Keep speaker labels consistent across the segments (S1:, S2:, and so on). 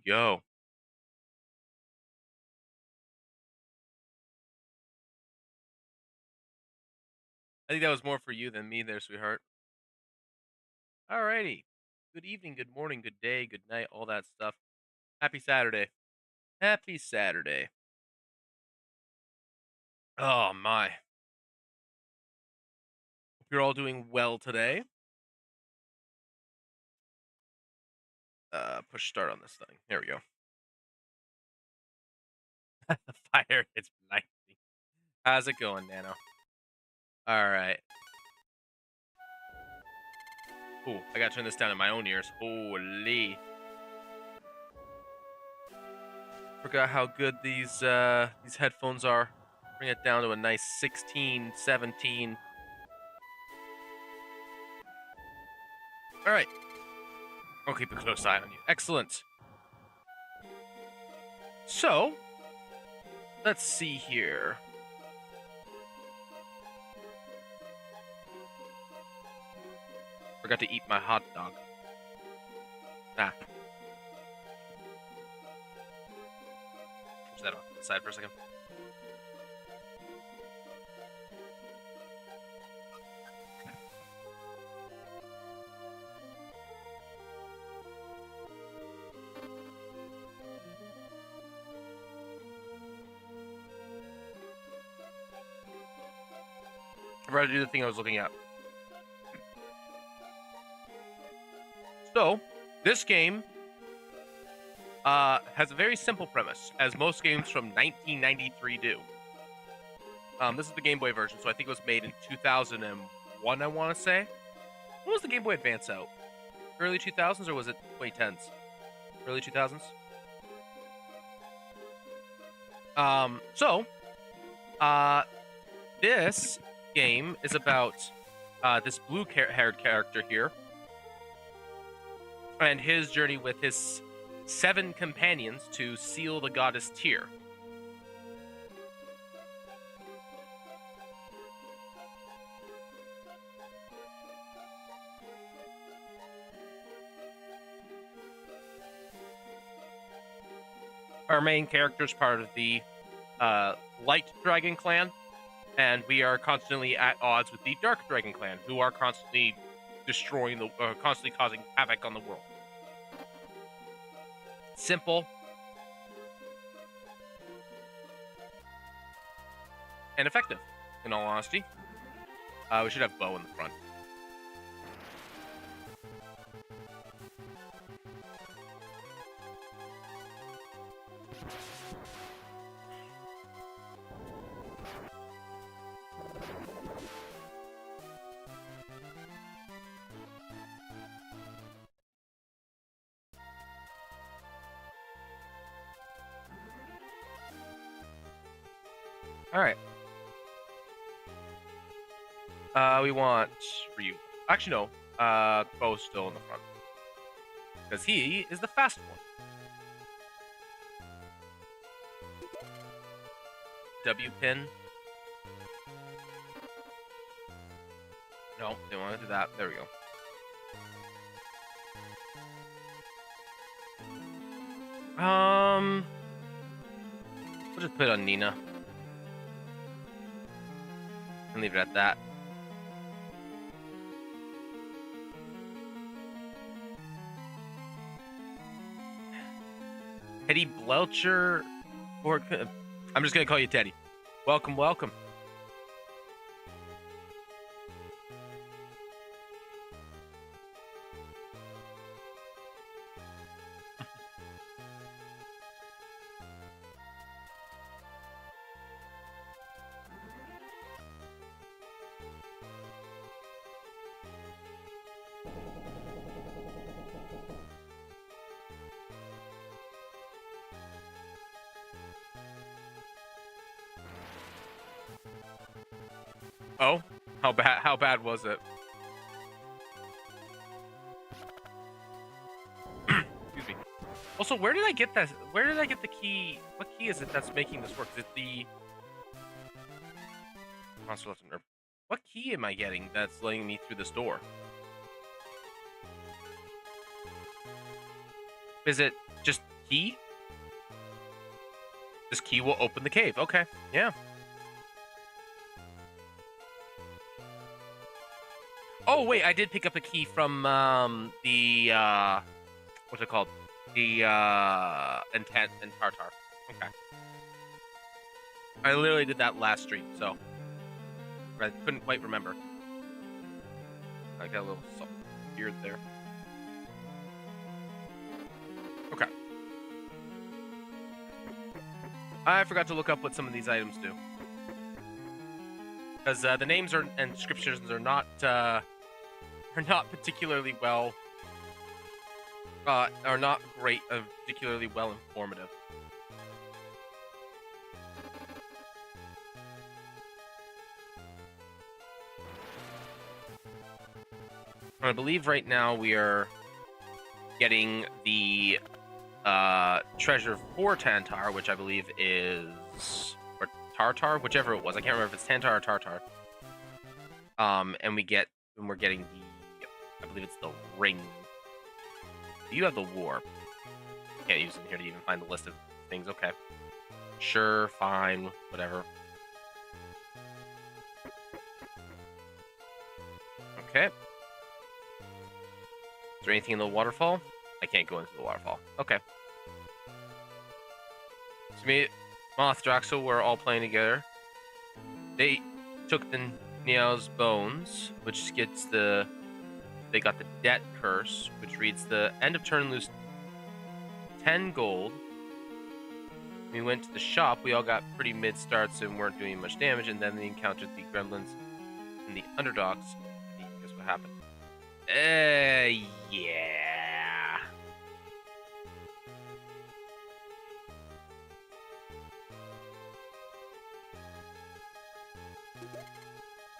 S1: we go. I think that was more for you than me there, sweetheart. Alrighty. Good evening, good morning, good day, good night, all that stuff. Happy Saturday. Happy Saturday. Oh my. Hope you're all doing well today. Push start on this thing. There we go. Fire, it's lightning. How's it going, Nano? Alright. Ooh, I gotta turn this down in my own ears. Holy. Forgot how good these headphones are. Bring it down to a nice 16, 17. Alright. I'll keep a close eye on you. Excellent. So, let's see here. Forgot to eat my hot dog. Ah. Push that off to the side for a second. I forgot to do the thing I was looking at. So, this game has a very simple premise, as most games from 1993 do. This is the Game Boy version, so I think it was made in 2001, I want to say. When was the Game Boy Advance out? Early 2000s, or was it 2010s? Early 2000s? This game is about this blue-haired character here and his journey with his 7 companions to seal the goddess Tyr. Our main character is part of the Light Dragon clan, and we are constantly at odds with the Dark Dragon clan, who are constantly constantly causing havoc on the world. Simple and effective, in all honesty. We should have bow in the front. All right. We want Ryu. Actually, no. Bow's still in the front because he is the fast one. W pin. No, they want to do that. There we go. We'll just put it on Nina and leave it at that. Teddy Blelcher, or I'm just gonna call you Teddy. Welcome, welcome. Oh, how bad was it? Excuse me. Also, where did I get that? Where did I get the key? What key is it that's making this work? Is it the monster left nerve? What key am I getting that's letting me through this door? Is it just Key? This key will open the cave. Okay, yeah. Oh, wait, I did pick up a key from, the, what's it called? The, Intent and Tartar. Okay. I literally did that last stream, so I couldn't quite remember. I got a little beard there. Okay. I forgot to look up what some of these items do. Because the names and descriptions are not particularly well, are not great, particularly well informative. I believe right now we are getting the treasure for Tantar, which I believe is, or Tartar, whichever it was. I can't remember if it's Tantar or Tartar. And we're getting the, I believe it's the ring. You have the warp. Can't use it here to even find the list of things. Okay. Sure, fine, whatever. Okay. Is there anything in the waterfall? I can't go into the waterfall. Okay. So me, Moth, Draxel were all playing together. They took the Niao's bones, which gets the... They got the debt curse, which reads the end of turn lose 10 gold. We went to the shop. We all got pretty mid starts and weren't doing much damage. And then they encountered the gremlins and the underdogs. Guess what happened? Yeah.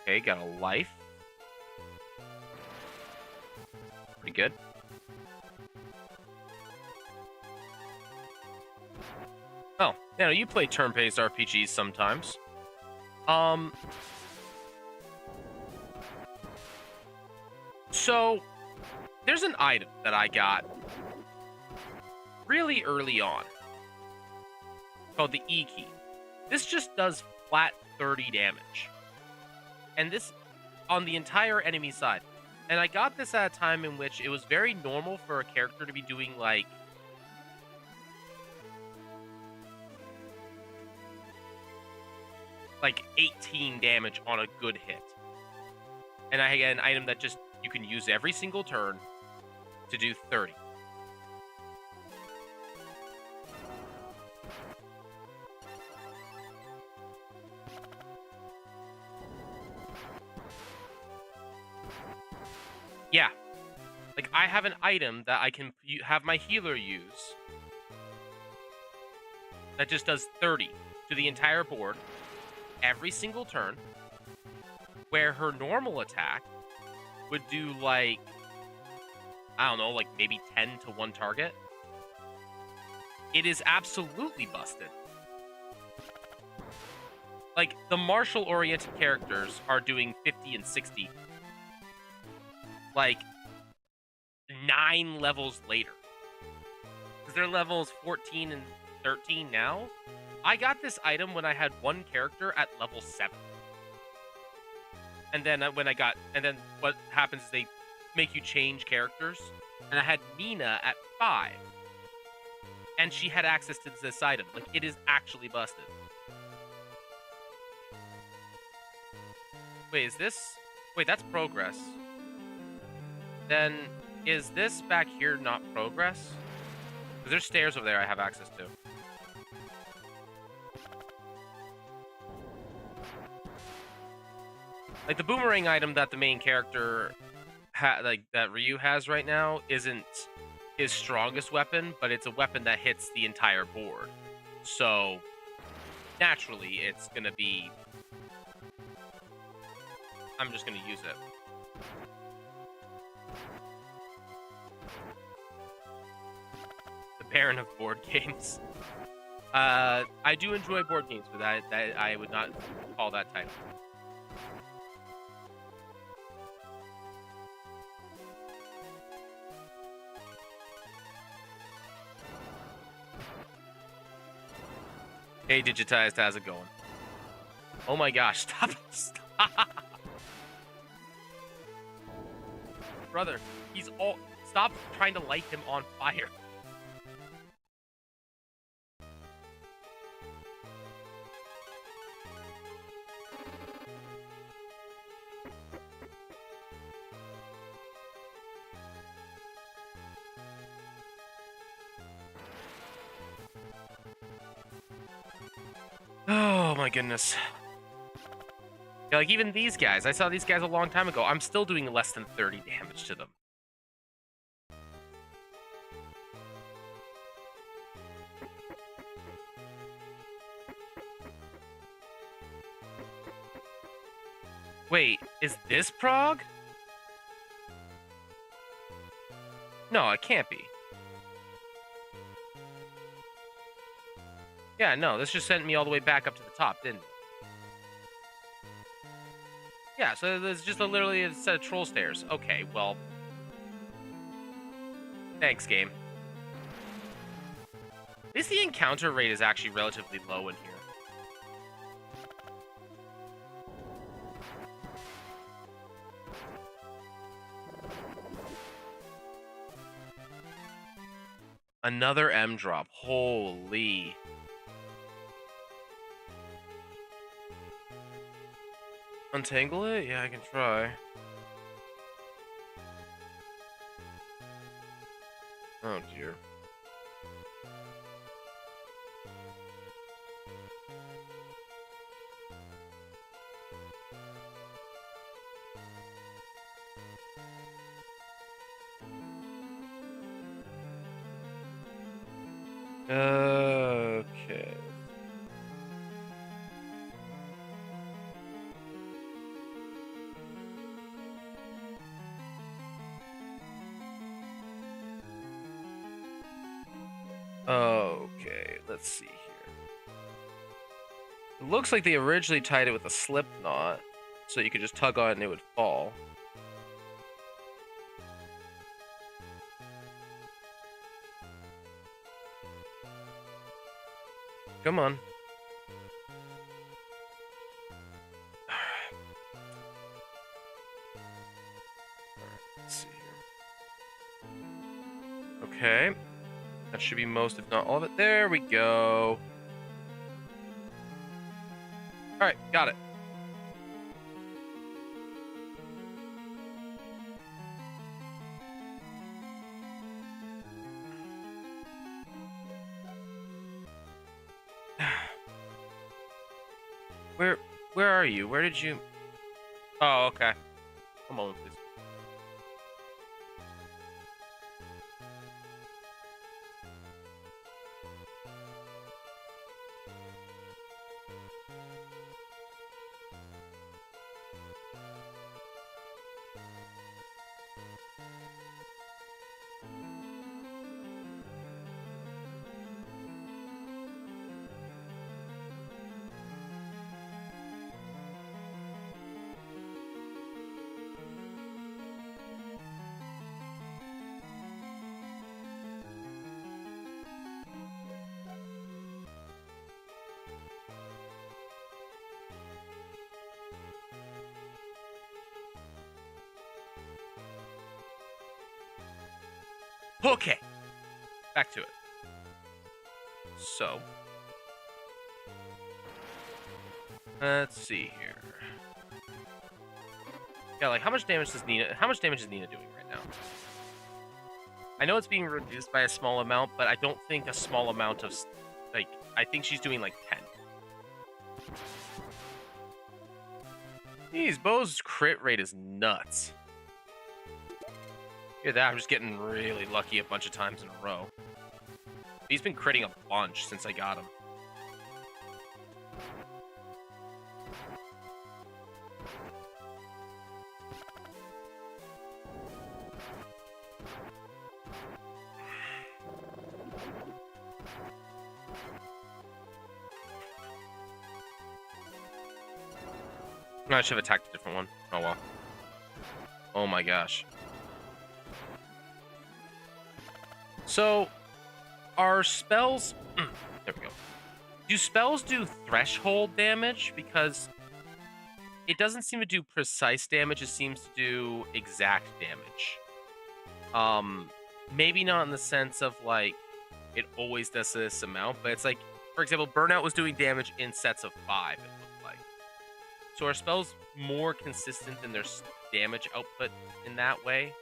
S1: Okay, got a life. Pretty good. Oh, yeah, you play turn-based RPGs sometimes. So, there's an item that I got really early on called the E key. This just does flat 30 damage. And this on the entire enemy side. And I got this at a time in which it was very normal for a character to be doing like 18 damage on a good hit. And I get an item that just you can use every single turn to do 30. Yeah. Like, I have an item that I can have my healer use that just does 30 to the entire board every single turn, where her normal attack would do, like, I don't know, like maybe 10 to one target. It is absolutely busted. Like, the martial-oriented characters are doing 50 and 60. Like, 9 levels later. Because they're levels 14 and 13 now. I got this item when I had one character at level 7. And then what happens is they make you change characters. And I had Nina at 5. And she had access to this item. Like, it is actually busted. Wait, is this... Wait, that's progress. Then, is this back here not progress? Because there's stairs over there I have access to. Like, the boomerang item that the main character, that Ryu has right now, isn't his strongest weapon, but it's a weapon that hits the entire board. So, naturally, it's gonna be... I'm just gonna use it. The Baron of board games. I do enjoy board games, but that I would not call that type. Hey, Digitized, how's it going? Oh my gosh, stop. Stop. Brother, he's all... Stop trying to light him on fire. Oh my goodness. Yeah, like even these guys, I saw these guys a long time ago. I'm still doing less than 30 damage to them. Wait, is this prog? No, it can't be. Yeah, no, this just sent me all the way back up to the top, didn't it? Yeah, so there's just literally a set of troll stairs. Okay, well... Thanks, game. At least the encounter rate is actually relatively low in here. Another M drop. Holy... Untangle it? Yeah, I can try. Oh, dear. Okay. Okay, let's see here. It looks like they originally tied it with a slip knot, so you could just tug on it and it would fall. Come on. Let's see here. Okay. That should be most, if not all of it. There we go. Alright, got it. Where are you? Where did you... Oh, okay. One moment, please. Okay. Back to it. So. Let's see here. Yeah, like how much damage is Nina doing right now? I know it's being reduced by a small amount, but I don't think a small amount of like I think she's doing like 10. Jeez, Bo's crit rate is nuts. Look at that, I'm just getting really lucky a bunch of times in a row. He's been critting a bunch since I got him. I should have attacked a different one. Oh well. Oh my gosh. So, our spells... there we go. Do spells do threshold damage? Because it doesn't seem to do precise damage. It seems to do exact damage. Maybe not in the sense of like it always does this amount, but it's like, for example, Burnout was doing damage in sets of 5. It looked like. So are spells more consistent in their damage output in that way?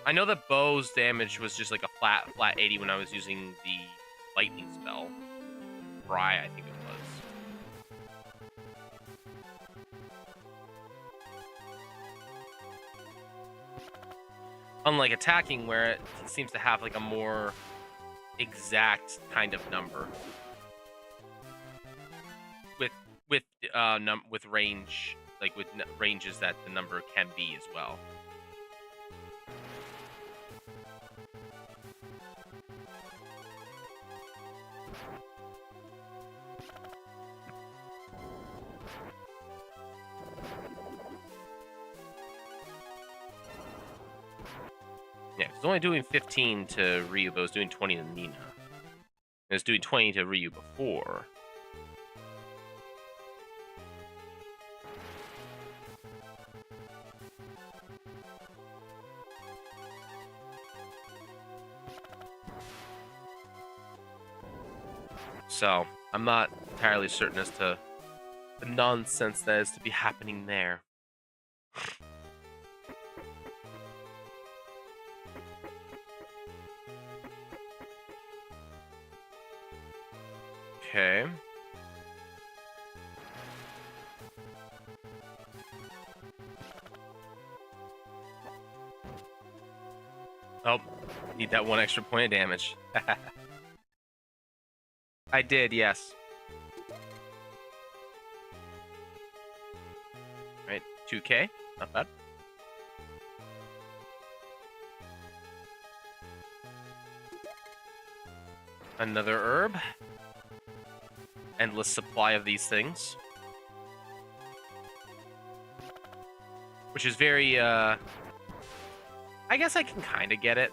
S1: I know that Bow's damage was just like a flat 80 when I was using the lightning spell. Fry, I think it was. Unlike attacking, where it seems to have like a more exact kind of number. With range, like with ranges that the number can be as well. Yeah, it's only doing 15 to Ryu, but it was doing 20 to Nina. It was doing 20 to Ryu before. So, I'm not entirely certain as to the nonsense that is to be happening there. Okay. Oh, need that one extra point of damage. I did, yes. Right, 2k, not bad. Another herb. Endless supply of these things. Which is very, I guess I can kind of get it.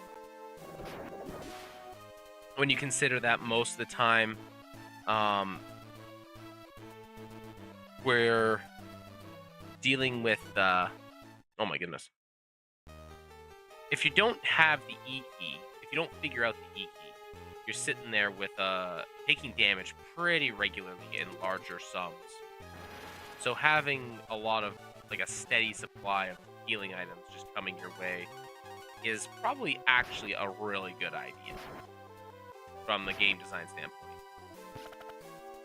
S1: When you consider that most of the time, we're dealing with, oh my goodness. If you don't have the E key, if you don't figure out the E key, you're sitting there with, taking damage pretty regularly in larger sums. So having a lot of, like a steady supply of healing items just coming your way is probably actually a really good idea from the game design standpoint.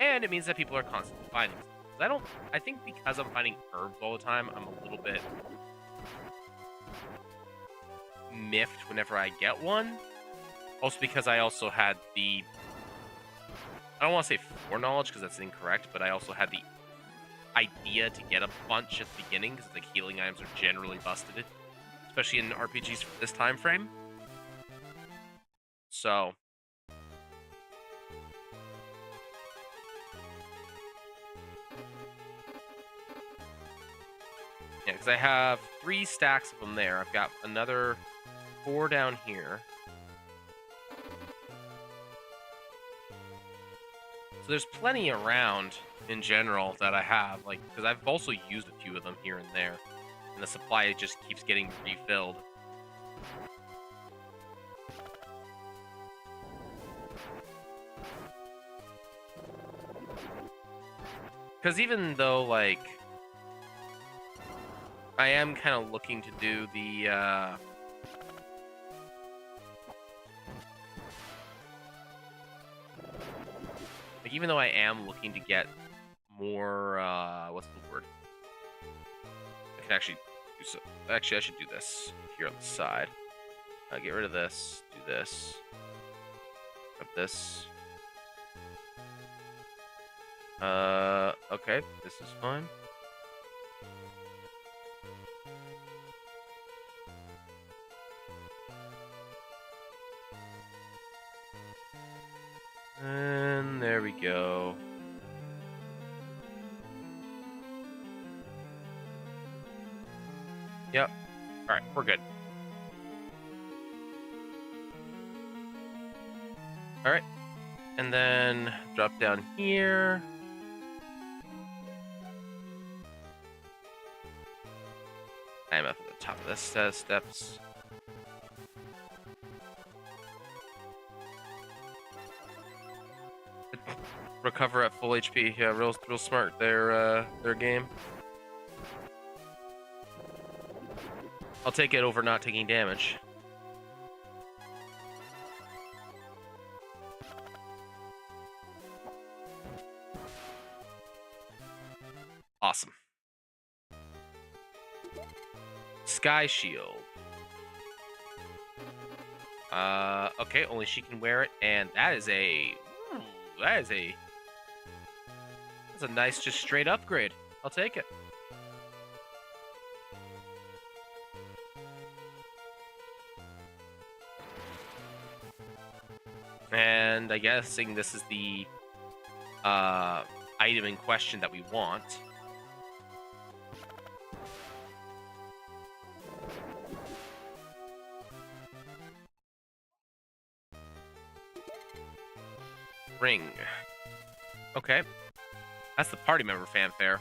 S1: And it means that people are constantly finding stuff. I think because I'm finding herbs all the time, I'm a little bit miffed whenever I get one. Also because I also had the, I don't want to say foreknowledge because that's incorrect, but I also had the idea to get a bunch at the beginning because the healing items are generally busted, especially in RPGs for this time frame. So yeah, because I have 3 stacks of them there. I've got another 4 down here. So there's plenty around in general that I have, like, because I've also used a few of them here and there, and the supply just keeps getting refilled. Because even though, like, I am kind of looking to do the, like, even though I am looking to get more, what's the word? I can actually do so. Actually, I should do this here on the side. Get rid of this, do this, grab this. Okay, this is fine. And there we go. Yep. Alright, we're good. All right, and then drop down here. I'm up at the top of this set of steps. Recover at full HP. Yeah, real smart. Their game. I'll take it over not taking damage. Awesome. Sky Shield. Okay, only she can wear it, and that's a nice, just straight upgrade. I'll take it. And I'm guessing this is the item in question that we want. Ring. Okay. That's the party member fanfare.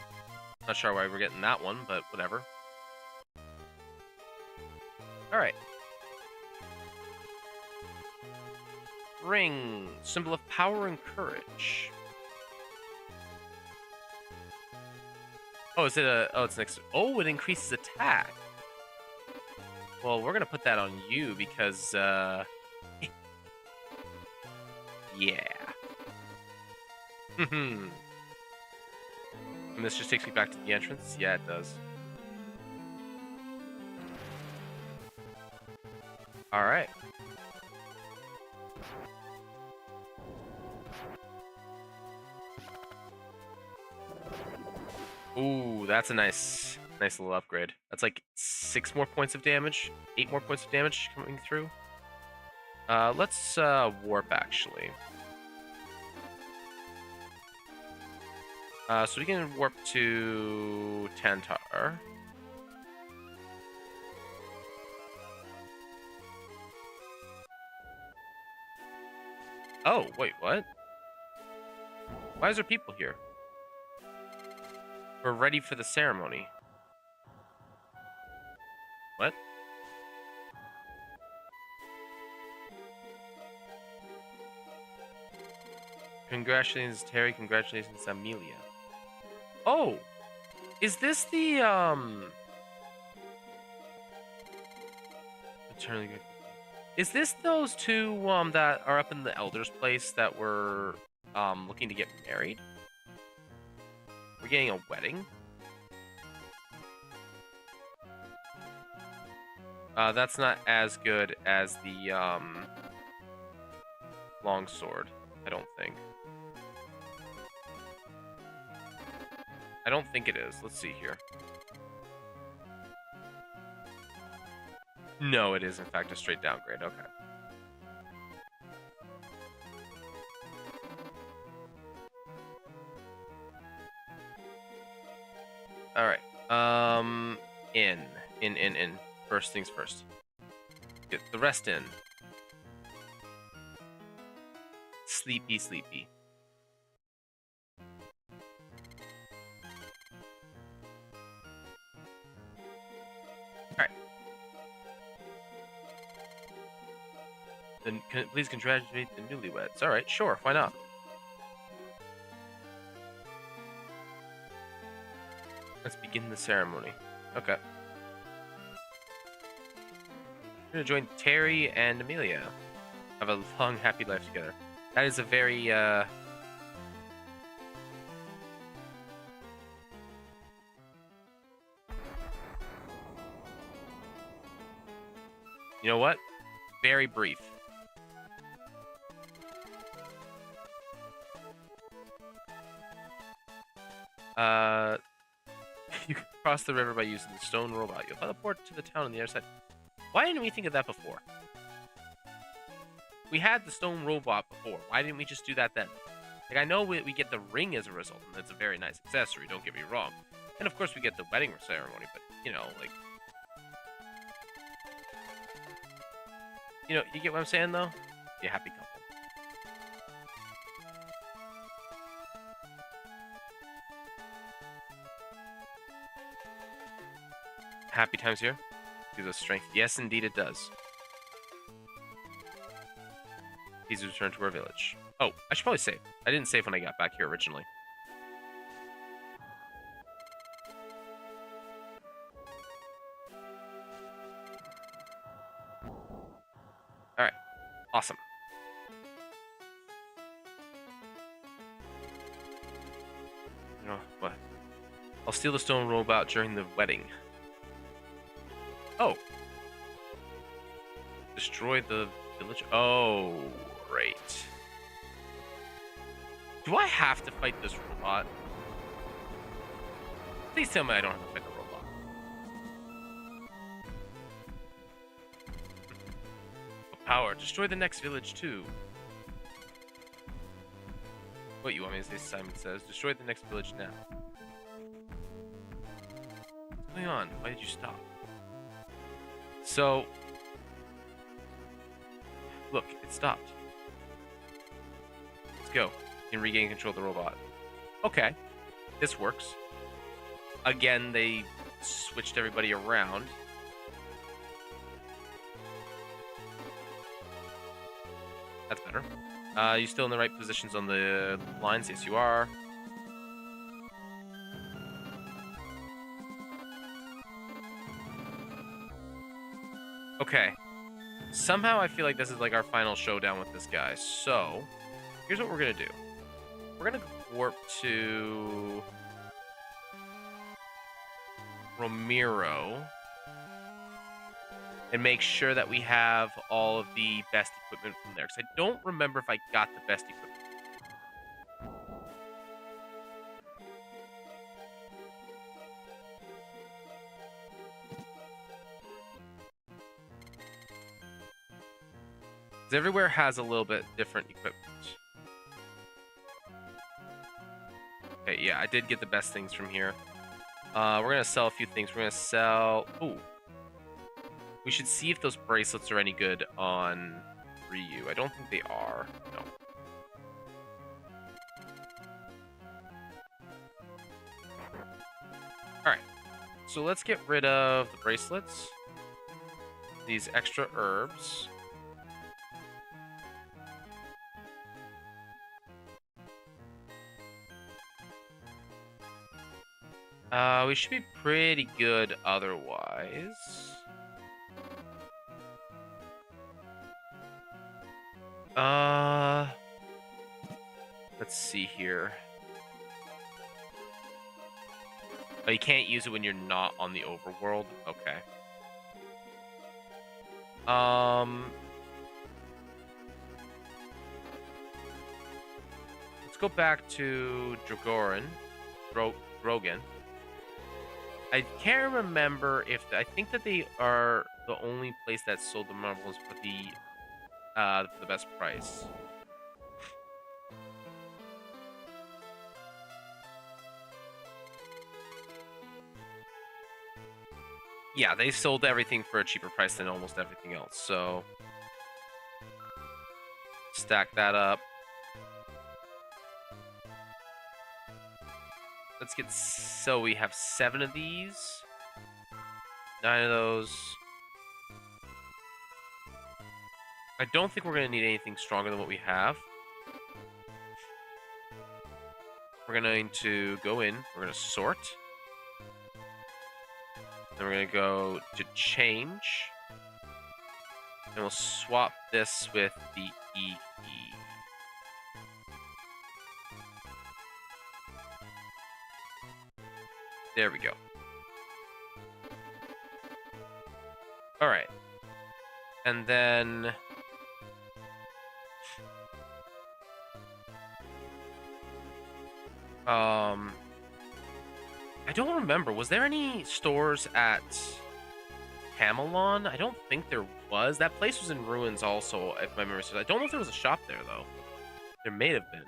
S1: Not sure why we're getting that one, but whatever. Alright. Ring. Symbol of power and courage. Oh, is it a... Oh, it's an... Oh, it increases attack. Well, we're gonna put that on you because, yeah. And this just takes me back to the entrance? Yeah, it does. Alright. Ooh, that's a nice little upgrade. That's like 6 more points of damage, 8 more points of damage coming through. Let's warp actually. So we can warp to Tantar. Oh, wait, what? Why is there people here? We're ready for the ceremony. What? Congratulations, Terry. Congratulations, Amelia. Oh! Is this the, Eternally good. Is this those two, that are up in the Elder's place that were, looking to get married? We're getting a wedding? That's not as good as the, longsword, I don't think. I don't think it is. Let's see here. No, it is, in fact, a straight downgrade. Okay. Alright. In. First things first. Get the rest in. Sleepy. Alright. Then please congratulate the newlyweds. Alright, sure, why not? Let's begin the ceremony. Okay. We're gonna join Terry and Amelia. Have a long, happy life together. That is a very, You know what? Very brief. You can cross the river by using the stone robot. You'll teleport to the town on the other side. Why didn't we think of that before? We had the stone robot before. Why didn't we just do that then? Like, I know we get the ring as a result, and that's a very nice accessory, don't get me wrong. And of course we get the wedding ceremony, but, you know, like... You know, you get what I'm saying, though? Be a happy couple. happy times here? Gives us strength. Yes, indeed it does. Please return to our village. Oh, I should probably save. I didn't save when I got back here originally. Alright. Awesome. You know what? I'll steal the stone robot during the wedding. Oh. Destroy the village? Oh, right. Do I have to fight this robot? Please tell me I don't have to fight the robot. Power. Destroy the next village, too. What, you want me to say? Simon says. Destroy the next village now. What's going on? Why did you stop? So... Look, it stopped. Let's go. You can regain control of the robot. Okay. This works. Again, they switched everybody around. That's better. You still in the right positions on the lines? Yes, you are. Okay. Somehow I feel like this is like our final showdown with this guy. So, here's what we're going to do. We're going to warp to Ramiro and make sure that we have all of the best equipment from there. Because I don't remember if I got the best equipment. Because everywhere has a little bit different equipment. Okay, yeah, I did get the best things from here. We're going to sell a few things. We're going to sell... Ooh. We should see if those bracelets are any good on Ryu. I don't think they are. No. Alright. So let's get rid of the bracelets. These extra herbs. We should be pretty good otherwise. Let's see here. Oh, you can't use it when you're not on the overworld? Okay. Let's go back to Drogan. I can't remember if... I think that they are the only place that sold the marbles for the best price. Yeah, they sold everything for a cheaper price than almost everything else, so... Stack that up. Let's get... So we have 7 of these. 9 of those. I don't think we're going to need anything stronger than what we have. We're going to go in. We're going to sort. Then we're going to go to change. And we'll swap this with the E. There we go. Alright. And then... I don't remember. Was there any stores at Camelon? I don't think there was. That place was in ruins also, if my memory serves. I don't know if there was a shop there, though. There may have been.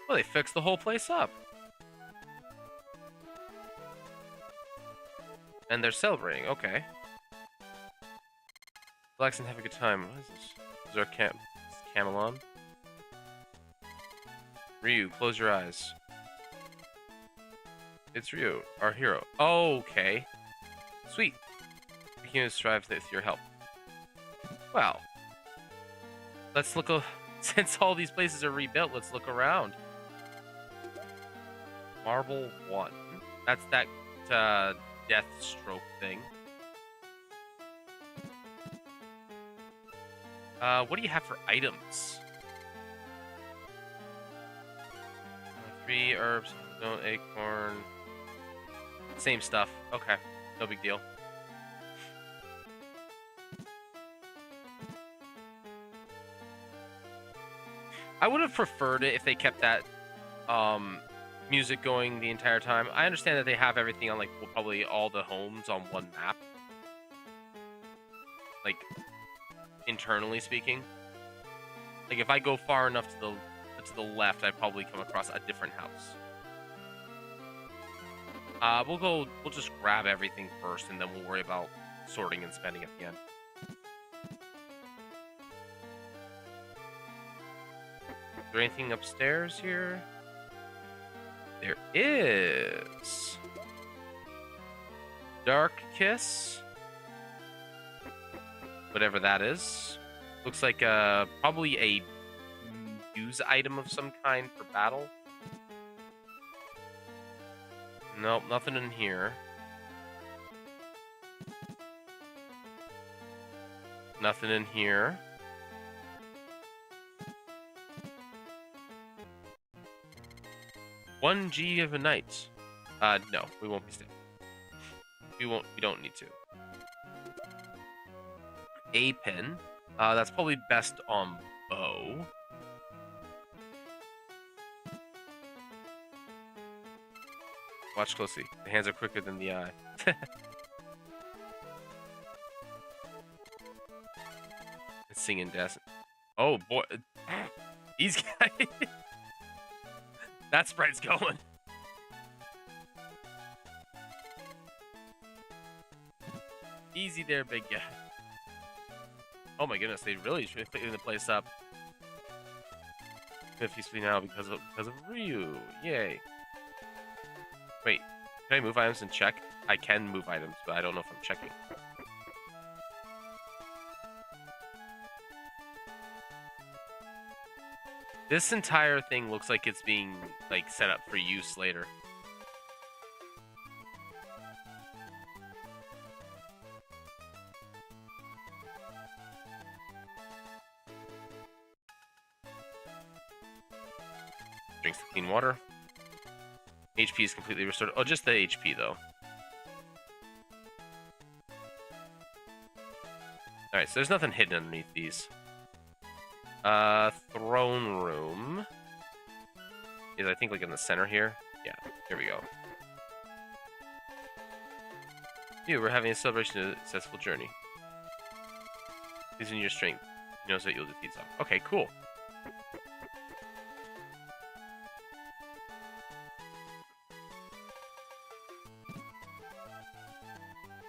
S1: Well, they fixed the whole place up. And they're celebrating, okay. Relax and have a good time. What is this? This is our camp. Camelon. Ryu, close your eyes. It's Ryu, our hero. Oh, okay. Sweet. The human strives with your help. Well, let's look. Since all these places are rebuilt, let's look around. Marble 1. That's that death stroke thing. What do you have for items? 3 herbs, no acorn. Same stuff. Okay, no big deal. I would have preferred it if they kept that music going the entire time. I understand that they have everything on, like, well, probably all the homes on one map. Like, internally speaking. Like, if I go far enough to the left, I'd probably come across a different house. We'll just grab everything first, and then we'll worry about sorting and spending at the end. Is there anything upstairs here? There is. Dark Kiss. Whatever that is. Looks like probably a use item of some kind for battle. Nope, nothing in here. Nothing in here. One G of a night. No, we won't be staying. We don't need to. A pin. That's probably best on bow. Watch closely. The hands are quicker than the eye. It's singing death. Oh boy, these guys. That sprite's going. Easy there, big guy. Oh my goodness, they really should clean the place up. 50 now because of Ryu. Yay. Wait, can I move items and check? I can move items, but I don't know if I'm checking. This entire thing looks like it's being, like, set up for use later. Drinks the clean water. HP is completely restored. Oh, just the HP, though. Alright, so there's nothing hidden underneath these. Throne room. Is, I think, like, in the center here. Yeah, here we go. We're having a celebration of a successful journey. Using your strength. He knows that you'll defeat some. Okay, cool.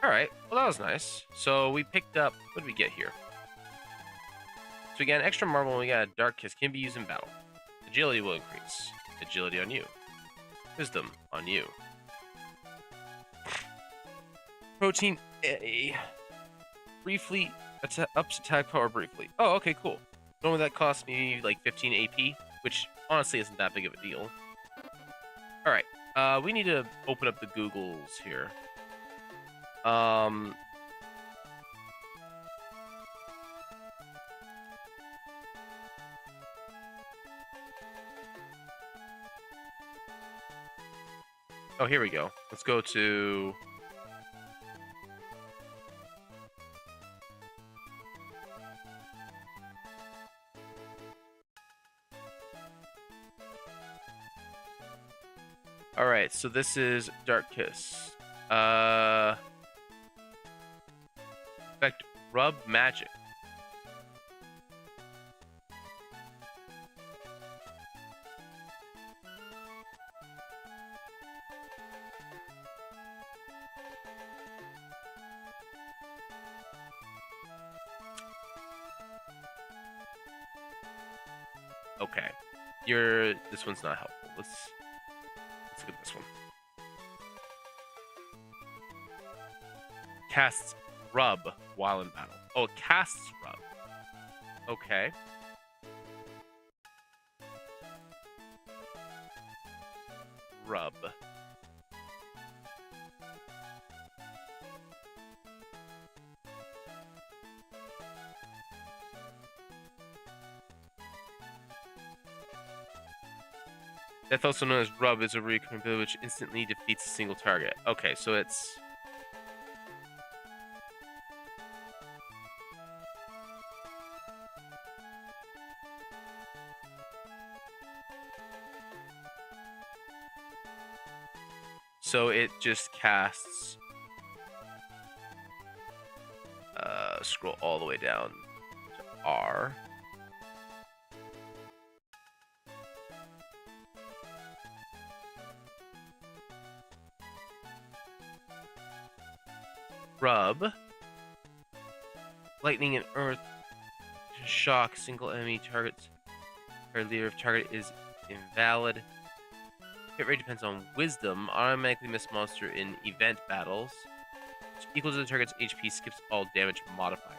S1: Alright, well, that was nice. So we picked up... What did we get here? So we got an extra marble and we got a dark kiss. Can be used in battle. Agility will increase. Agility on you. Wisdom on you. Protein A. Briefly ups attack power briefly. Oh, okay, cool. Normally that costs me like 15 AP, which honestly isn't that big of a deal. Alright, we need to open up the Googles here. Oh, here we go. Let's go to... Alright, so this is Dark Kiss. Effect Rub Magic. Okay. This one's not helpful. Let's look at this one. Casts rub while in battle. Oh, it casts rub. Okay. Rub. Death, also known as rub, is a recurring ability which instantly defeats a single target. Okay, so it's... So it just casts... scroll all the way down to R. Rub. Lightning and earth. Shock. Single enemy targets. Or leader of target is invalid. Hit rate depends on wisdom. Automatically miss monster in event battles. Equal to the target's HP, skips all damage modifiers.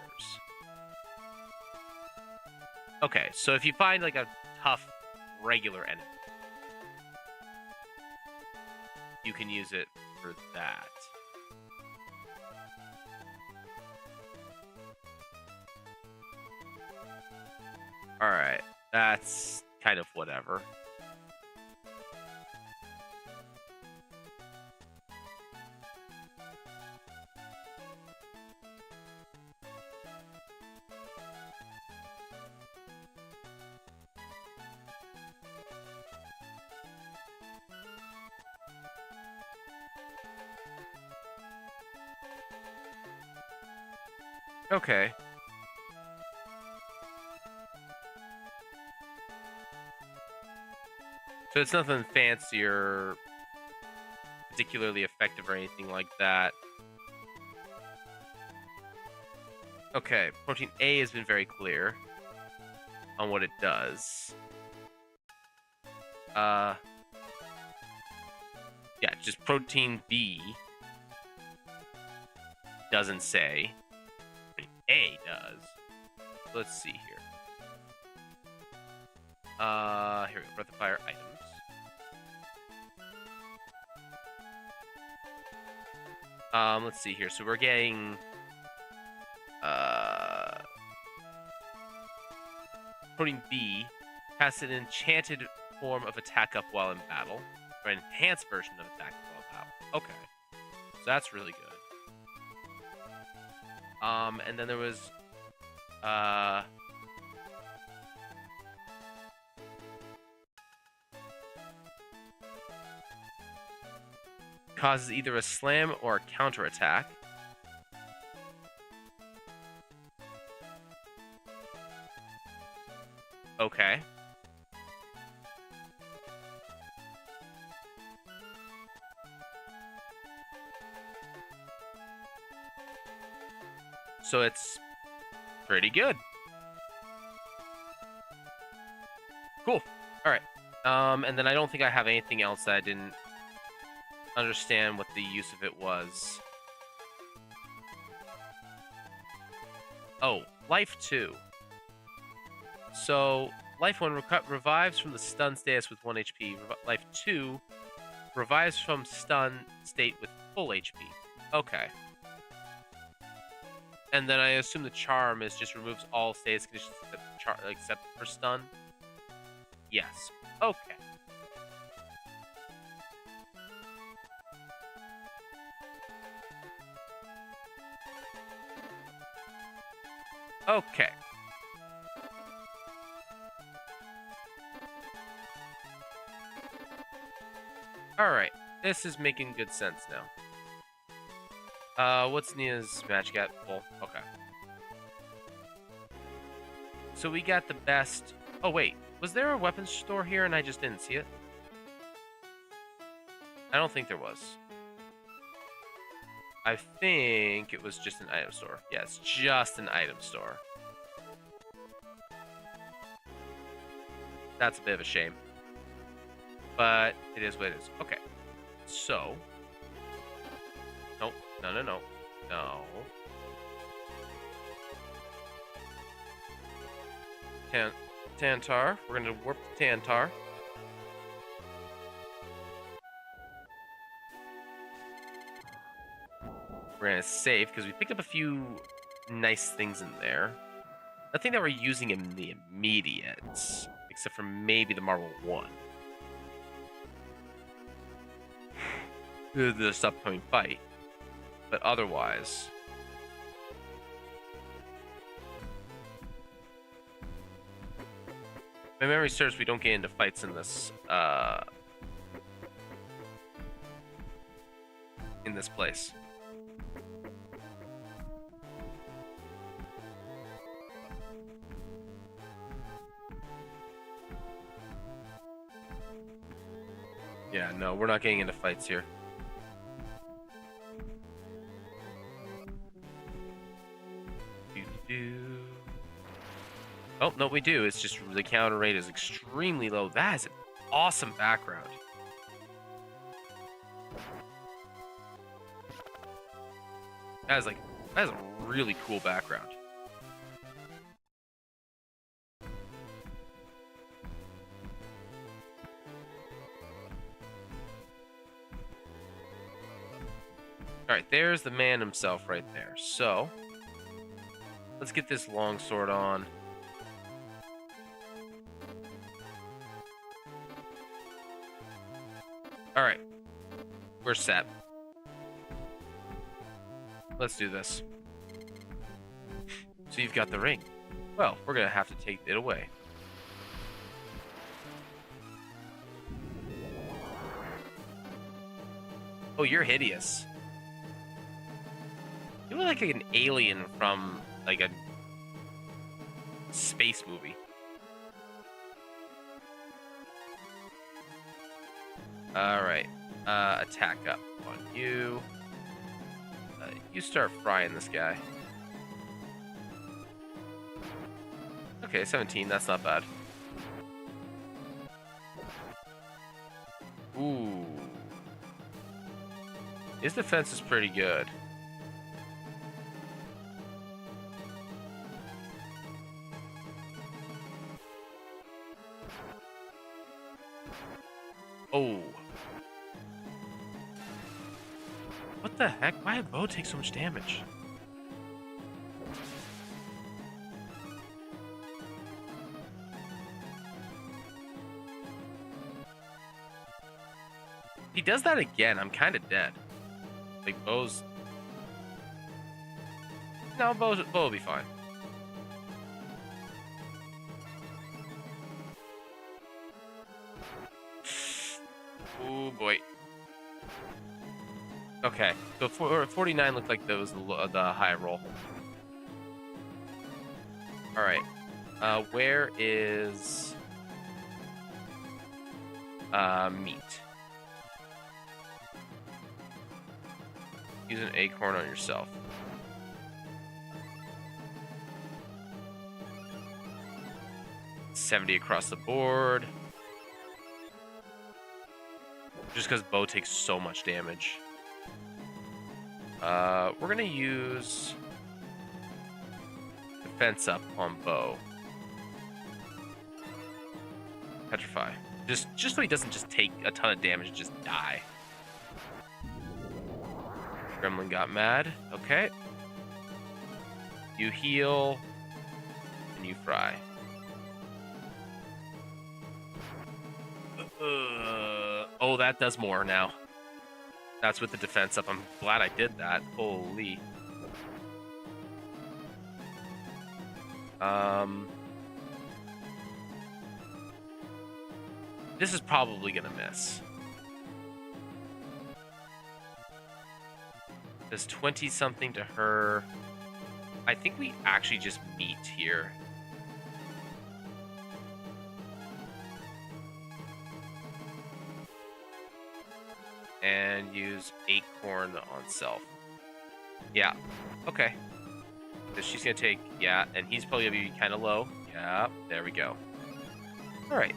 S1: Okay, so if you find like a tough regular enemy, you can use it for that. Alright, that's kind of whatever. Okay. So it's nothing fancy or particularly effective or anything like that. Okay, protein A has been very clear on what it does. Yeah, just protein B doesn't say. A does. Let's see here. Here we go. Breath of Fire items. Let's see here. So we're getting protein B has an enchanted form of attack up while in battle, or an enhanced version of attack up while in battle. Okay, so that's really good. And then there was causes either a slam or a counterattack. Okay. So it's pretty good. Cool. All right. And then I don't think I have anything else that I didn't understand what the use of it was. Oh, life 2. So life 1 revives from the stun status with 1 HP. Life 2 revives from stun state with full HP. Okay. And then I assume the charm is just removes all status conditions except for stun. Yes. Okay. Okay. Alright. This is making good sense now. What's Nia's magic at? Full. Okay. So we got the best... Oh, wait. Was there a weapons store here and I just didn't see it? I don't think there was. I think it was just an item store. Yeah, it's just an item store. That's a bit of a shame. But it is what it is. Okay. So. Nope. No, no, no. No. Tantar. We're going to warp to Tantar. We're going to save because we picked up a few nice things in there. Nothing that we're using in the immediate, except for maybe the Marble 1. This upcoming fight. But otherwise... My memory serves, we don't get into fights in this place. Yeah, no, we're not getting into fights here. Oh, no, we do. It's just the counter rate is extremely low. That is an awesome background. That is a really cool background. Alright, there's the man himself right there. So, let's get this longsword on. Alright, we're set. Let's do this. So you've got the ring. Well, we're gonna have to take it away. Oh, you're hideous. You look like an alien from, like, a space movie. Alright. Attack up on you. You start frying this guy. Okay, 17. That's not bad. Ooh. His defense is pretty good. Oh. What the heck? Why did Bo take so much damage? If he does that again, I'm kind of dead. Like, Bo's... No, Bo will be fine. Oh boy. Okay, so 49 looked like that was the high roll. Alright. Where is... meat? Use an acorn on yourself. $70 across the board. Just because Bo takes so much damage. We're gonna use defense up on Bo. Petrify. Just so he doesn't just take a ton of damage and just die. Gremlin got mad. Okay. You heal. And you fry. Oh, that does more now. That's with the defense up. I'm glad I did that. Holy. This is probably gonna miss. Does 20 something to her? I think we actually just meet here. And use acorn on self. Yeah. Okay. So she's gonna take, yeah, and he's probably gonna be kind of low. Yeah, there we go. Alright.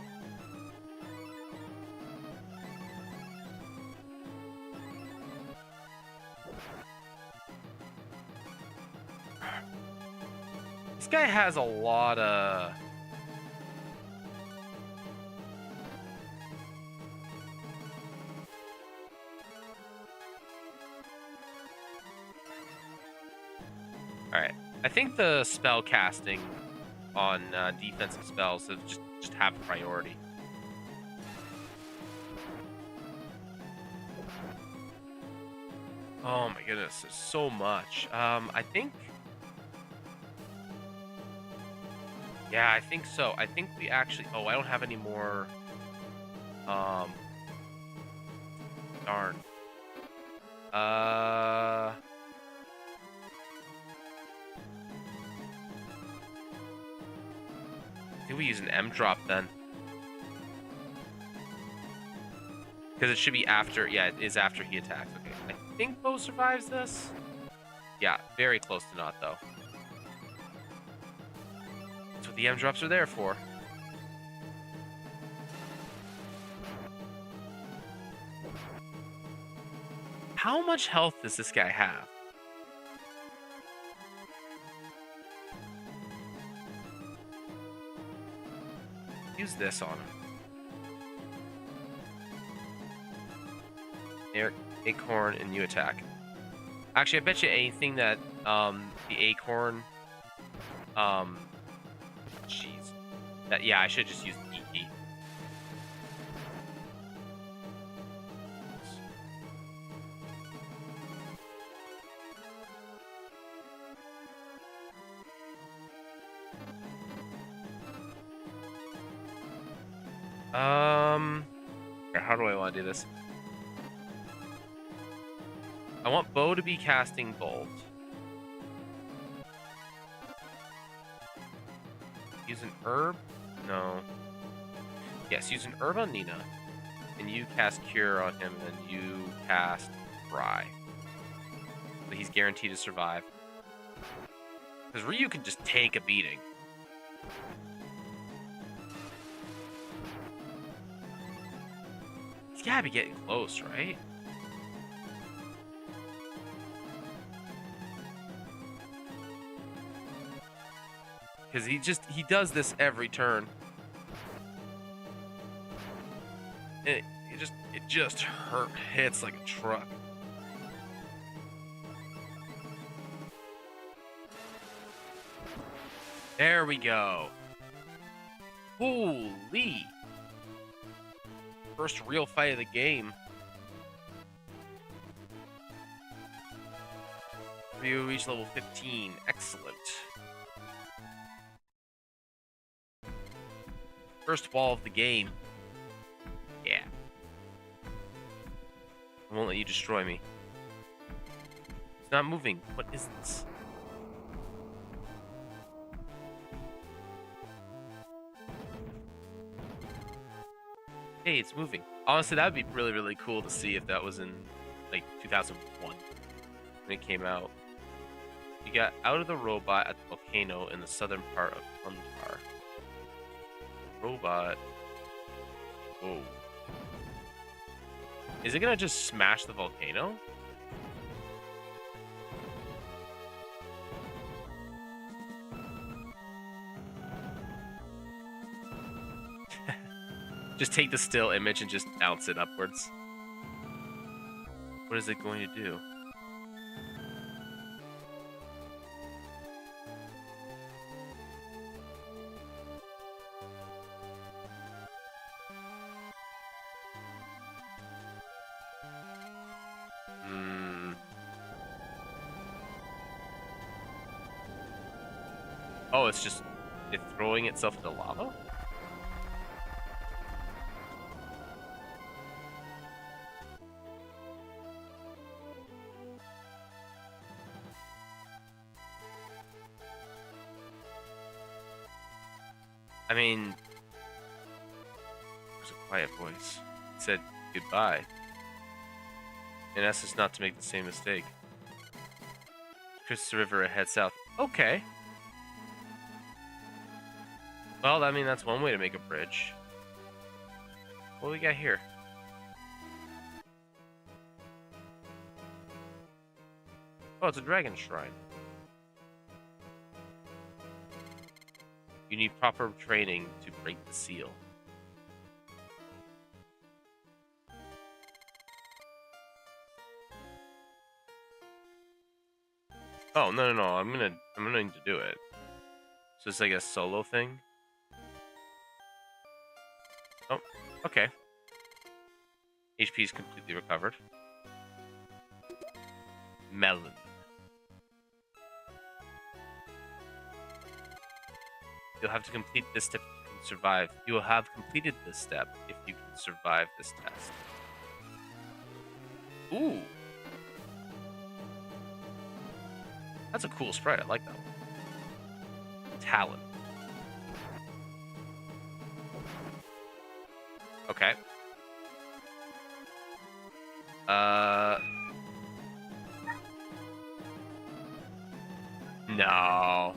S1: guy has a lot of... Alright. I think the spell casting on defensive spells just have priority. Oh my goodness, there's so much. I think... Yeah, I think so. I think we actually... Oh, I don't have any more... Darn. I think we use an M drop then. Because it should be after... Yeah, it is after he attacks. Okay, I think Bo survives this. Yeah, very close to not, though. That's what the M drops are there for. How much health does this guy have? Use this on him. Acorn and you attack. Actually, I bet you anything that the acorn, jeez, that yeah, I should just use the E key. How do I want to do this? I want Bo to be casting Bolt. Use an herb? No. Yes, use an herb on Nina. And you cast Cure on him, and you cast Fry. So he's guaranteed to survive. Because Ryu can just take a beating. He's gotta be getting close, right? Because he does this every turn. And it just hits like a truck. There we go. Holy. First real fight of the game. Ryu reached level 15. Excellent. First wall of the game. Yeah. I won't let you destroy me. It's not moving. What is this? Hey, it's moving. Honestly, that would be really, really cool to see if that was in, like, 2001 when it came out. You got out of the robot at the volcano in the southern part of Undar. Robot. Whoa. Is it gonna just smash the volcano? Just take the still image and just bounce it upwards. What is it going to do? Oh, it's throwing itself into lava? I mean, there's a quiet voice. It said goodbye. In essence, not to make the same mistake. Cross the river and head south. Okay. Well, I mean, that's one way to make a bridge. What do we got here? Oh, it's a dragon shrine. You need proper training to break the seal. Oh, no. I'm gonna need to do it. So it's like a solo thing? Oh, okay. HP is completely recovered. Melon. You'll have to complete this step if you can survive. You will have completed this step if you can survive this test. Ooh. That's a cool sprite. I like that one. Talon. Okay. No.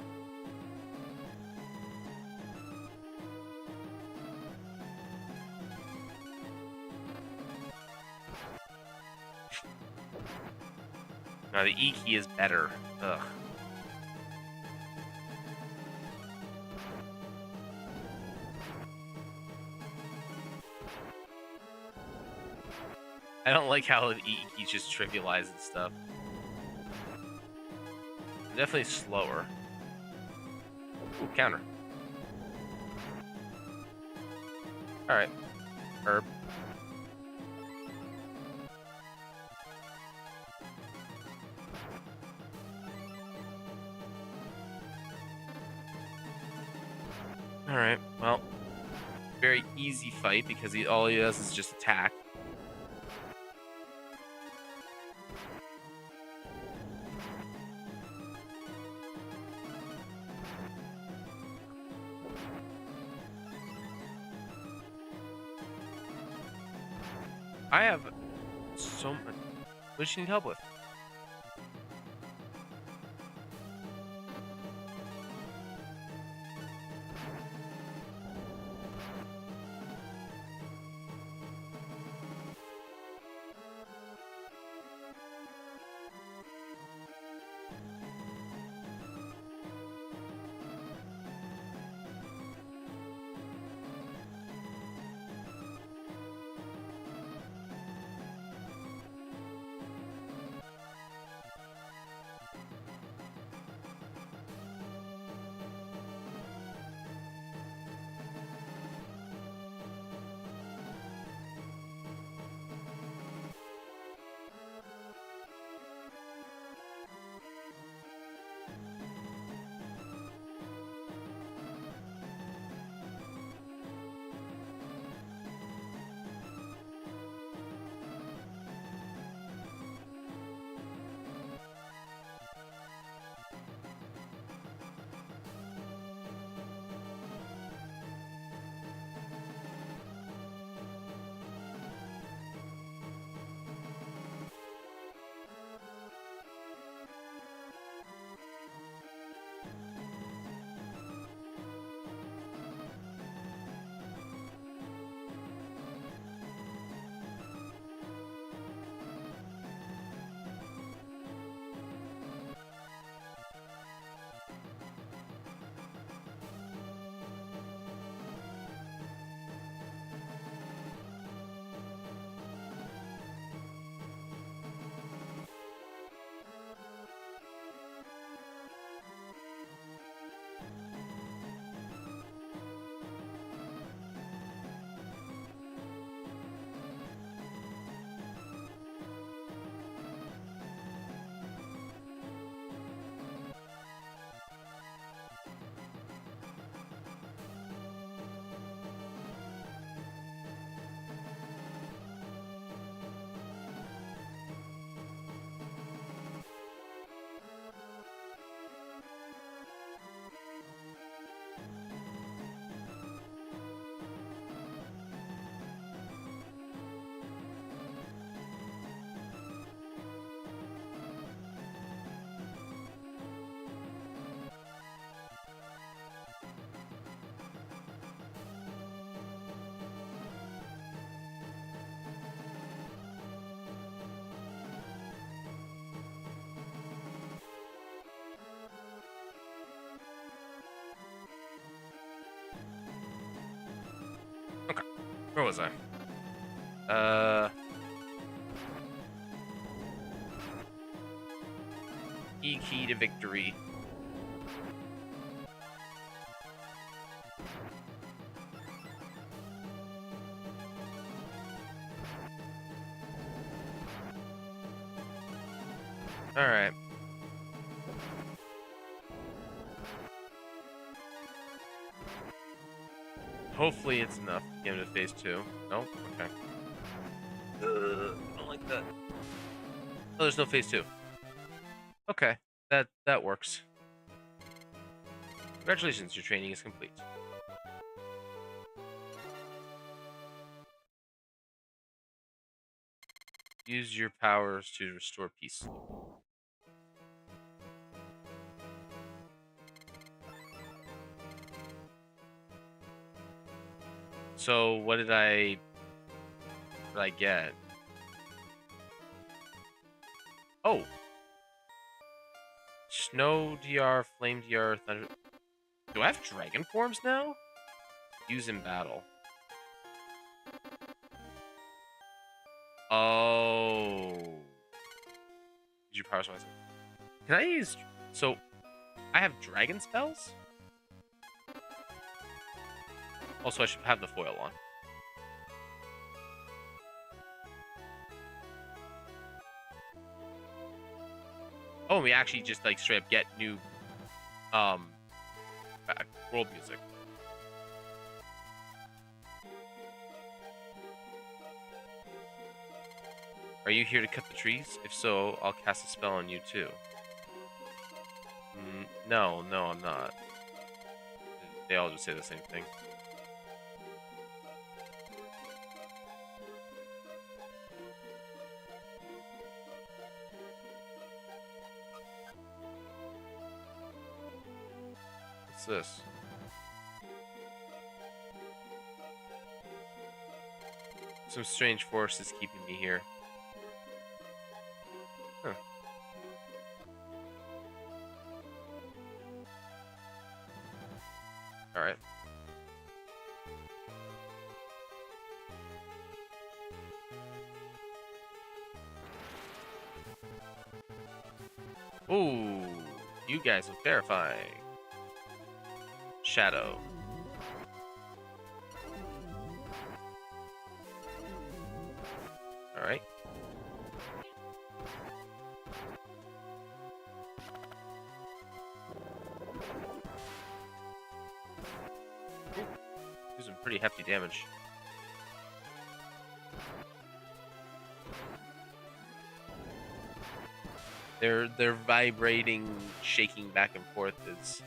S1: No, the E key is better. Ugh. I don't like how the E key just trivializes stuff. Definitely slower. Ooh, counter. Alright. Herb. Alright, well. Very easy fight because all he does is just attack. I have so much. What does she need help with? Where was I? Uh, E key to victory. All right. Hopefully it's enough to get him to phase 2. Nope. Okay. I don't like that. Oh, there's no phase 2. Okay. That works. Congratulations, your training is complete. Use your powers to restore peace. So what did I get? Oh. Snow DR, Flame DR, Thunder. Do I have dragon forms now? Use in battle. Oh. Use your powers wisely. Can I use... So, I have dragon spells? Also, I should have the foil on. Oh, we actually just, like, straight up get new, world music. Are you here to cut the trees? If so, I'll cast a spell on you, too. No, I'm not. They all just say the same thing. What's this? Some strange force is keeping me here. Huh. Alright. Ooh, you guys are terrifying. Shadow. Alright. Do some pretty hefty damage. Their vibrating, shaking back and forth is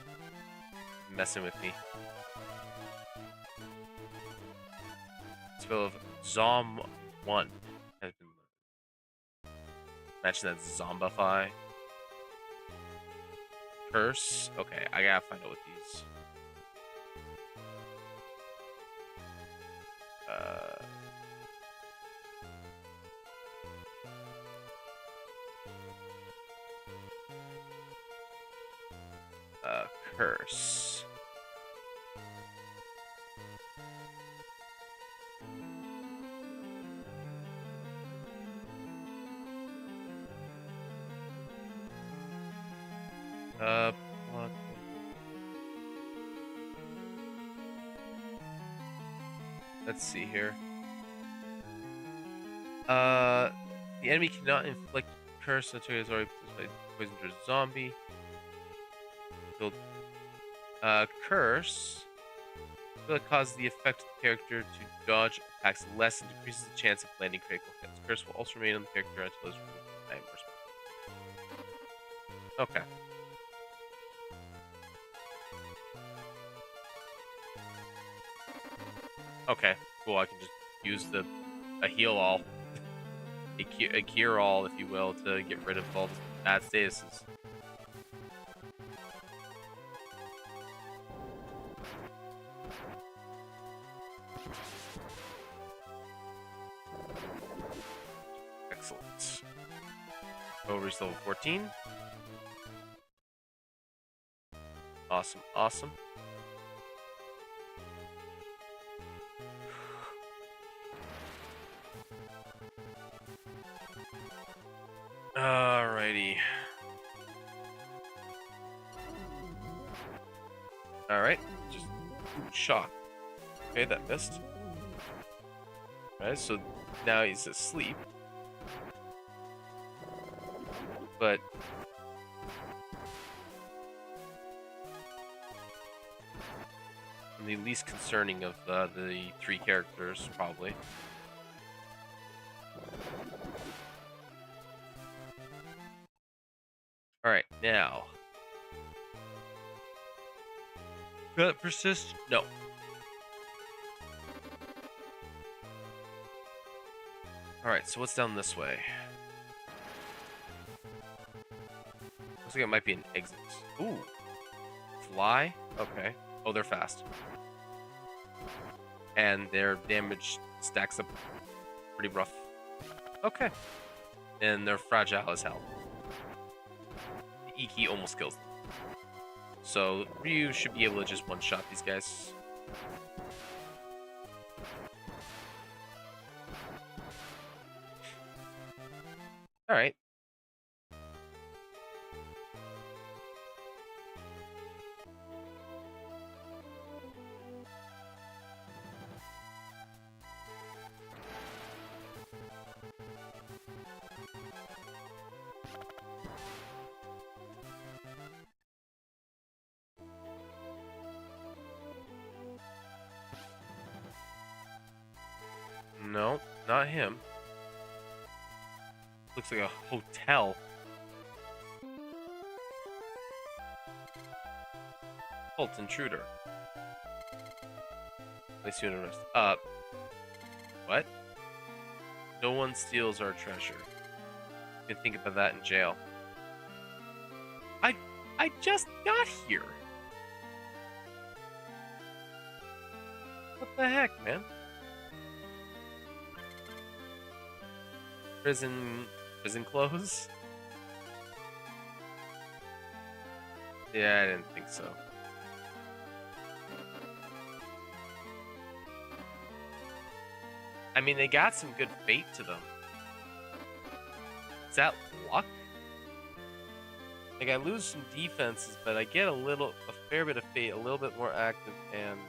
S1: messing with me. Spell of Zom 1 has been learned. Imagine that Zombify. Curse. Okay, I gotta find out what these. Curse. What? Let's see here. The enemy cannot inflict curse until he has already poisoned a zombie. Build curse will cause the effect of the character to dodge attacks less and decreases the chance of landing critical hits. Curse will also remain on the character until it's removed from the time response. Okay. Okay, cool. I can just use a heal all, a cure all, if you will, to get rid of all the bad statuses. Excellent. Go reach level 14. Awesome, awesome. Alrighty. Alright. Just shock. Okay, that missed. Alright, so now he's asleep. But I'm the least concerning of the three characters, probably. Alright, now. Will it persist? No. Alright, so what's down this way? Looks like it might be an exit. Ooh. Fly? Okay. Oh, they're fast. And their damage stacks up pretty rough. Okay. And they're fragile as hell. The E key almost kills them. So Ryu should be able to just one-shot these guys. Alright. No, not him. Looks like a hotel. Cult intruder. Place you in arrest. What? No one steals our treasure. You can think about that in jail. I just got here. What the heck, man? Prison clothes? Yeah, I didn't think so. I mean, they got some good fate to them. Is that luck? Like, I lose some defenses, but I get a fair bit of fate, a little bit more active, and...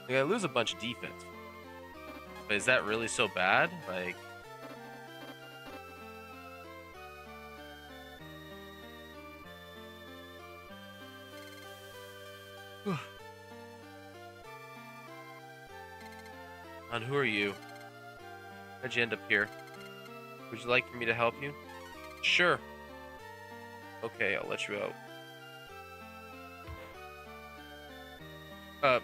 S1: Like, I lose a bunch of defense. But is that really so bad? Like... And who are you? How'd you end up here? Would you like for me to help you? Sure. Okay, I'll let you out.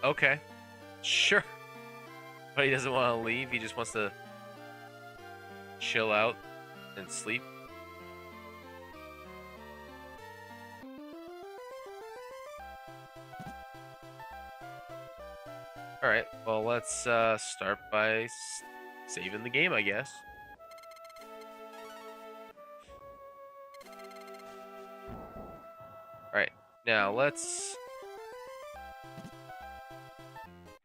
S1: Okay. Sure. But he doesn't want to leave, he just wants to chill out and sleep. Alright, well, let's start by saving the game, I guess. Alright, now let's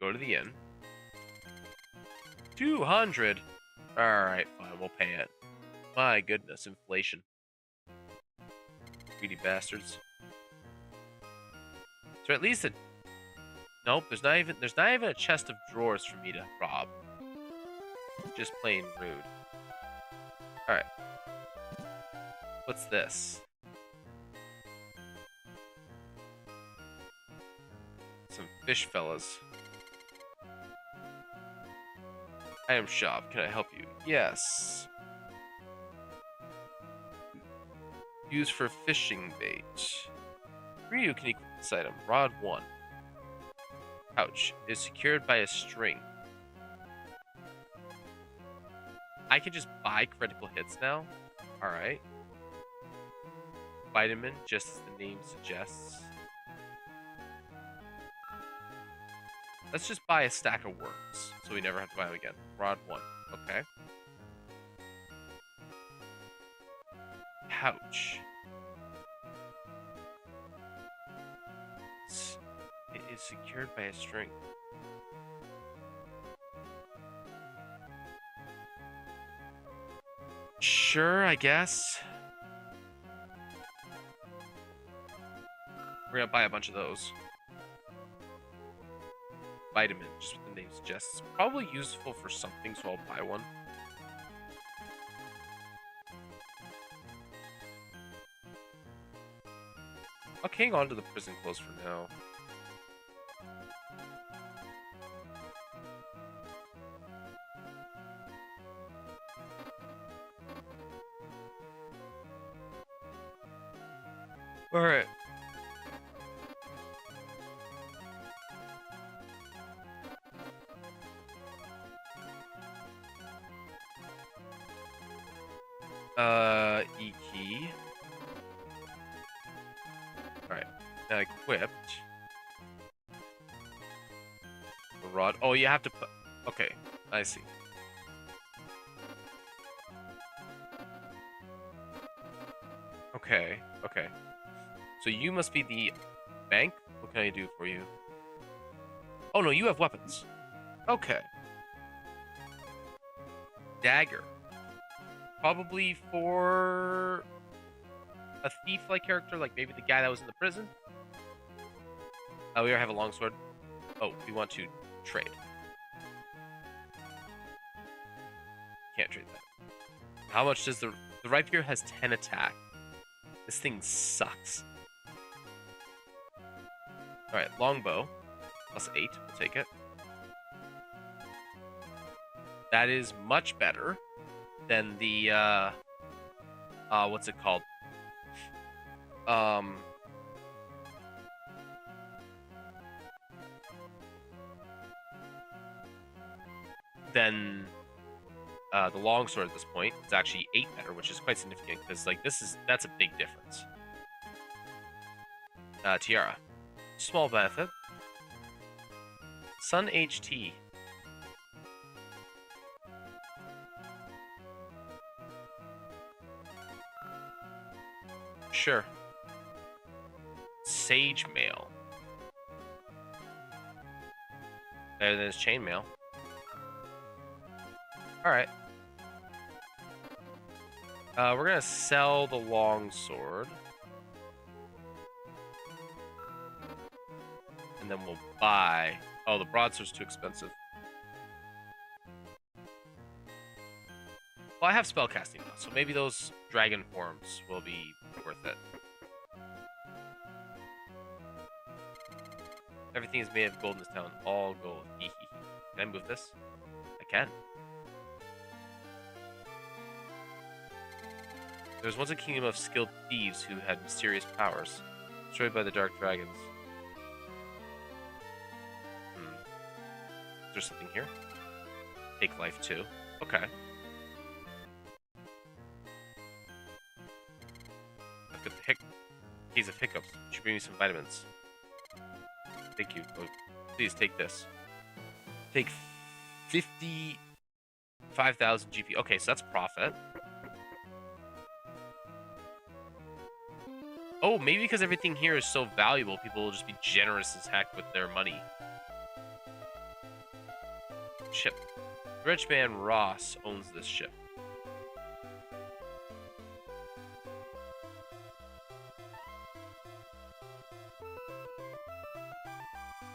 S1: go to the inn. 200! Alright, fine, we'll pay it. My goodness, inflation. Greedy bastards. So at least nope, there's not even a chest of drawers for me to rob. Just plain rude. Alright. What's this? Some fish fellas. Item shop, can I help you? Yes. Used for fishing bait. Ryu can equip this item. Rod 1. Pouch is secured by a string. I can just buy critical hits now? Alright. Vitamin, just as the name suggests. Let's just buy a stack of worms, so we never have to buy them again. Rod 1. Okay. Pouch. is secured by a string. Sure, I guess. We're gonna buy a bunch of those. Vitamin, just what the name suggests. Probably useful for something, so I'll buy one. I'll hang on to the prison clothes for now. Alright. E-key. Alright. Now equipped. The rod. Oh, you have to put... Okay, I see. Okay, okay. So you must be the bank? What can I do for you? Oh no, you have weapons. Okay. Dagger. Probably for a thief-like character, like maybe the guy that was in the prison. Oh, we already have a longsword. Oh, we want to trade. Can't trade that. How much does the rapier has 10 attack? This thing sucks. Alright, longbow. +8. We'll take it. That is much better than the, what's it called? Than the longsword at this point. It's actually 8 better, which is quite significant, because, like, that's a big difference. Tiara. Small benefit. Sun HT. Sure. Sage mail. Better than his chainmail. Alright. We're gonna sell the longsword. And then we'll buy... Oh, the broadsword's too expensive. Well, I have spellcasting now, so maybe those dragon forms will be worth it. Everything is made of gold in this town. All gold. Can I move this? I can. There was once a kingdom of skilled thieves who had mysterious powers, destroyed by the dark dragons. Is there something here? Take life too. Okay. I've got the case of hiccups. You should bring me some vitamins. Thank you. Oh, please take this. Take 55,000 GP. Okay, so that's profit. Oh, maybe because everything here is so valuable, people will just be generous as heck with their money. Ship. The rich man Ross owns this ship.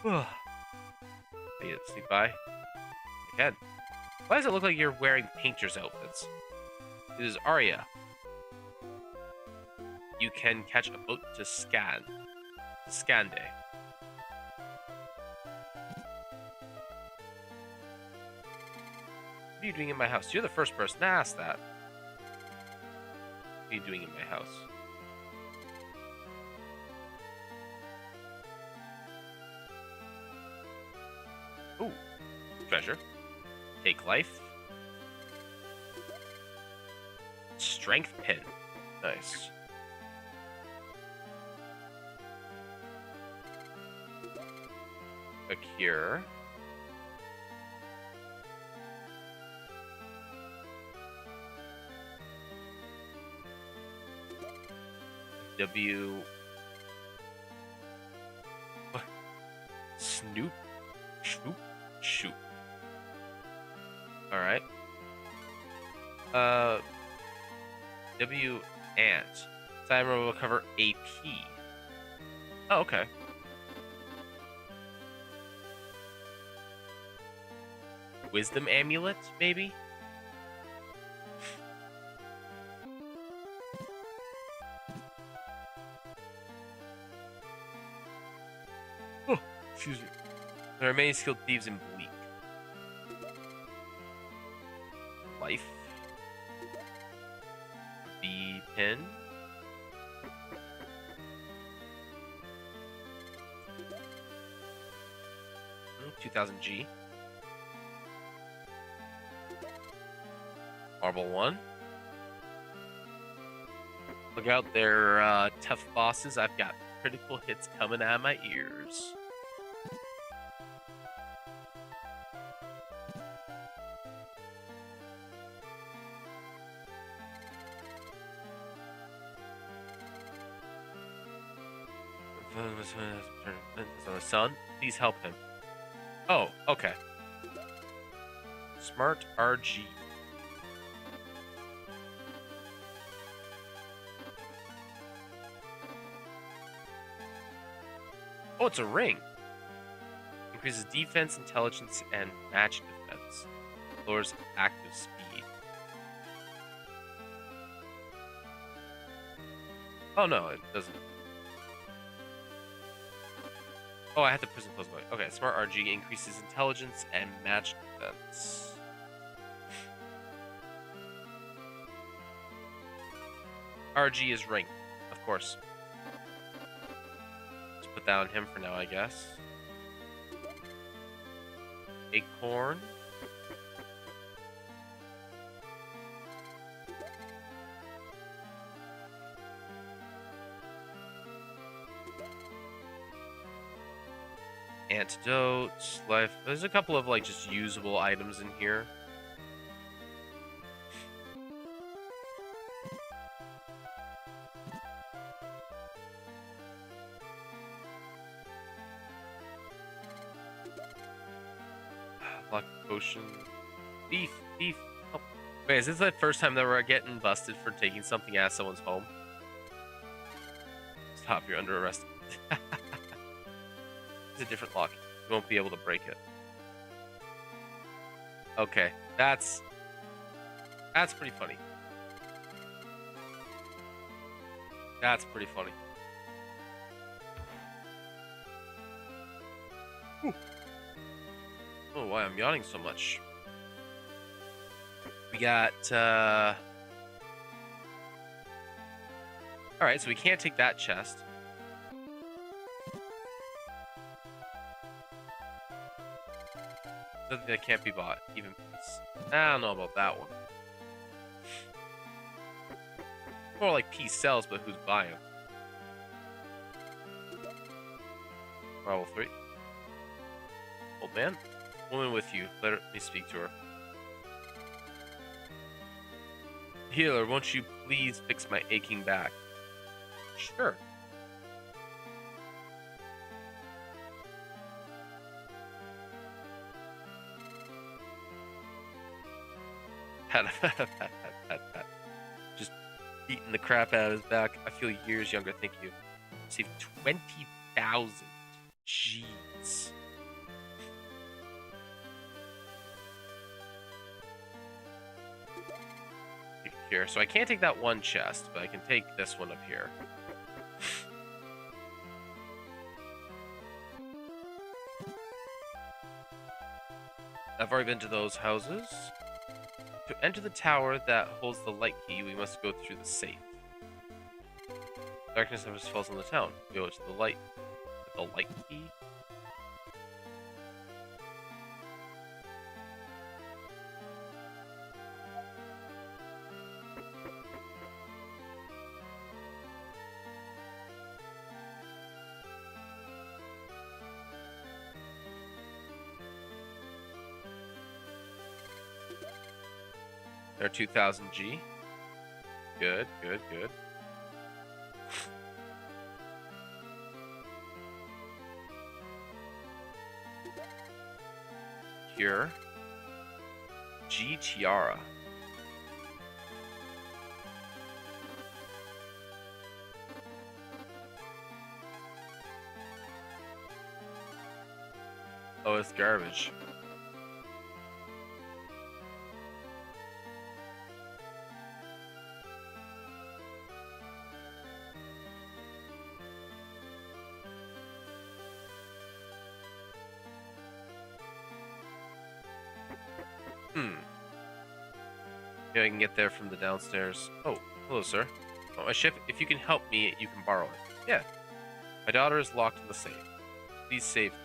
S1: I need to sleep by. Again. Why does it look like you're wearing painter's outfits? It is Arya. You can catch a boat to Skande. What are you doing in my house? You're the first person to ask that. What are you doing in my house? Ooh. Treasure. Take life. Strength pin. Nice. A cure. Nope. Shoop. Shoop. Alright. W ant. Timer will recover AP. Oh, okay. Wisdom amulet, maybe? Oh, excuse me. There are many skilled thieves in Bleak. Life. B pin. 2000 G. Marble 1. Look out there, tough bosses. I've got critical hits coming out of my ears. On the sun, please help him. Oh, okay. Smart RG. Oh, it's a ring. Increases defense, intelligence, and match defense. Lowers active speed. Oh no, it doesn't. Oh, I have to prison close by. Okay, Smart RG increases intelligence and match defense. RG is ring, of course. Let's put that on him for now, I guess. Acorn. Antidote, life. There's a couple of like just usable items in here. Luck potion. Thief. Oh. Wait, is this the first time that we're getting busted for taking something out of someone's home? Stop, you're under arrest. It's a different lock. You won't be able to break it. Okay, that's pretty funny. That's pretty funny. Whew. Oh, why I'm yawning so much. We got Alright, so we can't take that chest. Something that can't be bought, even peace. I don't know about that one. More like peace sells, but who's buying? Level 3. Old man? Woman with you. Let me speak to her. Healer, won't you please fix my aching back? Sure. Pat. Just beating the crap out of his back. I feel years younger, thank you. Saved 20,000. Jeez. Here, so I can't take that one chest, but I can take this one up here. I've already been to those houses. To enter the tower that holds the light key, we must go through the safe. Darkness never falls on the town. Go to the light. The light key. They're 2000 G. Good. here. G Tiara. Oh, it's garbage. Yeah, I can get there from the downstairs. Oh, hello, sir. Oh, my ship. If you can help me, you can borrow it. Yeah. My daughter is locked in the safe. Please save her.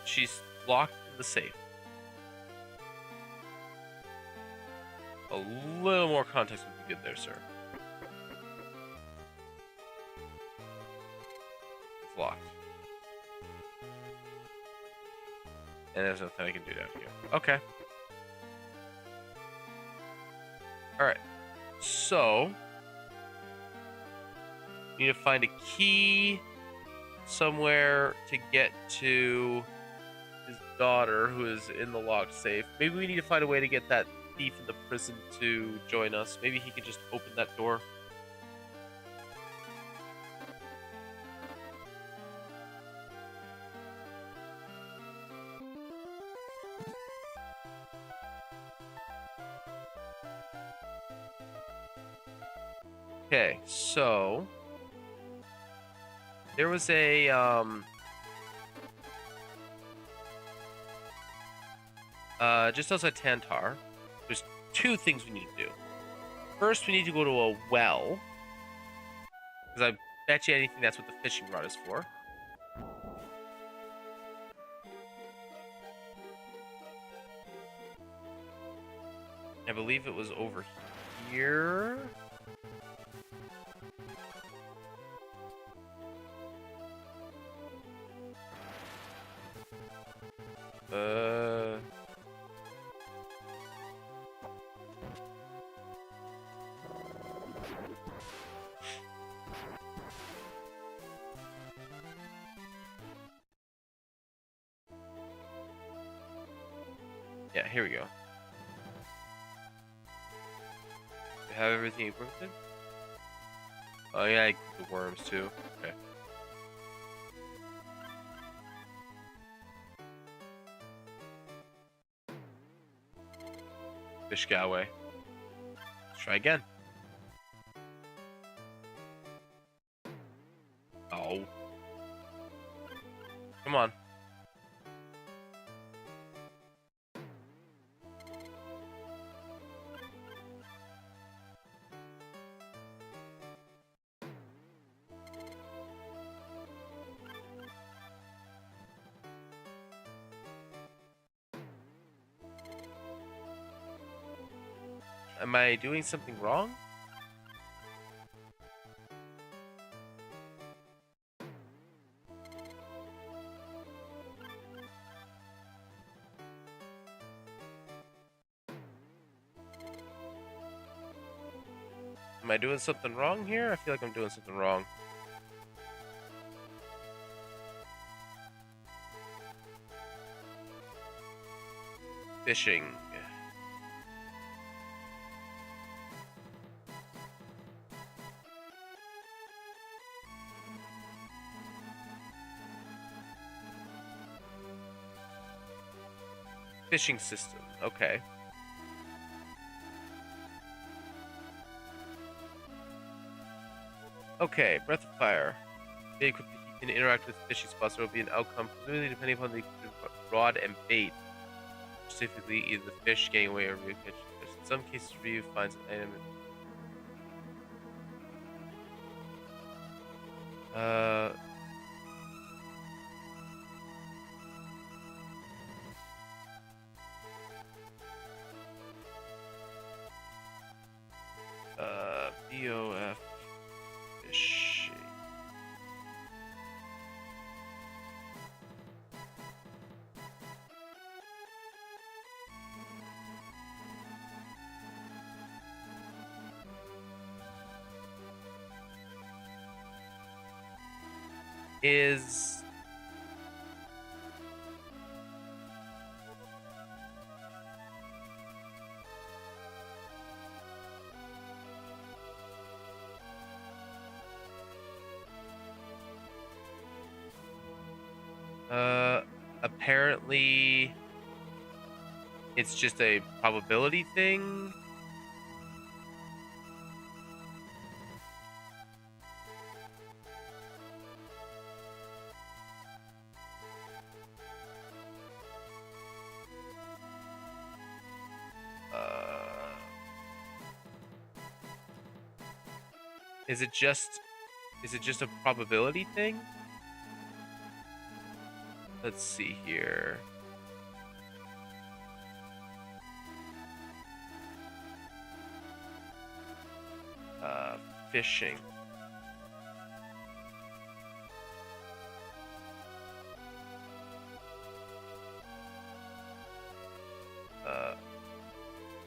S1: She's locked in the safe. A little more context would be good there, sir. It's locked. And there's nothing I can do down here. Okay. Alright. So, you need to find a key somewhere to get to his daughter, who is in the locked safe. Maybe we need to find a way to get that thief in the prison to join us. Maybe he can just open that door. Okay, so there was a just outside Tantar. There's two things we need to do. First, we need to go to a well, because I bet you anything that's what the fishing rod is for. I believe it was over here. Yeah, here we go. You have everything equipped? Oh yeah, the worms too. Okay. Fish Galway. Let's try again. Oh. Come on. Am I doing something wrong? Am I doing something wrong here? I feel like I'm doing something wrong. Fishing. Fishing system. Okay. Okay, Breath of Fire. They equip you can interact with fishing spots. There will be an outcome, presumably depending upon the rod and bait. Specifically, either the fish getting away or Ryu catching fish. In some cases, Ryu finds an item. BOF fishing. Is Uh, apparently, it's just a probability thing. Uh, is it just a probability thing? Let's see here. Fishing.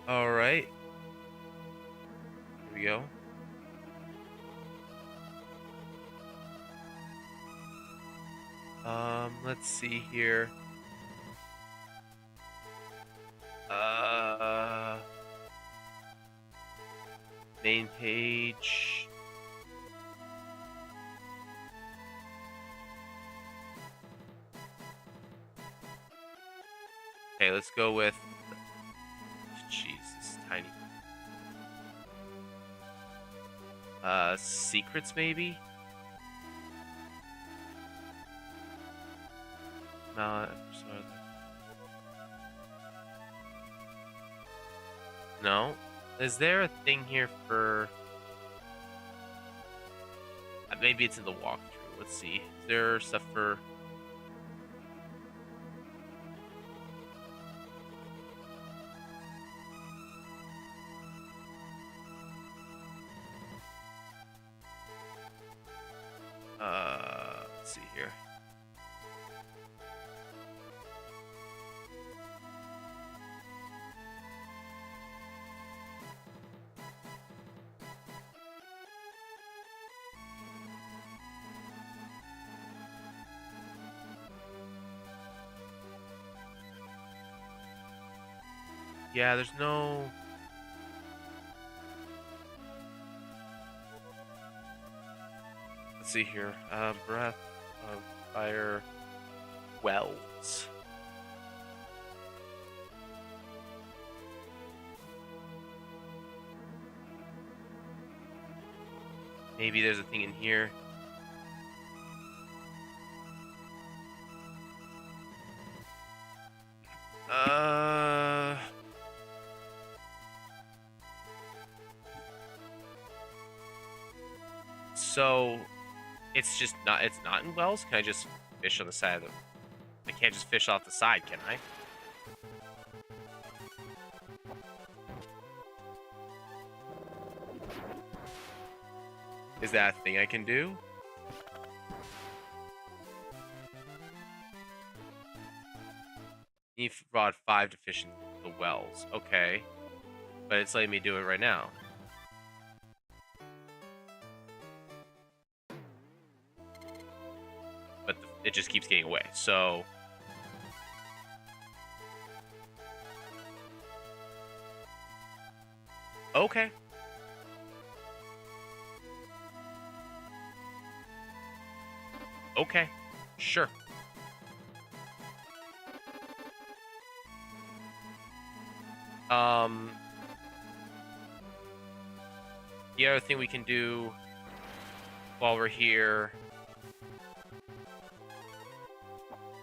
S1: All right. Here we go. Let's see here. Main page. Okay, let's go with. Jeez, this is tiny. Secrets maybe. No. Is there a thing here for? Maybe it's in the walkthrough. Let's see. Is there stuff for? Let's see here. Yeah, there's no. Let's see here. Breath of fire wells. Maybe there's a thing in here. So it's not in wells? Can I just fish on the side of them? I can't just fish off the side, can I? Is that a thing I can do? Need rod 5 to fish in the wells. Okay. But it's letting me do it right now. But it just keeps getting away. So okay. Okay. Sure. The other thing we can do while we're here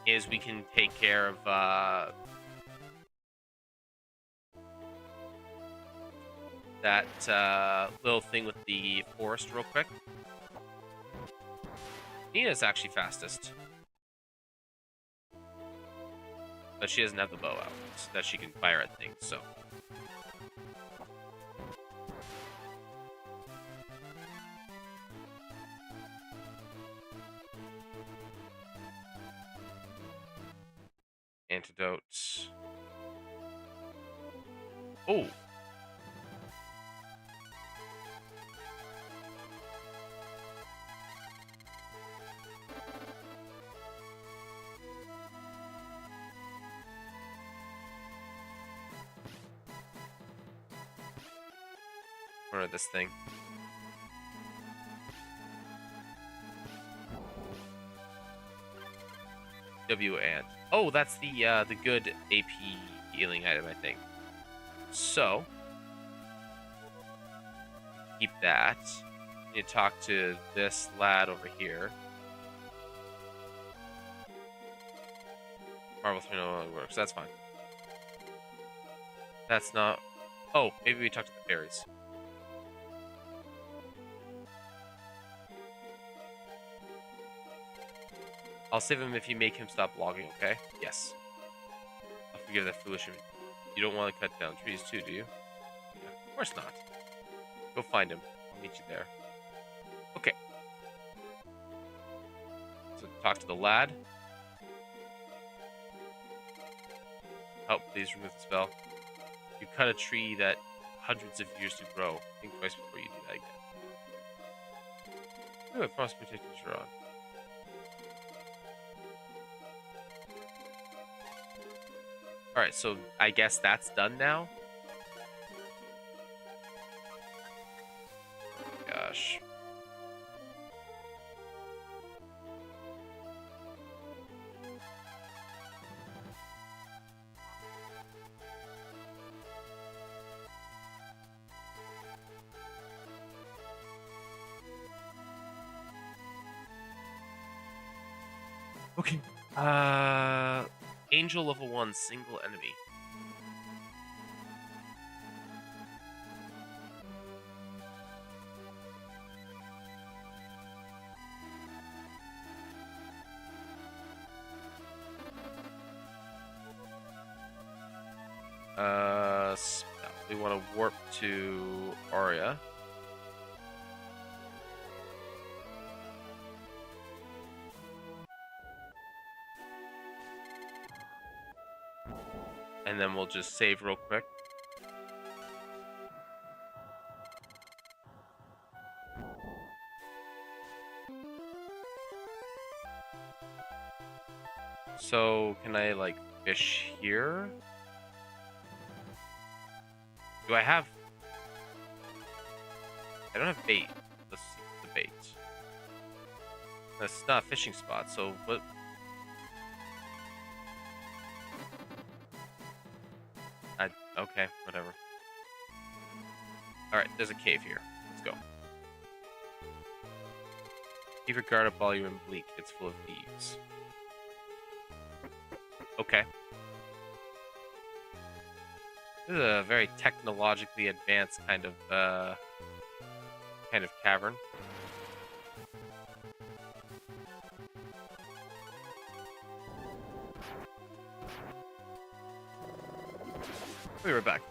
S1: is we can take care of that little thing with the forest real quick. Nina's actually fastest. But she doesn't have the bow out that she can fire at things, so. Antidotes. Oh. Or this thing. W and. Oh, that's the good AP healing item, I think. So keep that. You need to talk to this lad over here. Marvel 3 no longer works. That's fine. That's not. Oh, maybe we talk to the fairies. I'll save him if you make him stop logging, okay? Yes. I'll forgive that foolish. You don't want to cut down trees too, do you? Yeah, of course not. Go find him. I'll meet you there. Okay. So talk to the lad. Oh, please remove the spell. You cut a tree that hundreds of years to grow. Think twice before you do that again. Ooh, a frost protectors are on. Alright, so I guess that's done now? Gosh. Okay. Angel level 1, single enemy. Spell. We want to warp to Aria. And then we'll just save real quick. So, can I, like, fish here? Do I have... I don't have bait. Let's see the bait. That's not a fishing spot, so what... Okay, whatever. Alright, there's a cave here. Let's go. Keep your guard up while you're in Bleak. It's full of thieves. Okay. This is a very technologically advanced kind of cavern. We'll be right back.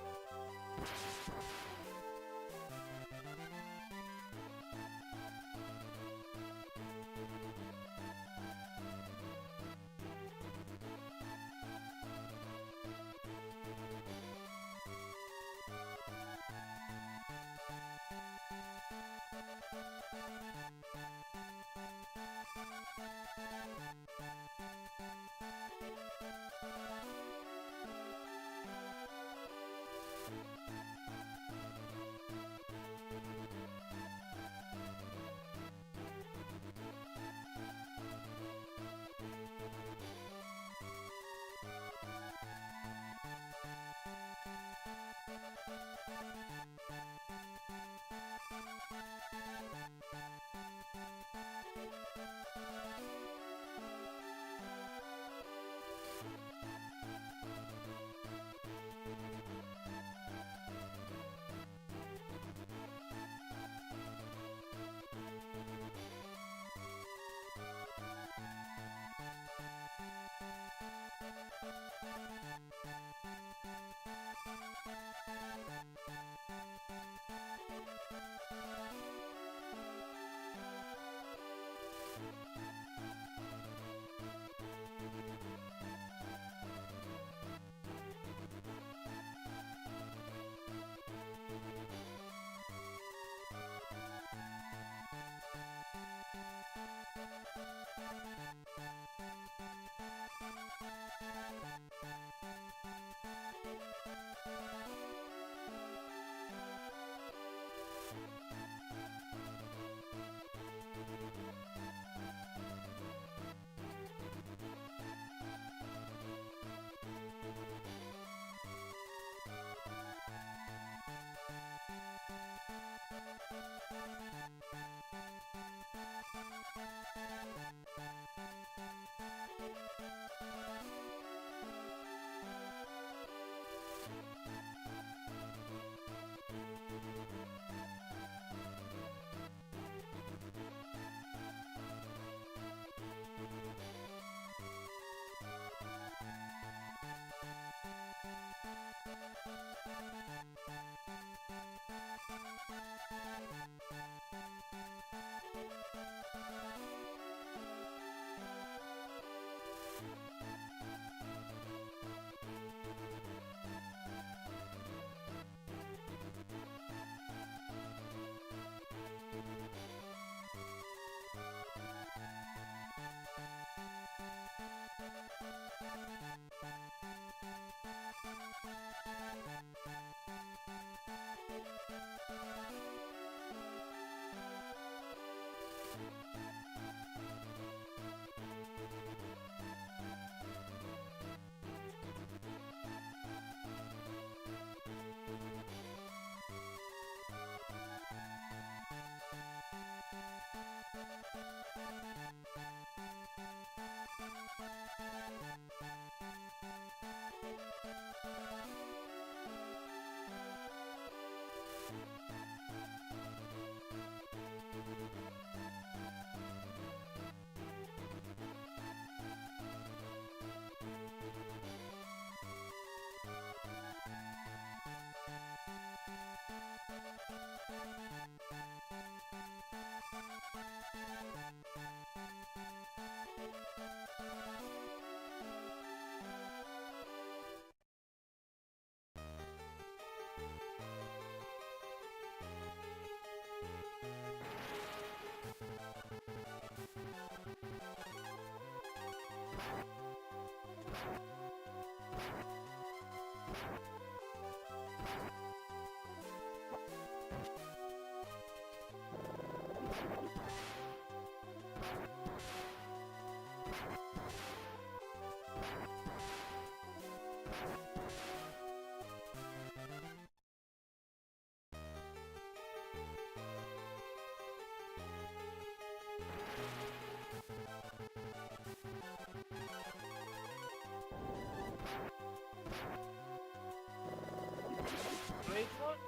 S1: Wait, what?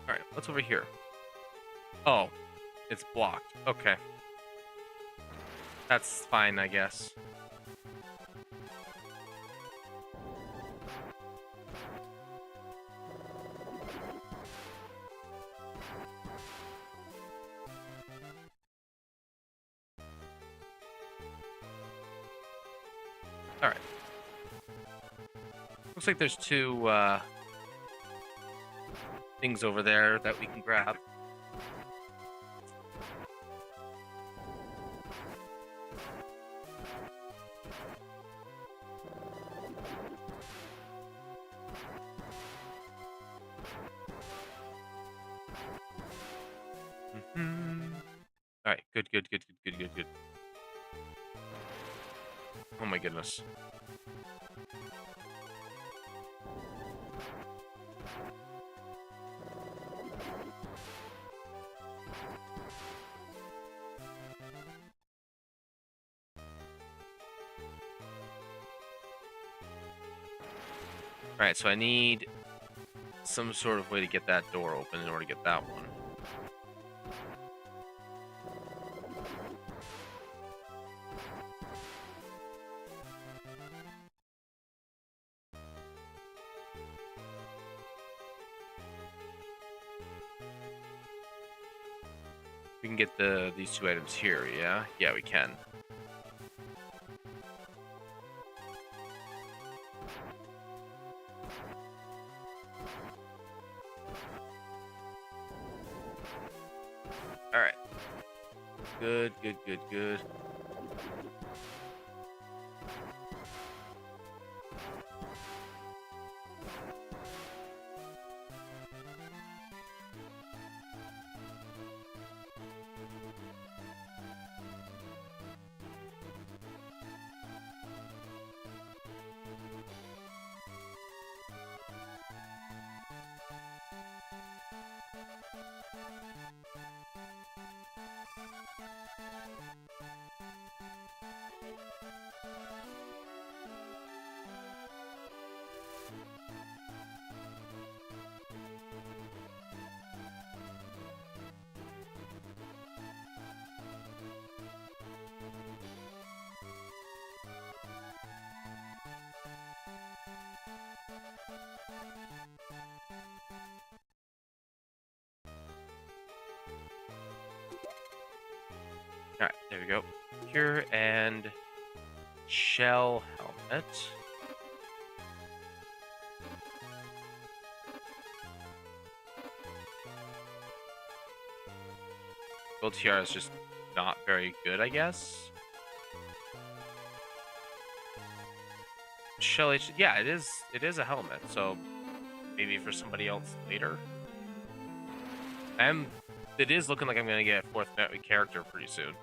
S1: All right, what's over here? Oh, it's blocked. Okay. That's fine, I guess. All right. Looks like there's two things over there that we can grab. All right, good. Oh my goodness. All right, so I need some sort of way to get that door open in order to get that one. We can get these two items here, yeah? Yeah, we can. All right. Good. All right, there we go. Here and shell helmet. Gold tiara is just not very good, I guess. Shell H, yeah, it is. It is a helmet, so maybe for somebody else later. It is looking like I'm gonna get a fourth character pretty soon.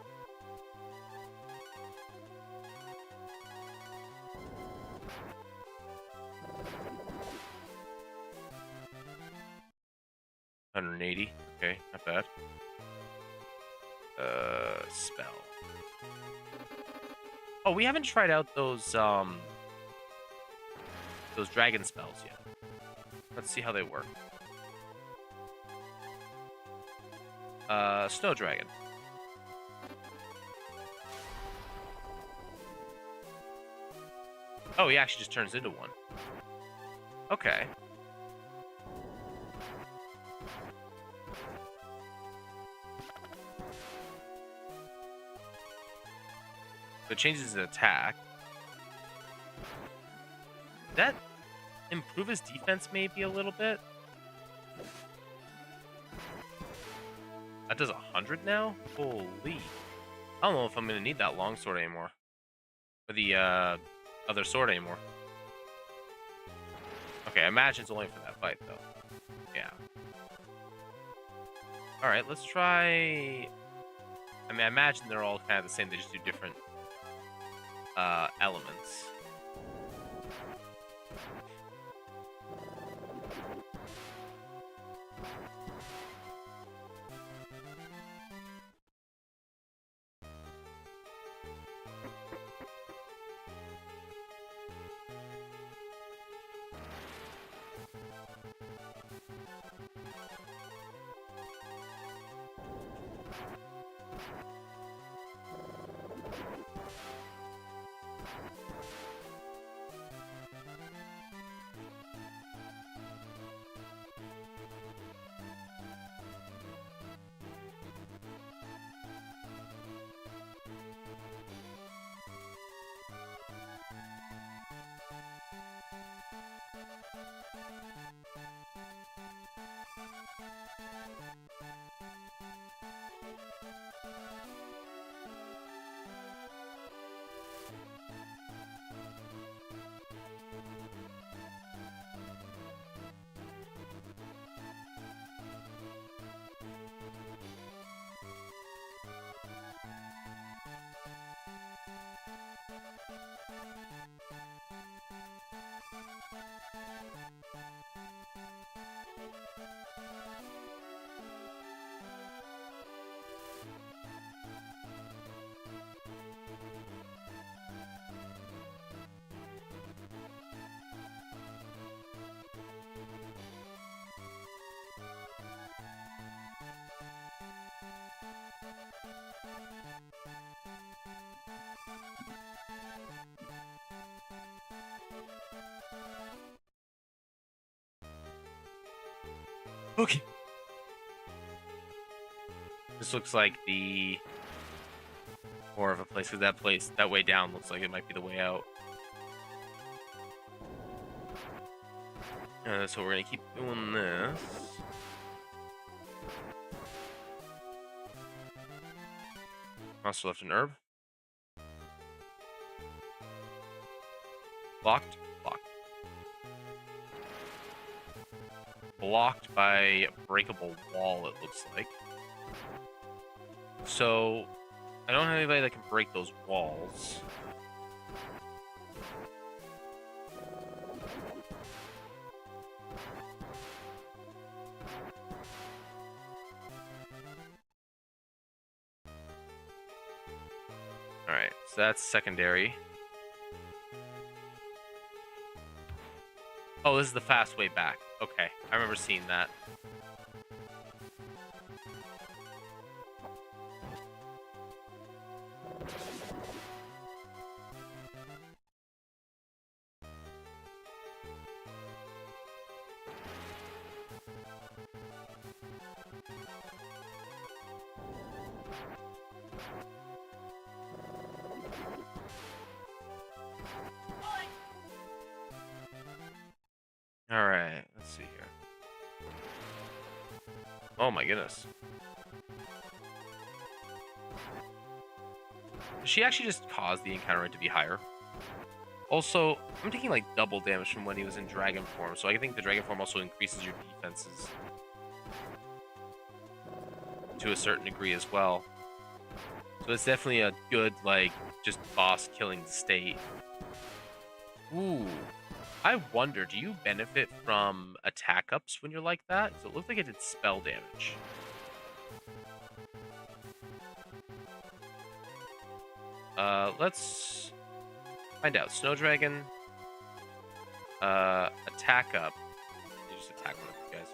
S1: $180. Okay, not bad. Spell. Oh, we haven't tried out those dragon spells yet. Let's see how they work. Snow dragon. Oh, he actually just turns into one. Okay. So it changes his attack. Did that improve his defense maybe a little bit? That does 100 now? Holy. I don't know if I'm going to need that longsword anymore. Or the other sword anymore. Okay, I imagine it's only for that fight, though. Yeah. Alright, let's try... I mean, I imagine they're all kind of the same. They just do different elements. Okay. This looks like the more of a place, because that way down looks like it might be the way out. So we're gonna keep doing this. Monster left an herb. Blocked. Blocked. Blocked by a breakable wall, it looks like. So, I don't have anybody that can break those walls. Alright, so that's secondary. Oh, this is the fast way back. Okay, I remember seeing that. Alright, let's see here. Oh my goodness. Did she actually just cause the encounter rate to be higher? Also, I'm taking like double damage from when he was in dragon form, so I think the dragon form also increases your defenses to a certain degree as well. So it's definitely a good, like, just boss killing state. Ooh. I wonder, do you benefit from attack ups when you're like that? So it looked like it did spell damage. Let's find out. Snow Dragon. Attack up. You just attack one of these guys.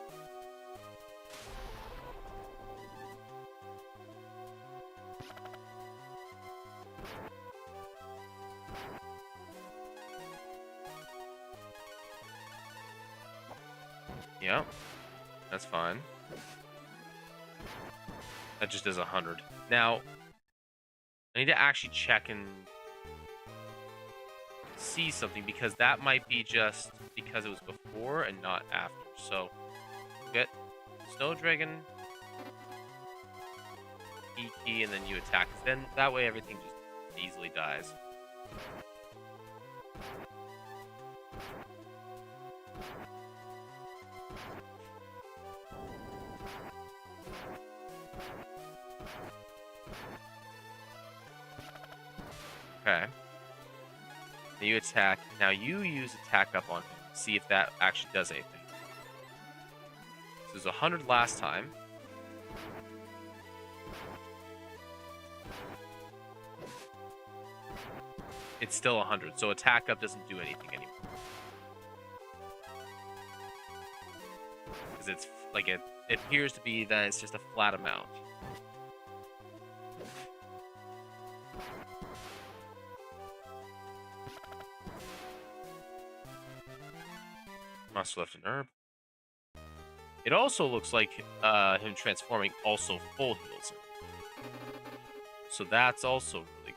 S1: Yep, that's fine. That just does 100. Now, I need to actually check and see something, because that might be just because it was before and not after. So, get Snow Dragon, E key, and then you attack. Then that way everything just easily dies. Okay. Then you attack. Now you use attack up on him. See if that actually does anything. So it was 100 last time. It's still 100, so attack up doesn't do anything anymore. Because it's like it appears to be that it's just a flat amount. Must left an herb. It also looks like him transforming also full heals him. So that's also really good.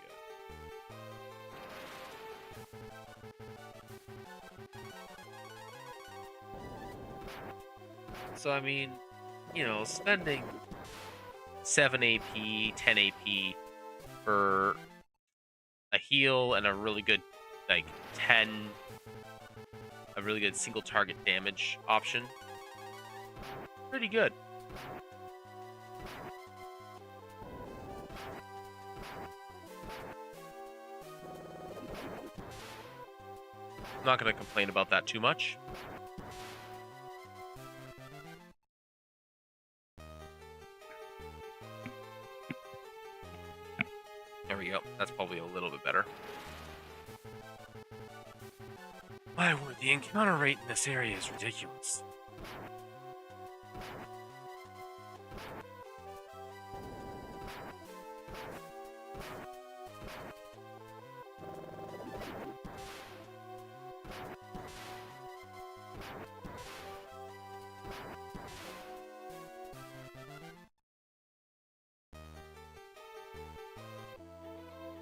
S1: So, I mean, you know, spending 7 AP, 10 AP for a heal and a really good, like, a really good single target damage option. Pretty good. I'm not going to complain about that too much. There we go. That's probably a little bit better. My word, the encounter rate in this area is ridiculous.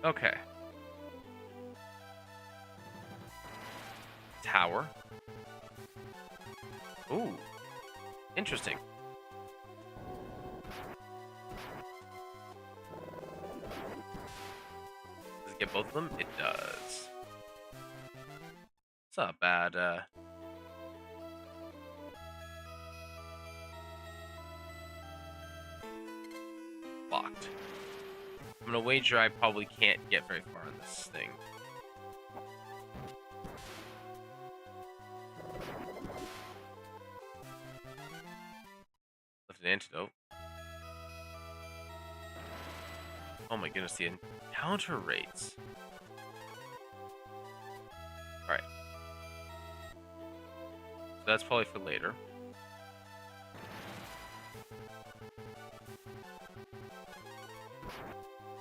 S1: Okay. Tower. Ooh. Interesting. Does it get both of them? It does. It's not bad, locked. I'm gonna wager I probably can't get very far on this thing. Left an antidote. Oh my goodness, the encounter rates. Alright. So that's probably for later.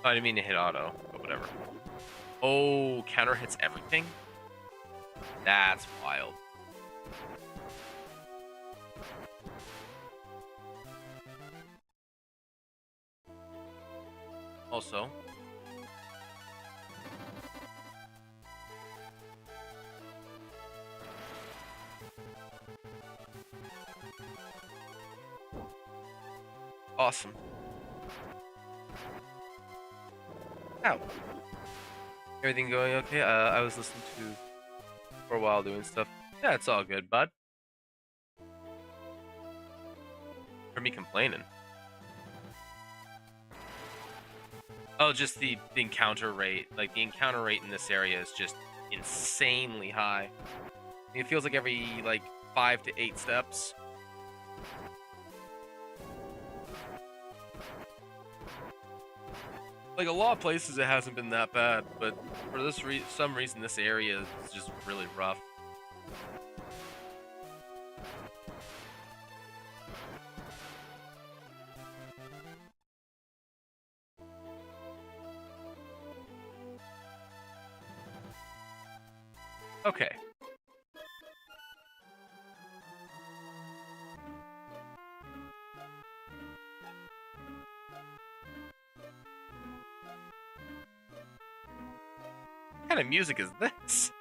S1: Oh, I didn't mean to hit auto, but whatever. Oh, counter hits everything? That's wild. Also, awesome. Ow. Everything going okay? I was listening to for a while doing stuff. Yeah, it's all good, bud. For me complaining. Oh, just the encounter rate. Like, the encounter rate in this area is just insanely high. It feels like every, like, 5 to 8 steps. Like, a lot of places it hasn't been that bad, but for this some reason this area is just really rough. Okay. What kind of music is this?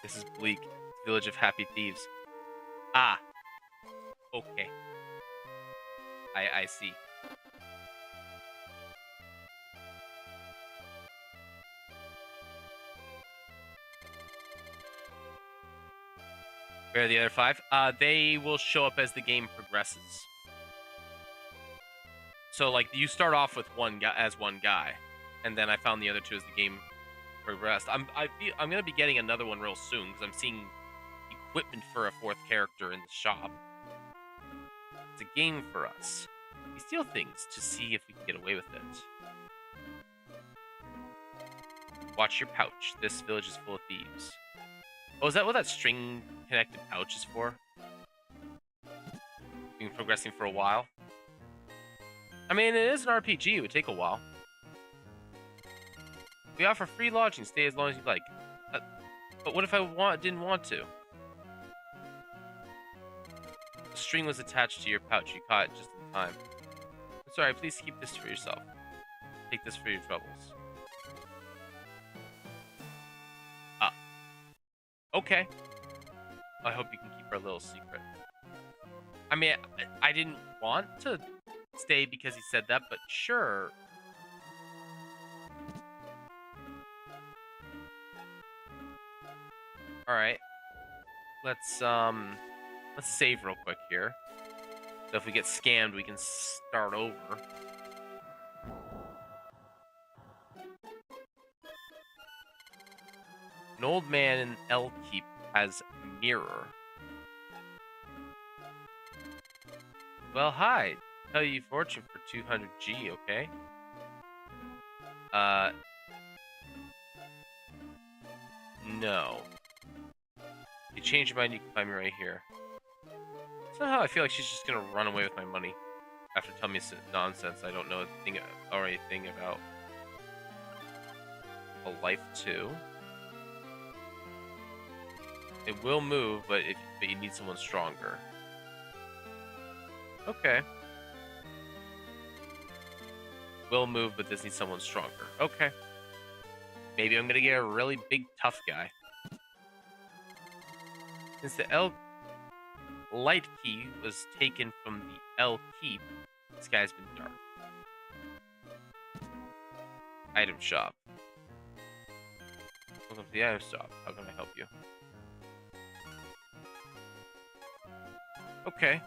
S1: This is bleak. Village of Happy Thieves. Ah, okay. I see. Where are the other 5? They will show up as the game progresses. So, like, you start off with one guy, and then I found the other 2 as the game progressed. I'm gonna be getting another one real soon because I'm seeing equipment for a 4th character in the shop. It's a game for us. We steal things to see if we can get away with it. Watch your pouch. This village is full of thieves. Oh, is that what that string-connected pouch is for? Been progressing for a while. I mean, it is an RPG. It would take a while. We offer free lodging. Stay as long as you like. But what if I didn't want to? The string was attached to your pouch. You caught it just in time. I'm sorry. Please keep this for yourself. Take this for your troubles. Okay. I hope you can keep our little secret. I mean, I didn't want to stay because he said that, but sure. All right. Let's save real quick here. So if we get scammed, we can start over. An old man in El Keep has a mirror. Well, hi. Tell you fortune for 200G, okay? No. If you change your mind, you can find me right here. Somehow I feel like she's just gonna run away with my money after telling me some nonsense I don't know anything about. A life too. It will move, but you need someone stronger. Okay. Will move, but this needs someone stronger. Okay. Maybe I'm gonna get a really big, tough guy. Since the El Light Key was taken from the El Keep, the sky's been dark. Item shop. Welcome to the item shop. How can I help you? Okay.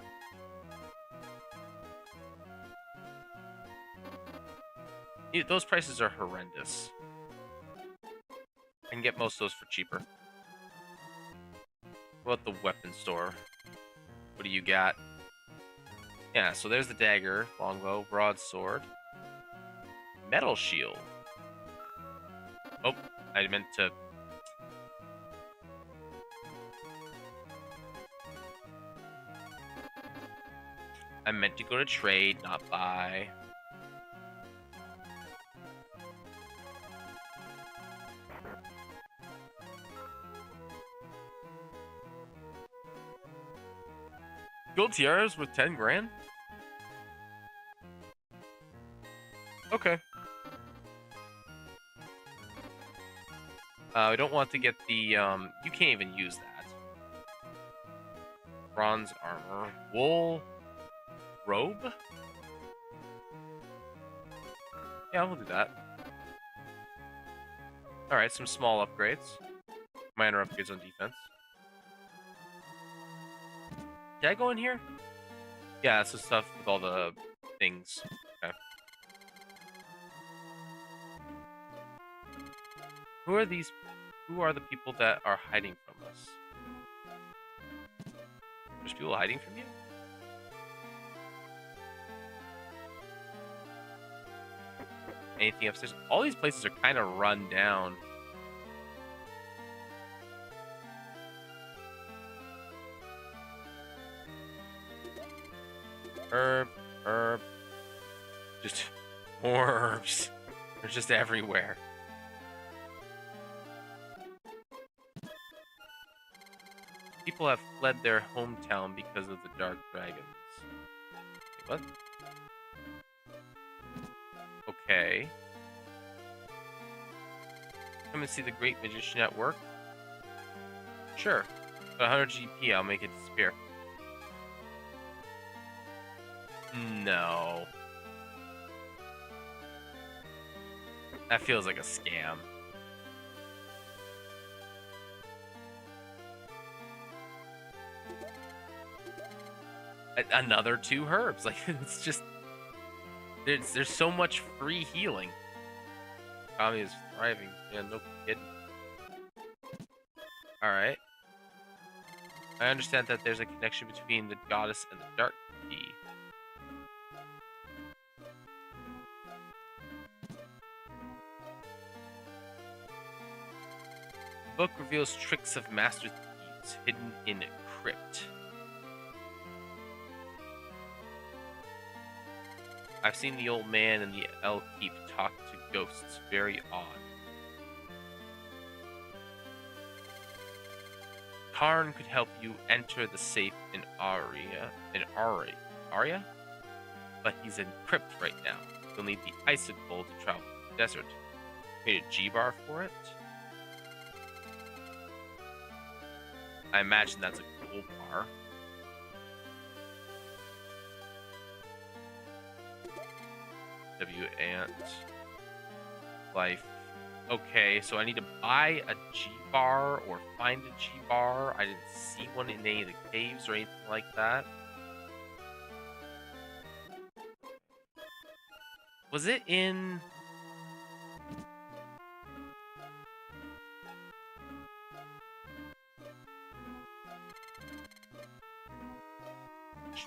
S1: Those prices are horrendous. I can get most of those for cheaper. What about the weapon store? What do you got? Yeah, so there's the dagger, longbow, broadsword, metal shield. Oh, I meant to... I meant to go to trade, not buy. Gold tiaras with 10 grand? Okay. We don't want to get the, you can't even use that. Bronze armor. Wool robe? Yeah, we'll do that. Alright, some small upgrades. Minor upgrades on defense. Did I go in here? Yeah, it's the stuff with all the things. Okay. Who are these? Who are the people that are hiding from us? There's people hiding from you? Anything upstairs? All these places are kind of run down. Herb. Just more herbs. They're just everywhere. People have fled their hometown because of the dark dragons. What? Okay. Come and see the Great Magician at work? Sure. But 100 GP, I'll make it disappear. No. That feels like a scam. Another 2 herbs. Like, it's just... There's so much free healing. Economy is thriving. Yeah, no kidding. Alright. I understand that there's a connection between the goddess and the dark key. The book reveals tricks of master thieves hidden in a crypt. I've seen the old man and the elk keep talk to ghosts. Very odd. Karn could help you enter the safe in Aria? But he's in crypt right now. You'll need the icicle to travel to the desert. Need a G-bar for it? I imagine that's a gold bar. W Ant. Life. Okay, so I need to buy a G-bar or find a G-bar. I didn't see one in any of the caves or anything like that. Was it in...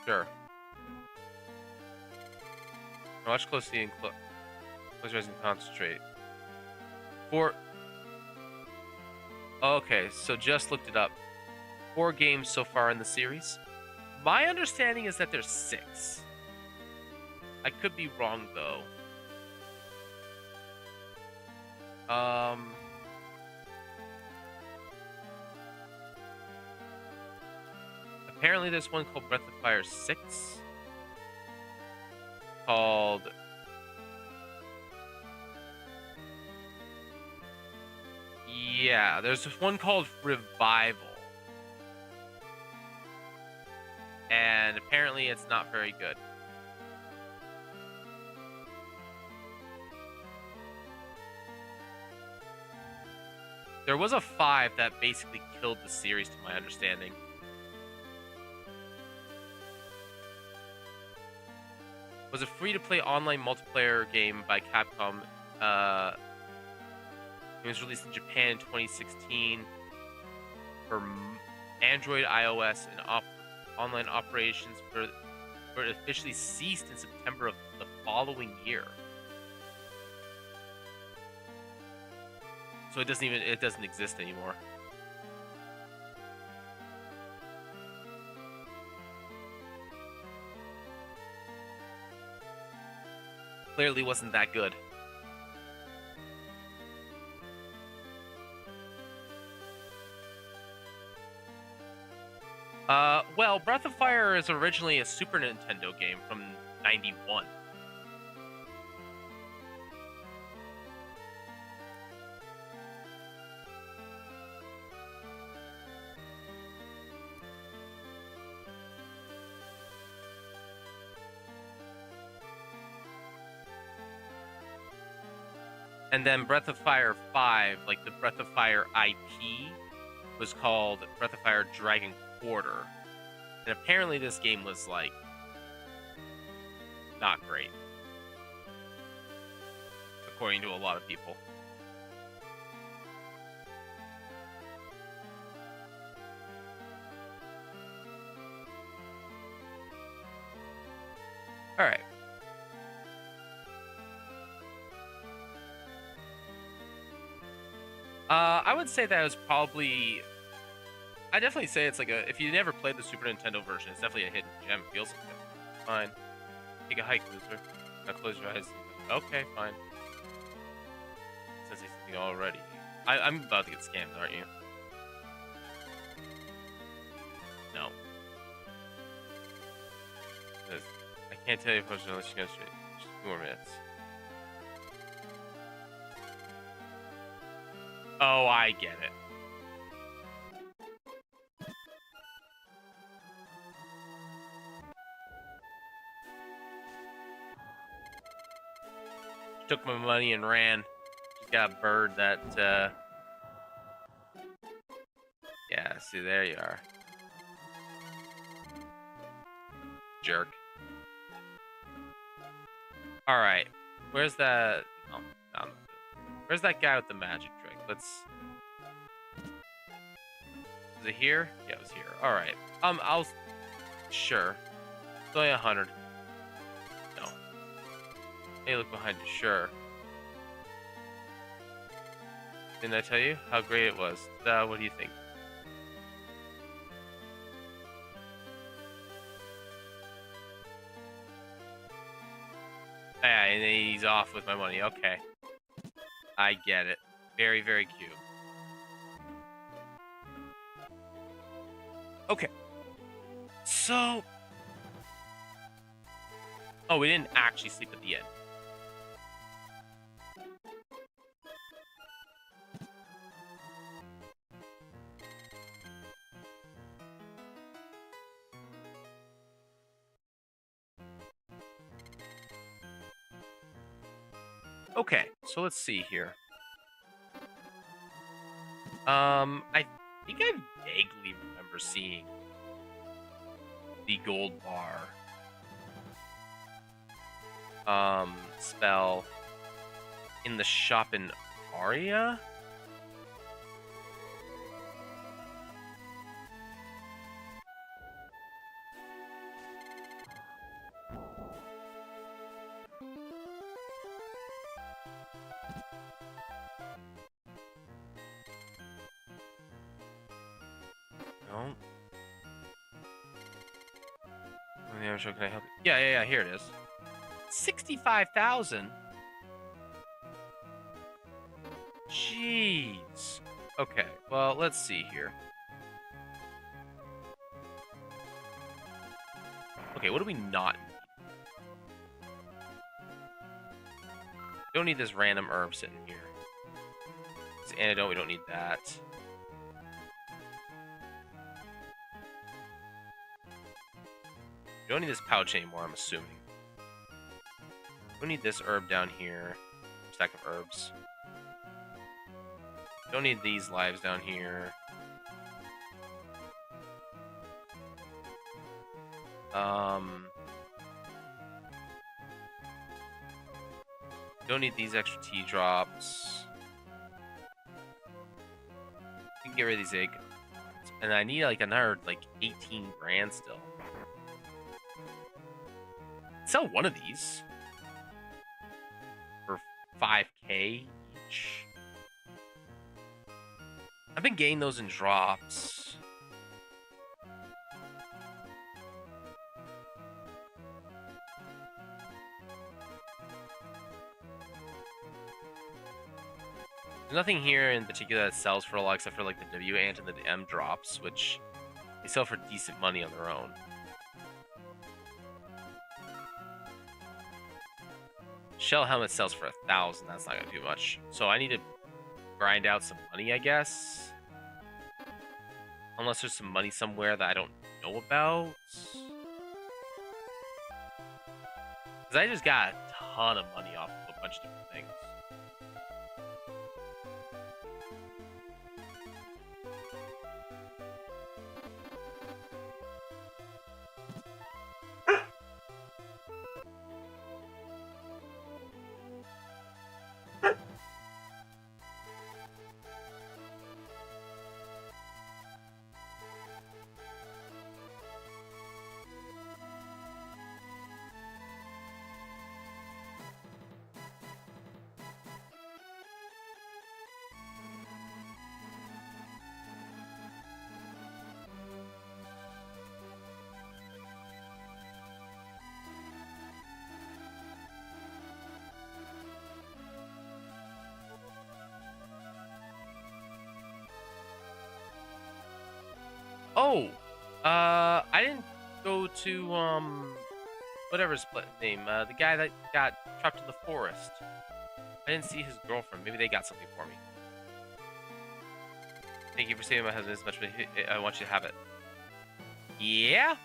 S1: Sure. Watch closely and close your eyes and concentrate. Okay, so just looked it up. 4 games so far in the series. My understanding is that there's 6. I could be wrong though. Apparently there's one called Breath of Fire 6. Called... Yeah, there's one called Revival. And apparently it's not very good. There was a 5 that basically killed the series, to my understanding. It was a free-to-play online multiplayer game by Capcom. It was released in Japan in 2016 for Android, iOS, and online operations. It officially ceased in September of the following year. So it doesn't exist anymore. Clearly wasn't that good. Well, Breath of Fire is originally a Super Nintendo game from '91. And then Breath of Fire 5, like the Breath of Fire IP, was called Breath of Fire Dragon Quarter. And apparently this game was, like, not great. According to a lot of people. Alright. I would say that it was probably... I definitely say it's like a... If you never played the Super Nintendo version, it's definitely a hidden gem. It feels like it. Fine. Take a hike, loser. Now close your eyes. Okay, fine. Says something already. I'm about to get scammed, aren't you? No. I Can't tell you if unless you go straight. Just 2 more minutes. Oh, I get it. Took my money and ran. Just got a bird that, yeah, see, there you are. Jerk. Alright. Where's that... Oh, no. Where's that guy with the magic drink? Let's... Is it here? Yeah, it was here. Alright. I'll... Sure. It's only 100. No. Hey, look behind you. Sure. Didn't I tell you how great it was? What do you think? Yeah, and he's off with my money. Okay. I get it. Very, very cute. Okay. So... Oh, we didn't actually sleep at the end. Okay, so let's see here. I think I vaguely remember seeing the gold bar spell in the shop in Aria. No. Can I help you? Yeah, here it is. 65,000. Jeez. Okay, well, let's see here. Okay, what do we not need? Don't need this random herb sitting here. This antidote, we don't need that. We don't need this pouch anymore, I'm assuming. We don't need this herb down here. Stack of herbs. Don't need these lives down here. Don't need these extra tea drops. We can get rid of these egg. And I need like another 18 grand still. Sell one of these for 5k each. I've been getting those in drops. There's nothing here in particular that sells for a lot except for the W ant and the M drops, which they sell for decent money on their own. Shell helmet sells for 1,000. That's not gonna do much. So I need to grind out some money, I guess. Unless there's some money somewhere that I don't know about. Because I just got a ton of money off of a bunch of different things. Oh, I didn't go to, whatever his name, the guy that got trapped in the forest. I didn't see his girlfriend. Maybe they got something for me. Thank you for saving my husband as much, but I want you to have it. Yeah,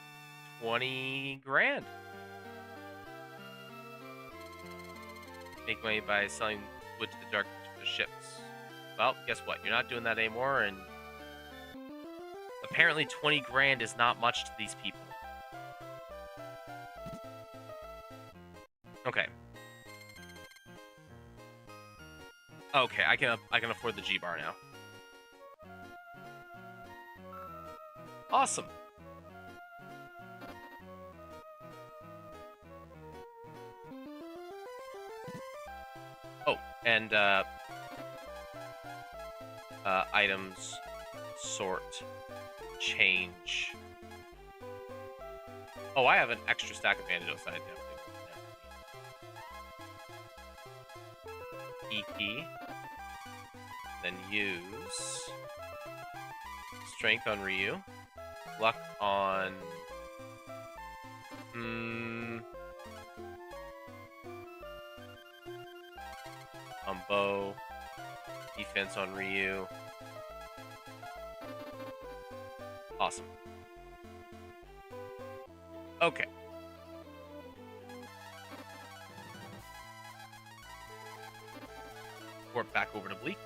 S1: 20 grand. Make money by selling wood to the dark ships. Well, guess what? You're not doing that anymore, and apparently 20 grand is not much to these people. Okay. Okay, I can afford the G-Bar now. Awesome. Oh, and items, sort, change. Oh, I have an extra stack of antidotes that I definitely EP. Then use strength on Ryu, luck on Bo, defense on Ryu. Awesome. Okay. Warp back over to Bleak.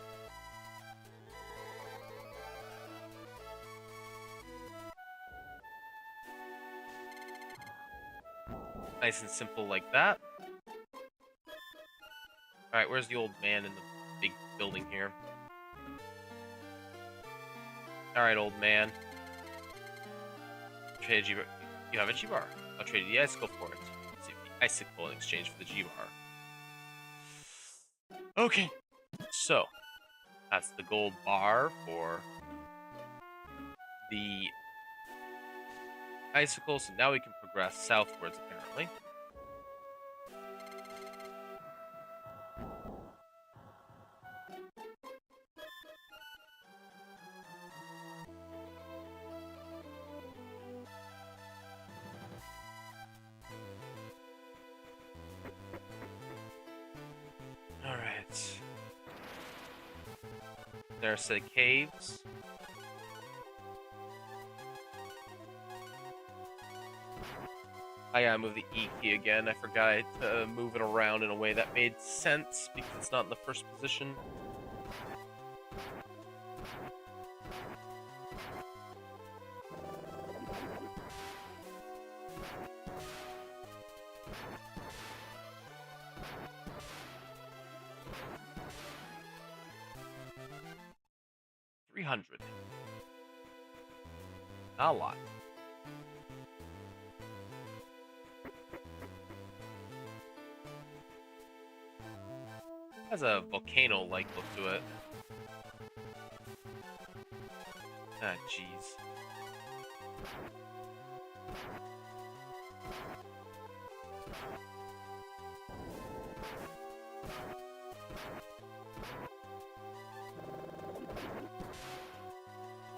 S1: Nice and simple like that. Alright, where's the old man in the big building here? Alright, old man. Trade a G-Bar. You have a G-Bar. I'll trade you the icicle for it. Let's see the icicle in exchange for the G-Bar. Okay. So, that's the gold bar for the icicle. So now we can progress southwards, apparently. Alright. There's the caves. I gotta move the E key again. I forgot to move it around in a way that made sense because it's not in the first position. $300. Not a lot. Has a volcano-like look to it. Ah, jeez.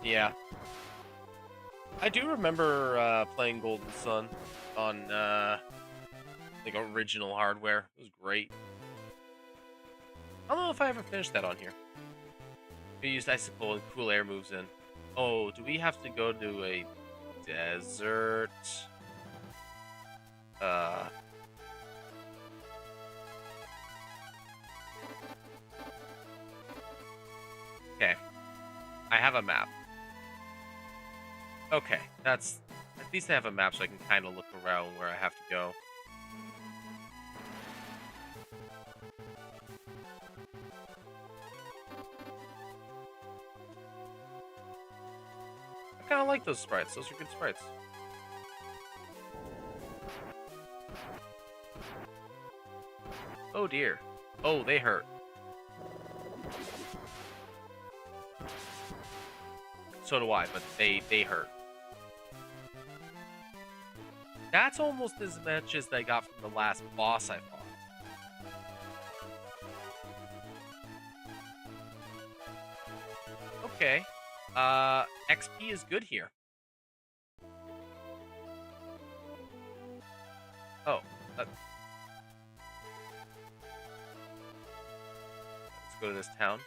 S1: Yeah. I do remember playing Golden Sun on like original hardware. It was great. I don't know if I ever finished that on here. We used icicle and cool air moves in. Oh, do we have to go to a desert? Okay. I have a map. Okay, that's... At least I have a map so I can kind of look around where I have to go. I kind of like those sprites. Those are good sprites. Oh dear. Oh, they hurt. So do I, but they hurt. That's almost as much as I got from the last boss I fought. Okay. XP is good here. Oh, let's go to this town.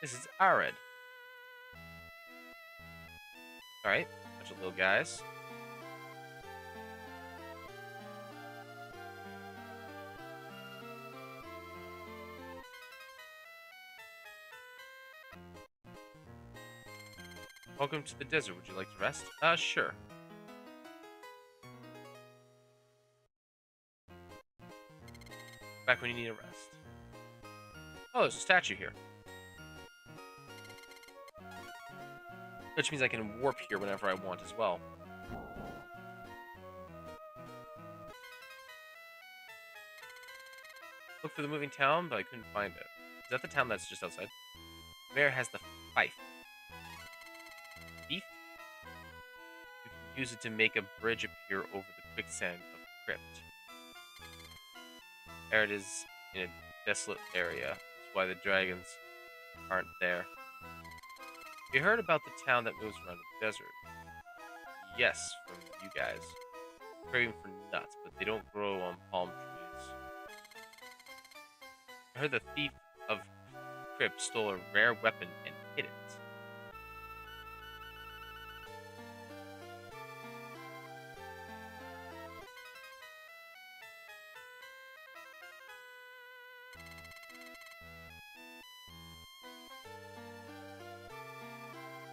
S1: This is Arid. Alright, bunch of little guys. Welcome to the desert. Would you like to rest? Sure. Back when you need a rest. Oh, there's a statue here. Which means I can warp here whenever I want as well. Look for the moving town, but I couldn't find it. Is that the town that's just outside? Mayor has the fife. Thief? You can use it to make a bridge appear over the quicksand of the crypt. Arid is in a desolate area. That's why the dragons aren't there. You heard about the town that moves around the desert? Yes, from you guys. Craving for nuts, but they don't grow on palm trees. I heard the thief of Crypt stole a rare weapon and hid it.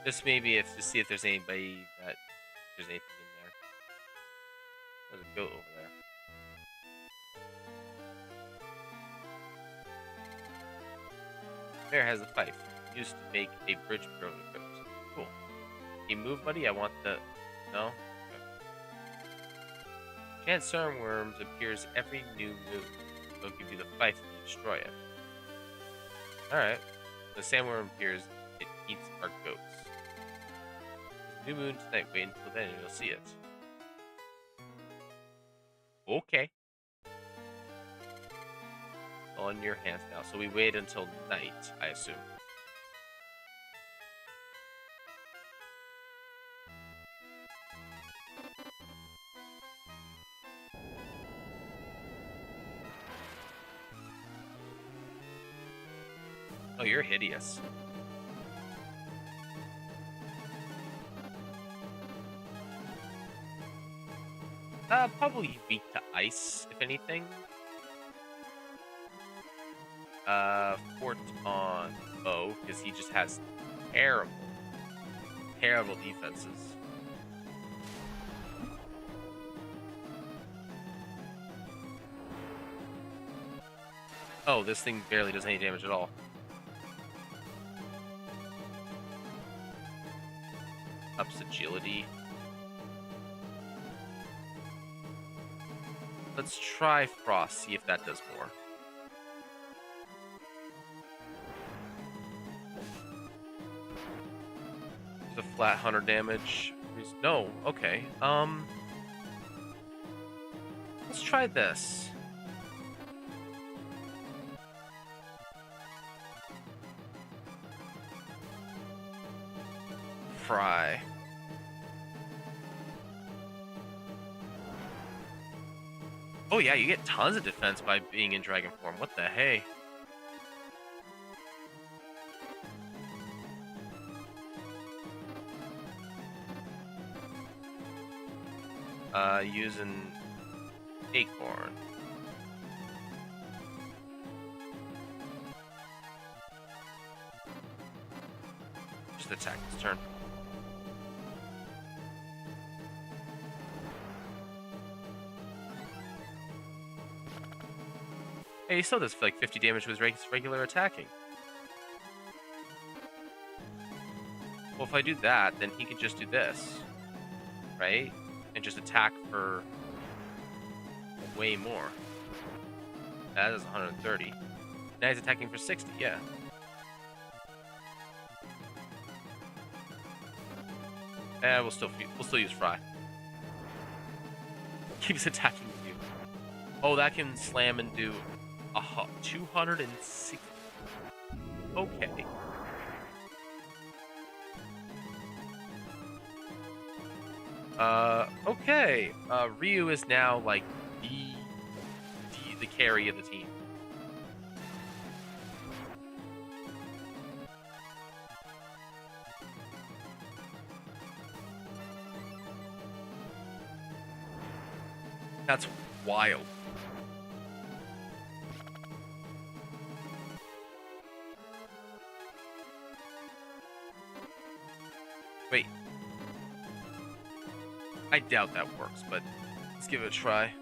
S1: This may be to see if there's anybody if there's anything in there. There's a goat over there. Mayor has a fife used to make a bridge appear over the crypt. Cool. Can you move, buddy? I want the. No? Okay. Chance Sandworms appears every new moon. They'll give you the fife if you destroy it. Alright. The sandworm appears, it eats our goats. New moon tonight. Wait until then and you'll see it. Okay. On your hands now. So we wait until night, I assume. Oh, you're hideous. Probably weak to ice, if anything. Fort on Bo, because he just has terrible, terrible defenses. Oh, this thing barely does any damage at all. Ups agility. Let's try Frost, see if that does more. The flat 100 damage. No, okay. Let's try this. Fry. Oh yeah, you get tons of defense by being in dragon form. What the hey? Using Acorn. Just attack this turn. Hey, he still does like 50 damage with regular attacking. Well, if I do that, then he can just do this, right? And just attack for way more. That is 130. Now he's attacking for 60, yeah. We'll still use Fry. Keeps attacking with you. Oh, that can slam and do 260. Okay. Okay. Ryu is now like the carry of the team. That's wild. Wait. I doubt that works, but let's give it a try.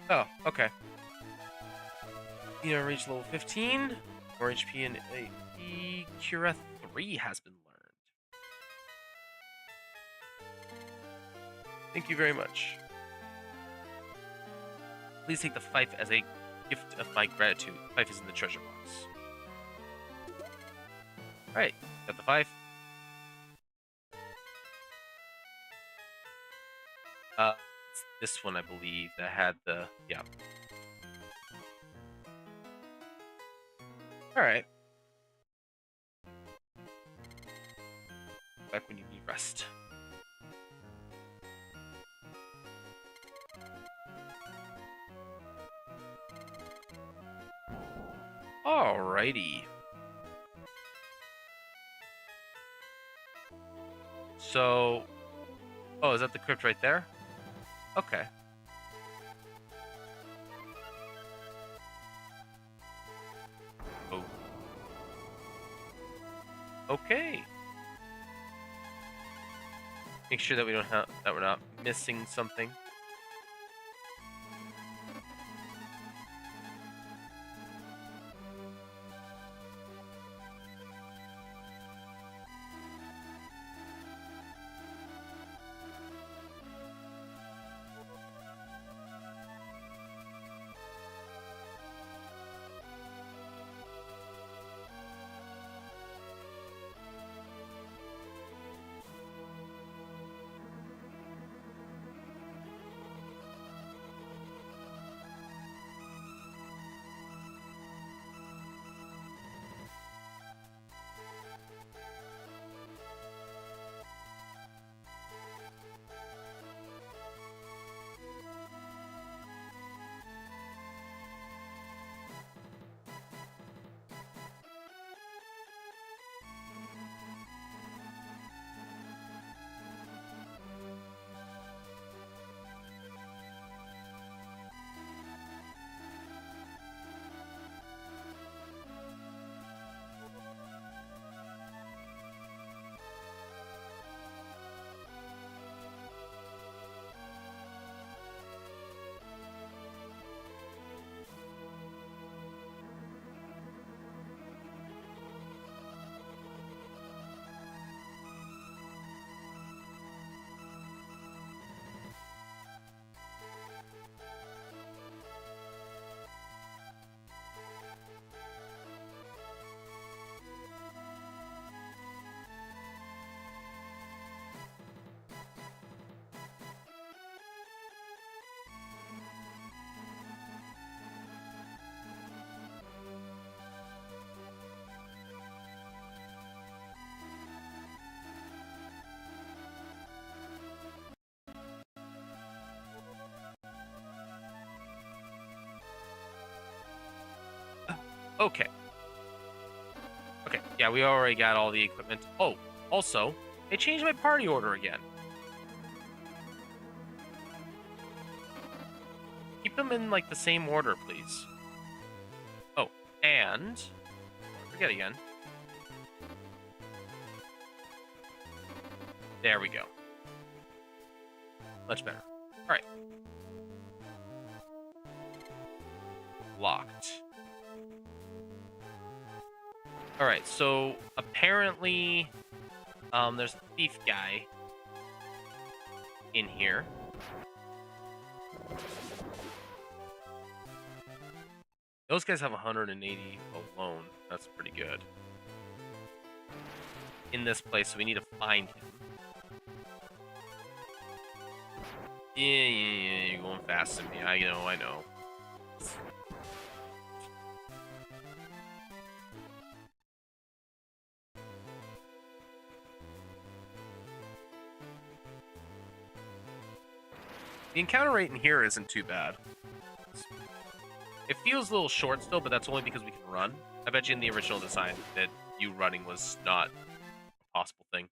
S1: Oh, okay. You know, reach level 15. More HP and AP. Cura 3 has been learned. Thank you very much. Please take the fife as a gift of my gratitude. Fife is in the treasure box. Alright, got the fife. It's this one, I believe, that had the... yeah. Alright. Back when you need rest. Alrighty. So... oh, is that the crypt right there? Okay. Oh. Okay. Make sure that we don't have that we're not missing something. Okay. Okay, yeah, we already got all the equipment. Oh, also, they changed my party order again. Keep them in, like, the same order, please. Oh, and... forget again. There we go. Much better. Alright. Locked. Alright, so apparently there's a thief guy in here. Those guys have 180 alone. That's pretty good. In this place, so we need to find him. Yeah, you're going faster than me. I know. The encounter rate in here isn't too bad. It feels a little short still, but that's only because we can run. I bet you in the original design that you running was not a possible thing.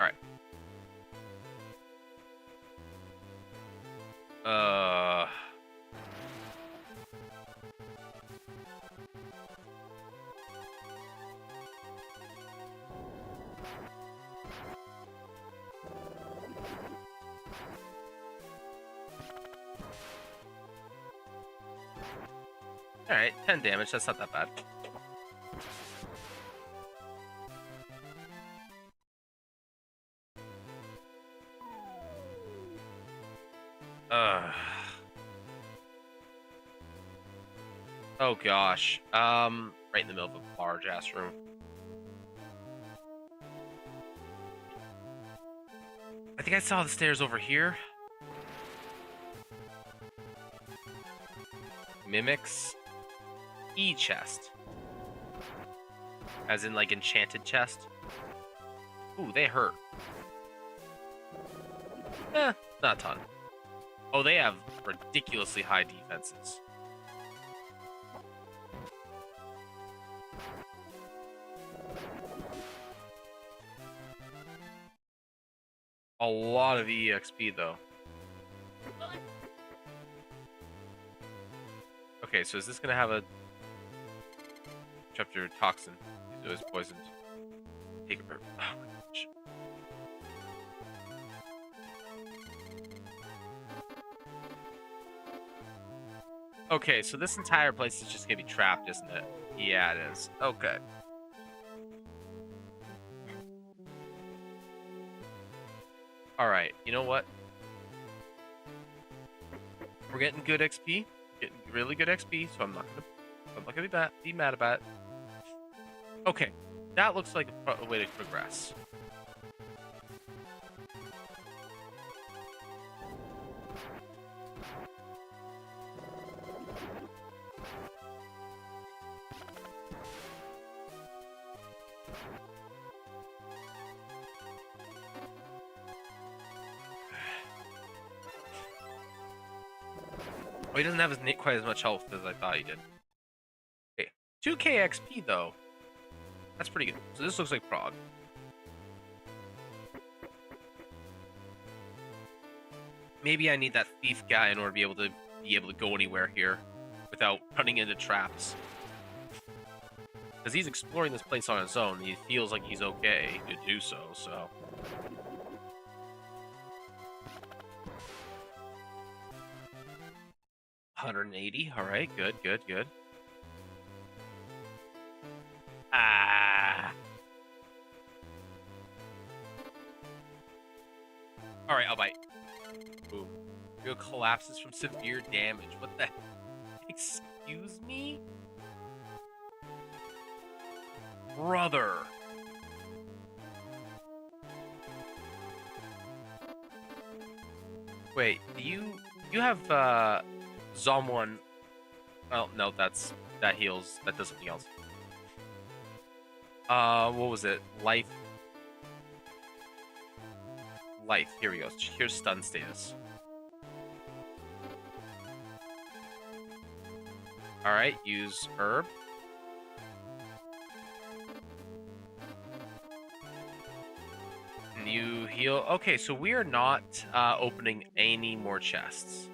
S1: Alright. Alright, 10 damage, that's not that bad. Oh gosh. Right in the middle of a large ass room. I think I saw the stairs over here. Mimics. E-chest. As in, like, enchanted chest. Ooh, they hurt. Not a ton. Oh, they have ridiculously high defenses. A lot of EXP, though. Okay, so is this gonna have a chapter toxin? He's always poisoned. Take a burp. Oh my gosh. Okay, so this entire place is just gonna be trapped, isn't it? Yeah, it is. Okay. Alright, you know what? We're getting good XP. Getting really good XP, so I'm not gonna be mad about it. Okay, that looks like a way to progress. Oh, he doesn't have quite as much health as I thought he did. Okay, 2k XP though. That's pretty good. So this looks like Prague. Maybe I need that thief guy in order to be able to go anywhere here without running into traps. Because he's exploring this place on his own. He feels like he's okay to do so, so. $180. All right, good. Ah. All right, I'll bite. Boom. Real collapses from severe damage. What the? Excuse me, brother. Wait, do you have Zom1? Oh no, that heals. That does something else. What was it? Life. Here we go. Here's stun status. All right, use herb. And you heal. Okay, so we are not opening any more chests. Is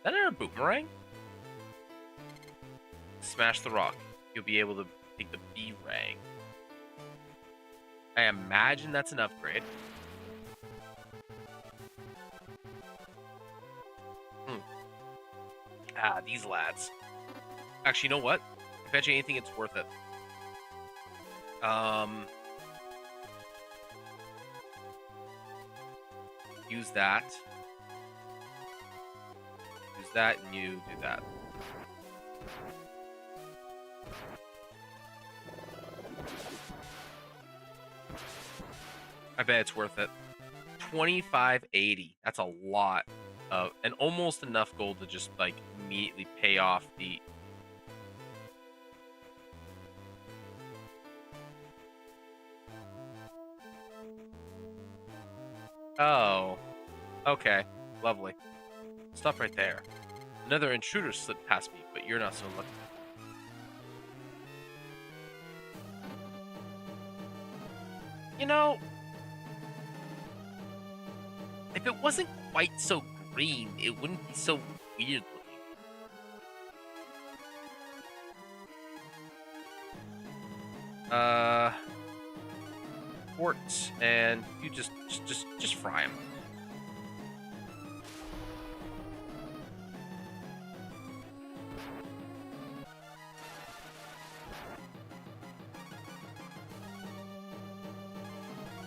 S1: that a boomerang? Smash the rock. You'll be able to take the B-rang. I imagine that's an upgrade. Ah, these lads. Actually, you know what? I bet you anything it's worth it. Use that. Use that, and you do that. I bet it's worth it. 2580. That's a lot of, and almost enough gold to just like immediately pay off the. Oh, okay. Lovely. Stop right there. Another intruder slipped past me, but you're not so lucky. You know, if it wasn't quite so green, it wouldn't be so weird looking. Quartz, and you just fry him.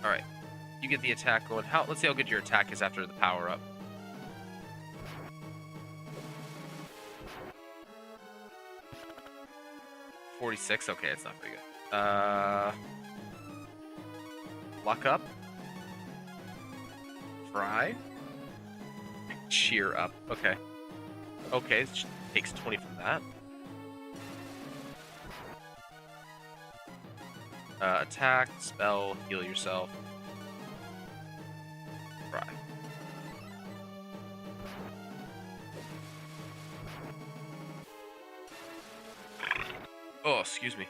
S1: All right, you get the attack going. Let's see how good your attack is after the power up. $46. Okay, it's not very good. Luck up. Fry. Cheer up. Okay. Okay, it takes 20 from that. Attack, spell, heal yourself. Fry. Oh, excuse me.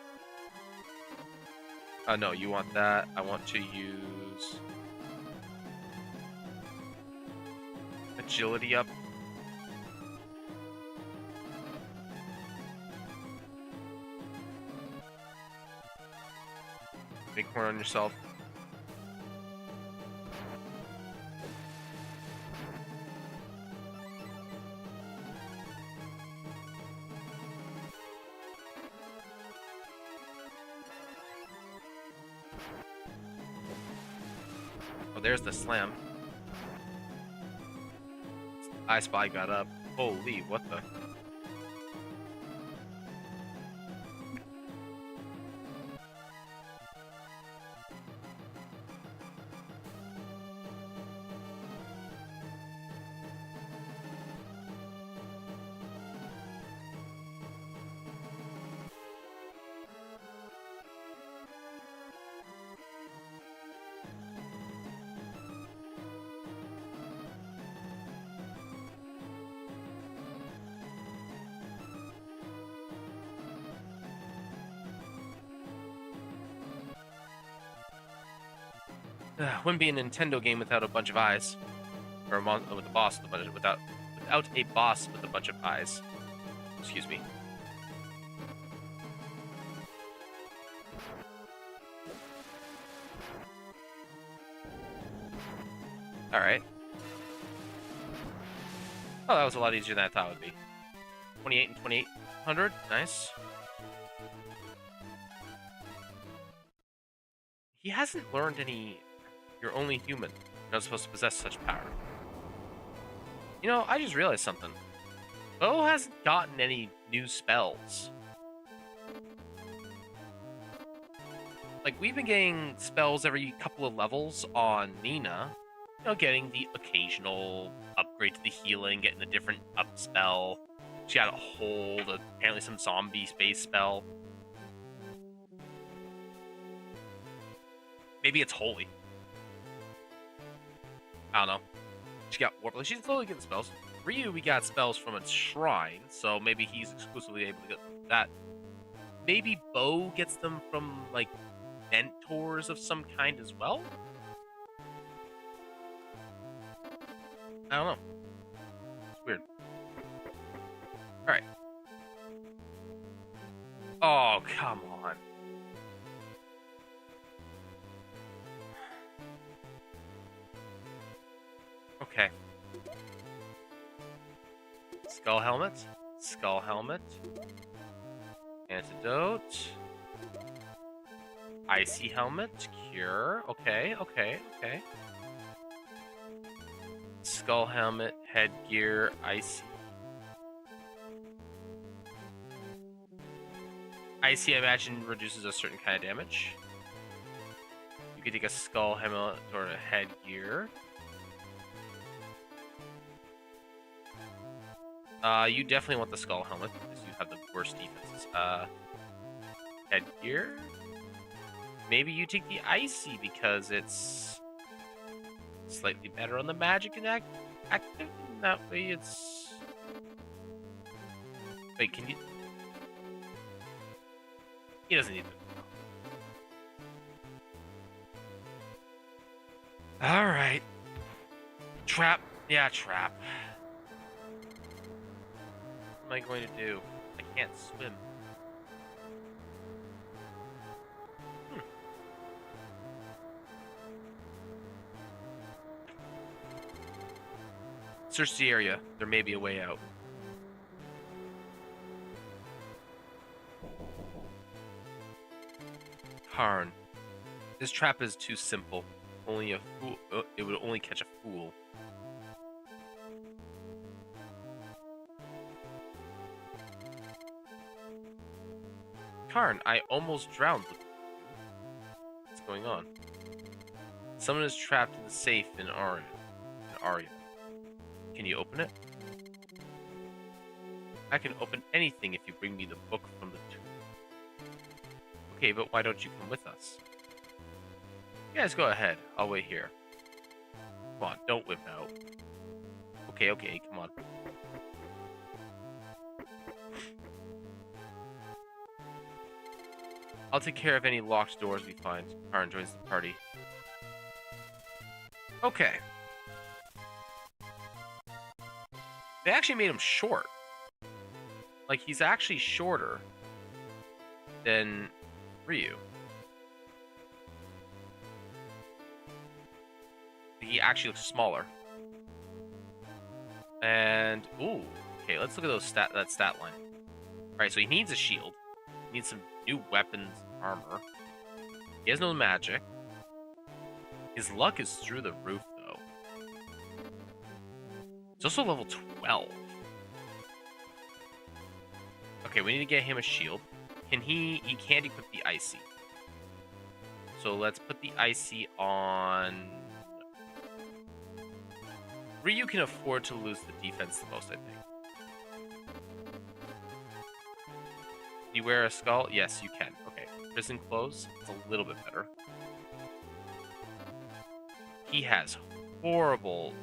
S1: No, you want that. I want to use agility up. Make corner on yourself. Oh, there's the slam. I Spy got up. Holy, what the? Wouldn't be a Nintendo game without a bunch of eyes, or with a boss with without a boss with a bunch of eyes. Excuse me. All right. Oh, that was a lot easier than I thought it would be. 28 and 2800. Nice. He hasn't learned any. You're only human. You're not supposed to possess such power. You know, I just realized something. Bo hasn't gotten any new spells. Like, we've been getting spells every couple of levels on Nina. You know, getting the occasional upgrade to the healing, getting a different up spell. She got a hold, apparently some zombie space spell. Maybe it's holy. I don't know. She got Warp. She's slowly getting spells. Ryu, we got spells from a shrine, so maybe he's exclusively able to get that. Maybe Bo gets them from, like, mentors of some kind as well? I don't know. It's weird. Alright. Oh, come on. Okay. Skull helmet. Skull helmet. Antidote. Icy helmet. Cure. Okay, okay, okay. Skull helmet, headgear, icy. Icy, I imagine, reduces a certain kind of damage. You could take a skull helmet or a headgear. You definitely want the skull helmet because you have the worst defenses. Headgear. Maybe you take the icy because it's slightly better on the magic and active. That way it's... Wait, can you... He doesn't need it. Alright. Trap. Yeah, trap. What am I going to do? I can't swim. Search the area. There may be a way out. Karn. This trap is too simple. Only a fool. It would only catch a fool. Karn, I almost drowned. What's going on? Someone is trapped in the safe in Arya. Can you open it? I can open anything if you bring me the book from the tomb. Okay, but why don't you come with us? You guys go ahead. I'll wait here. Come on, don't whip out. Okay, come on. I'll take care of any locked doors we find. Karn joins the party. Okay. They actually made him short. Like, he's actually shorter than Ryu. He actually looks smaller. And, ooh. Okay, let's look at that stat line. Alright, so he needs a shield. He needs some new weapons, armor. He has no magic. His luck is through the roof, though. He's also level 12. Okay, we need to get him a shield. He can't equip the icy. So let's put the icy on... Ryu can afford to lose the defense the most, I think. Can you wear a skull? Yes, you can. Okay. Prison clothes? It's a little bit better. He has horrible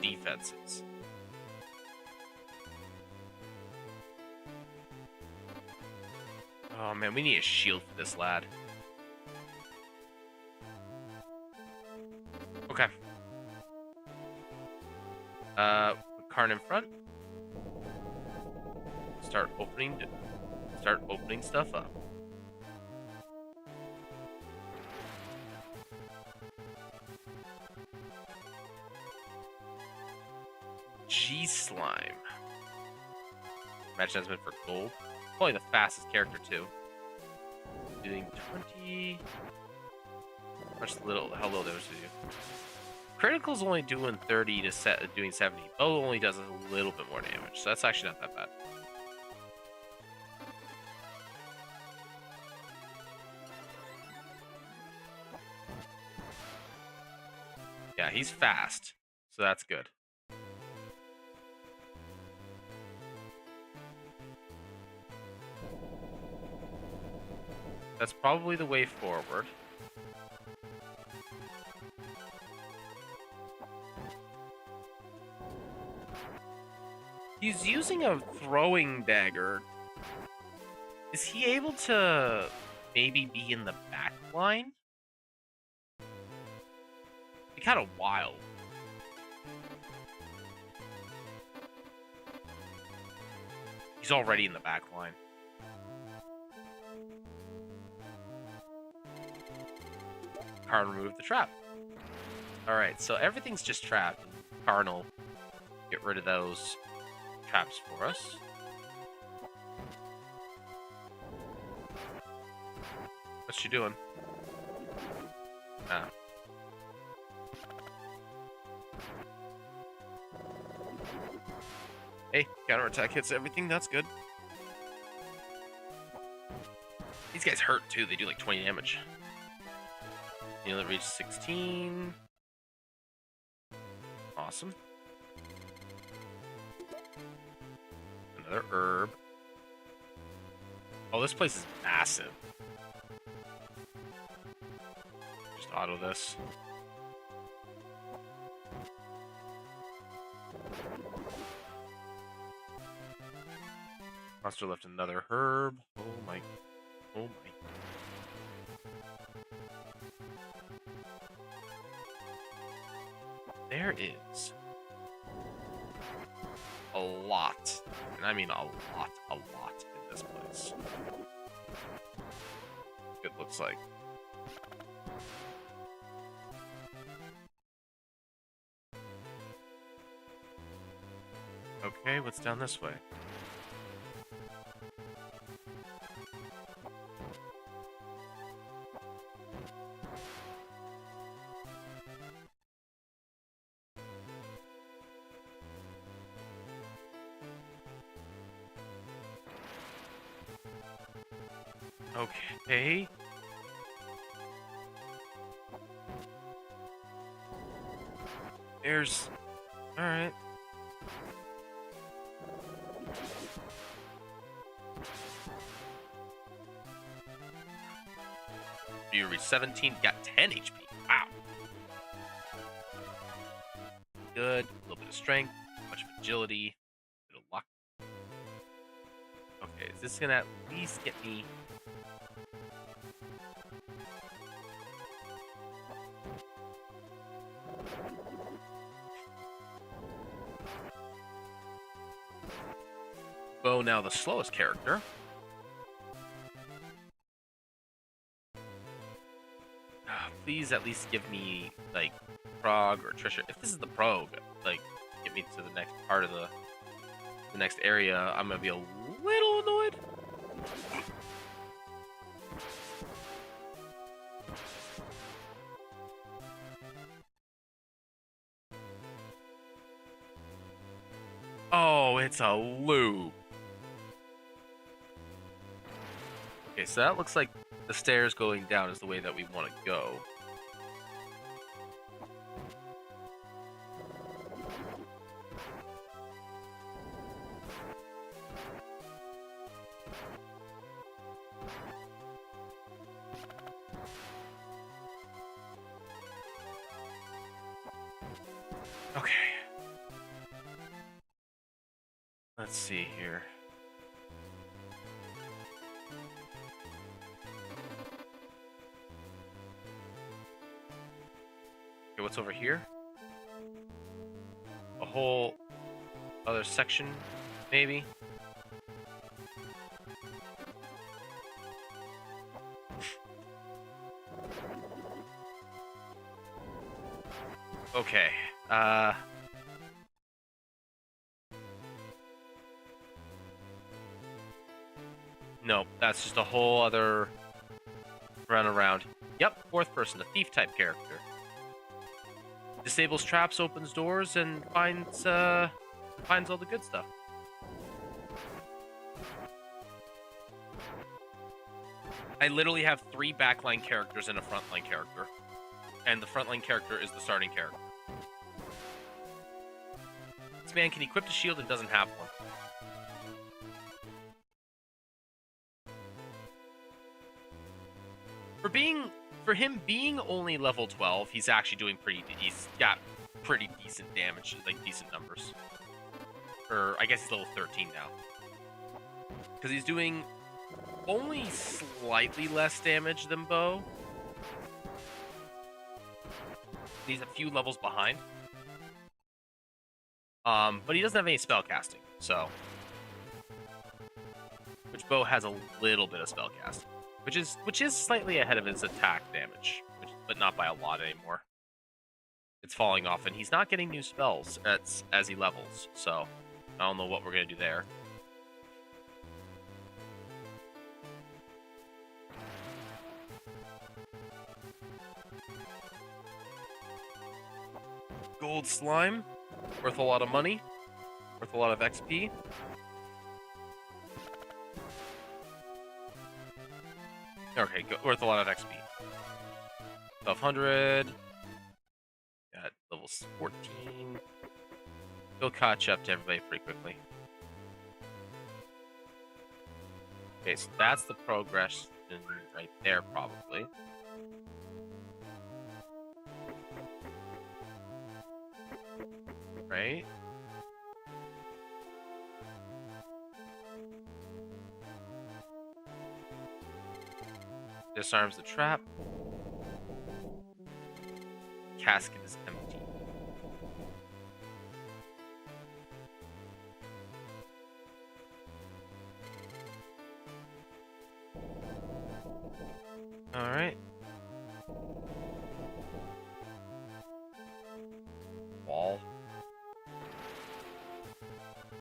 S1: defenses. Oh man, we need a shield for this lad. Okay. Put Karn in front. Start opening stuff up. G-Slime. Match has been for gold. Probably the fastest character too. Doing 20. How little damage do you? Critical's only doing 30 to doing 70. Bow only does a little bit more damage, so that's actually not that bad. Yeah, he's fast, so that's good. That's probably the way forward. He's using a throwing dagger. Is he able to maybe be in the back line? It's kind of wild. He's already in the back line. Karn removed the trap. Alright, so everything's just trapped. Karn will get rid of those traps for us. What's she doing? Ah. Hey, counterattack hits everything, that's good. These guys hurt too, they do like 20 damage. That reached 16. Awesome. Another herb. Oh, this place is massive. Just auto this. Monster left another herb. Oh my. Oh my. There is a lot, and I mean a lot in this place. It looks like. Okay, what's down this way? Okay. There's... Alright. You reach 17, got 10 HP. Wow. Good. A little bit of strength, a bunch of agility, a bit of luck. Okay, is this gonna at least get me... Bo, now the slowest character. Please at least give me, like, Prog or Trisha. If this is the Prog, like, get me to the next part of the next area, I'm gonna be a little annoyed. Oh, it's a loop. Okay, so that looks like the stairs going down is the way that we want to go. Okay. Let's see here. Okay, what's over here? A whole other section, maybe? Okay, no, that's just a whole other run around. Yep, fourth person, a thief type character. Disables traps, opens doors, and finds all the good stuff. I literally have 3 backline characters and a frontline character. And the frontline character is the starting character. This man can equip a shield and doesn't have one. For him being only level 12, he's actually doing he's got pretty decent damage, like decent numbers. Or I guess he's level 13 now. Because he's doing only slightly less damage than Bo. He's a few levels behind. But he doesn't have any spell casting, so. Which Bo has a little bit of spell casting. Which is slightly ahead of his attack damage, but not by a lot anymore. It's falling off, and he's not getting new spells as he levels, so I don't know what we're gonna do there. Gold slime, worth a lot of money, worth a lot of XP. Okay, worth a lot of XP. 1200. Got levels 14. He'll catch up to everybody pretty quickly. Okay, so that's the progress right there, probably. Right? Disarms the trap. Casket is empty. Alright. Wall.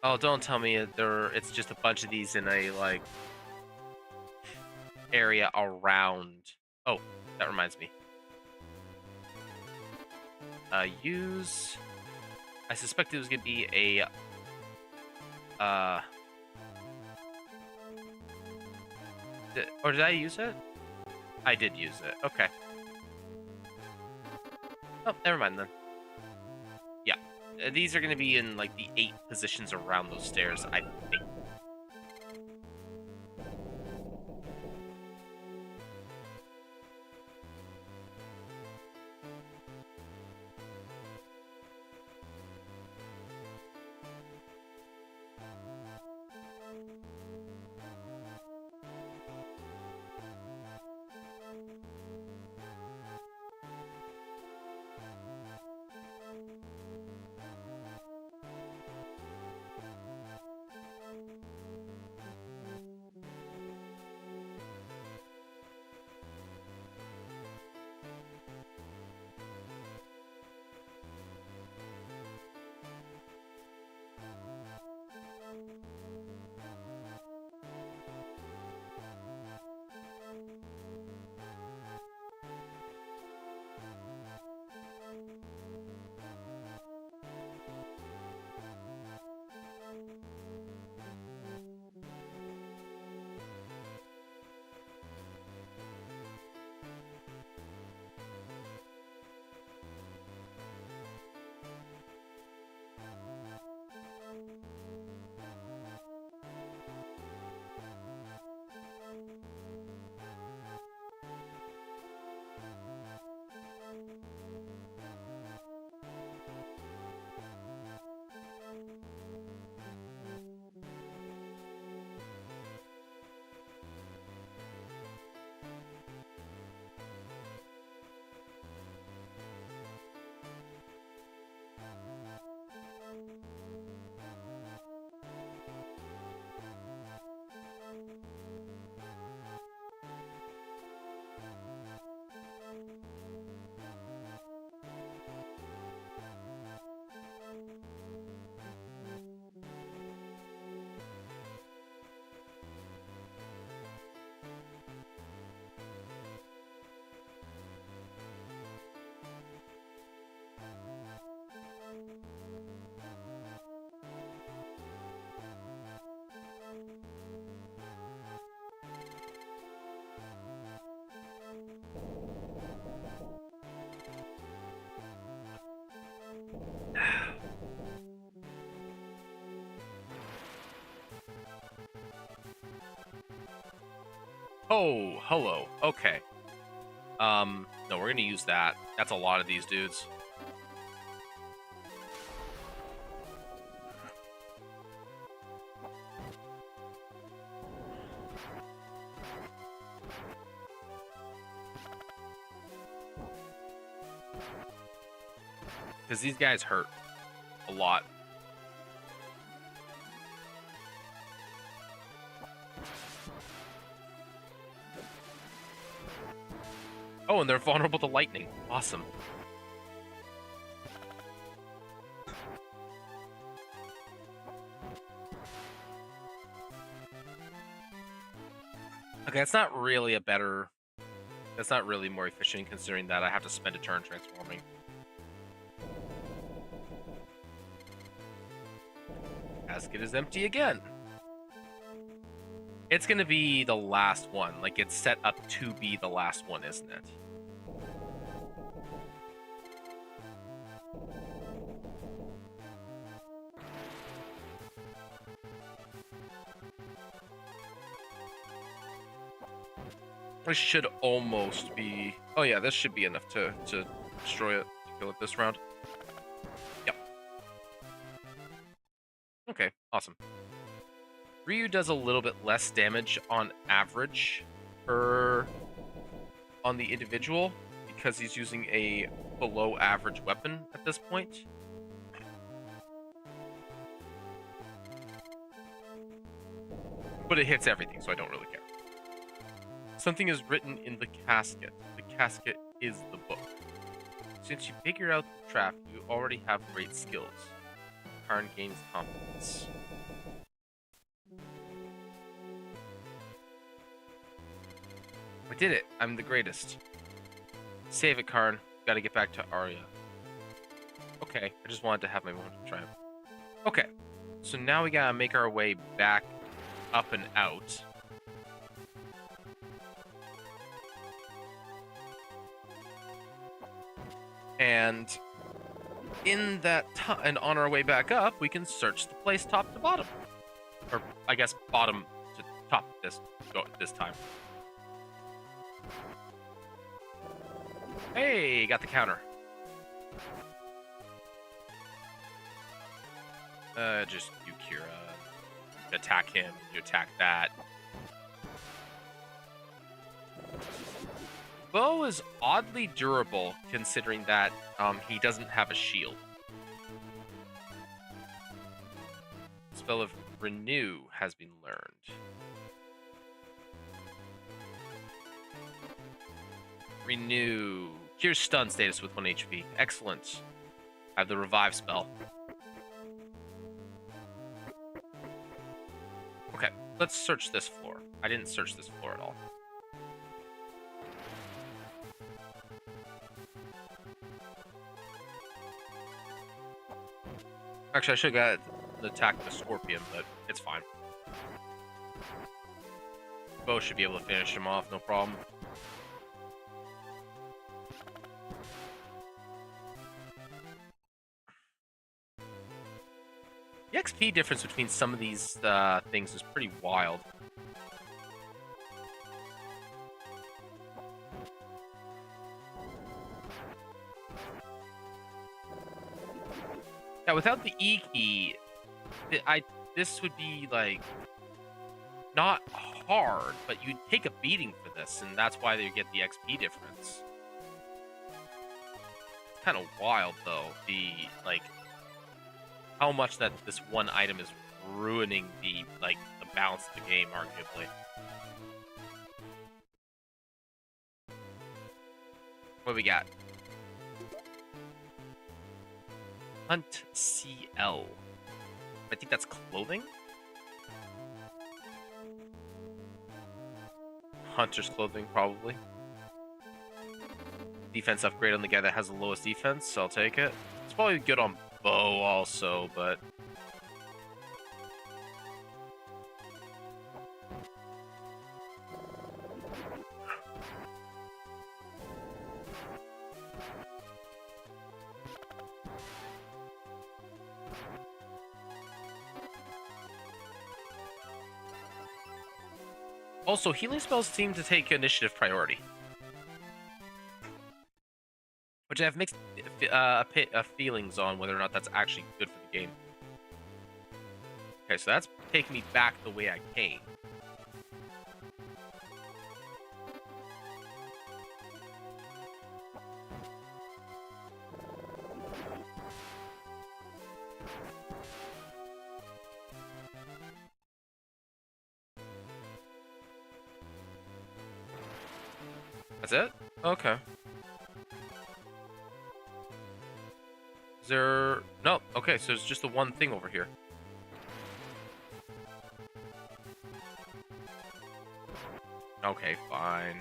S1: Oh, don't tell me it's just a bunch of these in a, like, area around. Oh, that reminds me. Use. I suspect it was gonna be a. Or did I use it? I did use it. Okay. Oh, never mind then. Yeah, these are gonna be in like the 8 positions around those stairs, I think. Oh, hello. Okay. No, we're gonna use that. That's a lot of these dudes. Because these guys hurt a lot. Oh, and they're vulnerable to lightning. Awesome. Okay, that's not really a better... That's not really more efficient considering that I have to spend a turn transforming. Casket is empty again. It's gonna be the last one. Like, it's set up to be the last one, isn't it? This should almost be... Oh yeah, this should be enough to destroy it, to kill it this round. Yep. Okay, awesome. Ryu does a little bit less damage on average per on the individual because he's using a below average weapon at this point. But it hits everything, so I don't really care. Something is written in the casket. The casket is the book. Since you figured out the trap, you already have great skills. Karn gains confidence. I did it. I'm the greatest. Save it, Karn. Gotta get back to Arya. Okay, I just wanted to have my moment of triumph. Okay, so now we gotta make our way back up and out. And in that and on our way back up, we can search the place top to bottom. Or I guess bottom to top this time. Hey, got the counter. Just you, Kira. Attack him, you attack that. Bow is oddly durable, considering that he doesn't have a shield. Spell of Renew has been learned. Renew. Cures stun status with 1 HP. Excellent. I have the Revive spell. Okay, let's search this floor. I didn't search this floor at all. Actually, I should have attacked the scorpion, but it's fine. Bow should be able to finish him off, no problem. The XP difference between some of these things is pretty wild. Yeah, without the E key, this would be like not hard, but you'd take a beating for this, and that's why you get the XP difference. It's kind of wild though, how much that this one item is ruining the balance of the game, arguably. What do we got? Hunt CL. I think that's clothing? Hunter's clothing, probably. Defense upgrade on the guy that has the lowest defense, so I'll take it. It's probably good on bow also, but... Also, healing spells seem to take initiative priority, which I have mixed feelings on whether or not that's actually good for the game. Okay, so that's taking me back the way I came. That's it? Okay. Is there... No. Okay, so it's just the one thing over here. Okay, fine.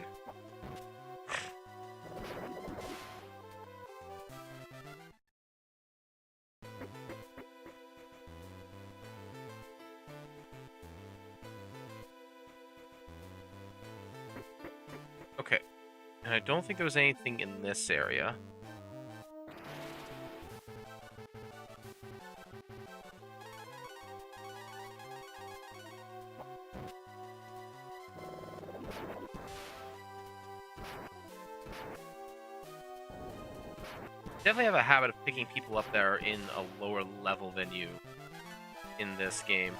S1: Okay. And I don't think there was anything in this area. Definitely have a habit of picking people up that are in a lower level than you in this game.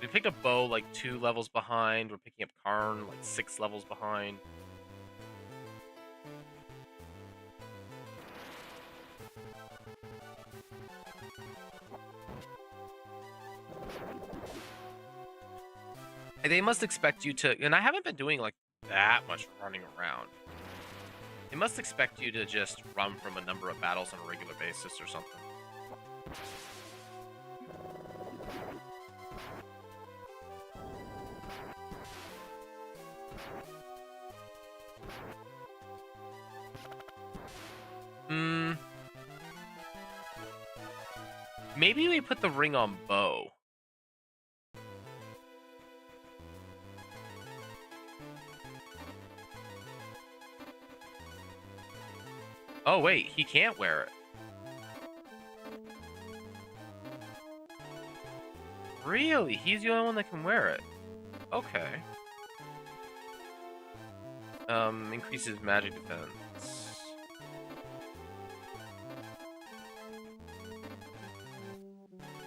S1: We picked up Bo like 2 levels behind. We're picking up Karn like 6 levels behind. They must expect you to, and I haven't been doing like that much running around. They must expect you to just run from a number of battles on a regular basis or something. Maybe we put the ring on Bo. Oh, wait, he can't wear it. Really? He's the only one that can wear it. Okay. Increases magic defense.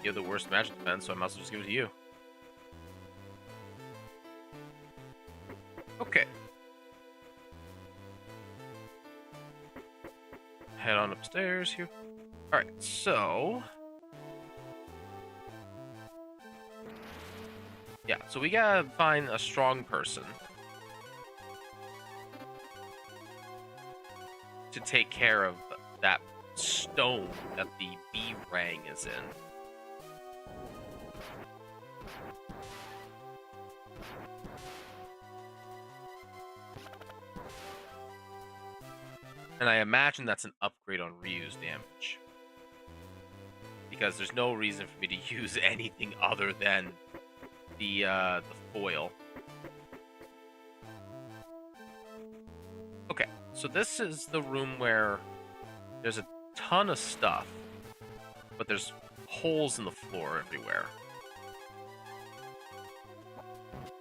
S1: You have the worst magic defense, so I might as well just give it to you. Okay. Head on upstairs here. Alright, so... yeah, so we gotta find a strong person to take care of that stone that the B rang is in. And I imagine that's an upgrade on Ryu's damage. Because there's no reason for me to use anything other than the foil. Okay, so this is the room where there's a ton of stuff, but there's holes in the floor everywhere.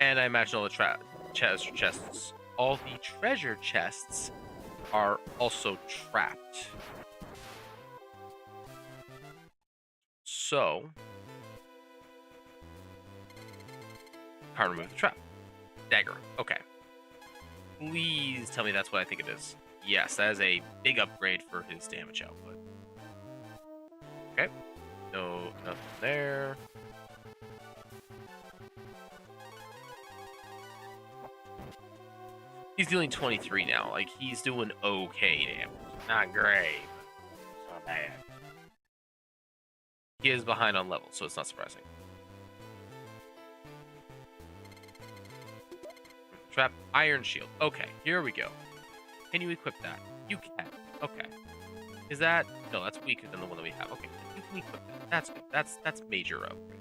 S1: And I imagine all the treasure chests are also trapped. So, can't remove the trap. Dagger. Okay. Please tell me that's what I think it is. Yes, that is a big upgrade for his damage output. Okay. No, nothing there. He's dealing 23 now. Like, he's doing okay damage. Not great. It's not bad. He is behind on levels, so it's not surprising. Trap Iron Shield. Okay, here we go. Can you equip that? You can. Okay. Is that... no, that's weaker than the one that we have. Okay, you can equip that. That's good. That's major upgrade.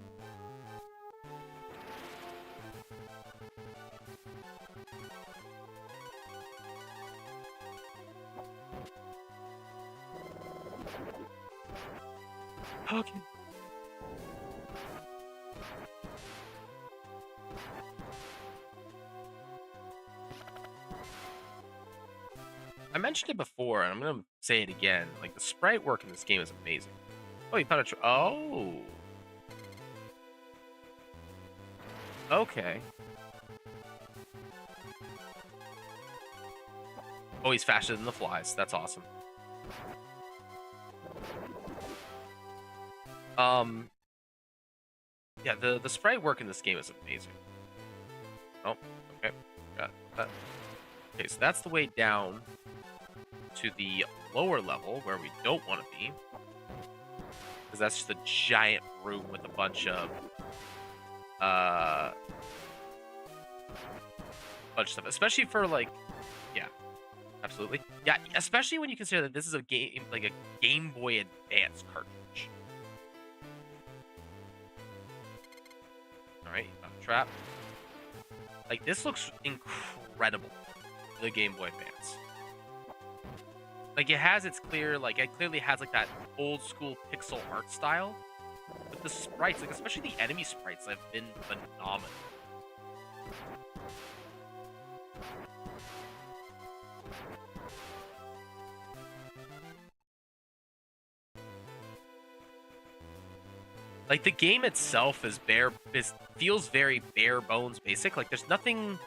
S1: Okay. I mentioned it before, and I'm gonna say it again. Like, the sprite work in this game is amazing. Oh, you found a oh. Okay. Oh, he's faster than the flies. That's awesome. Yeah, the sprite work in this game is amazing. Oh, okay. Got that. Okay, so that's the way down to the lower level where we don't want to be. Because that's just a giant room with a bunch of stuff. Especially for, like, yeah, absolutely. Yeah, especially when you consider that this is a game, like a Game Boy Advance cartridge. Alright, trap. Like, this looks incredible, the Game Boy Advance. Like, it has its clear, like, it clearly has, like, that old school pixel art style. But the sprites, like, especially the enemy sprites, have been phenomenal. Like, the game itself feels very bare bones basic. Like, there's nothing...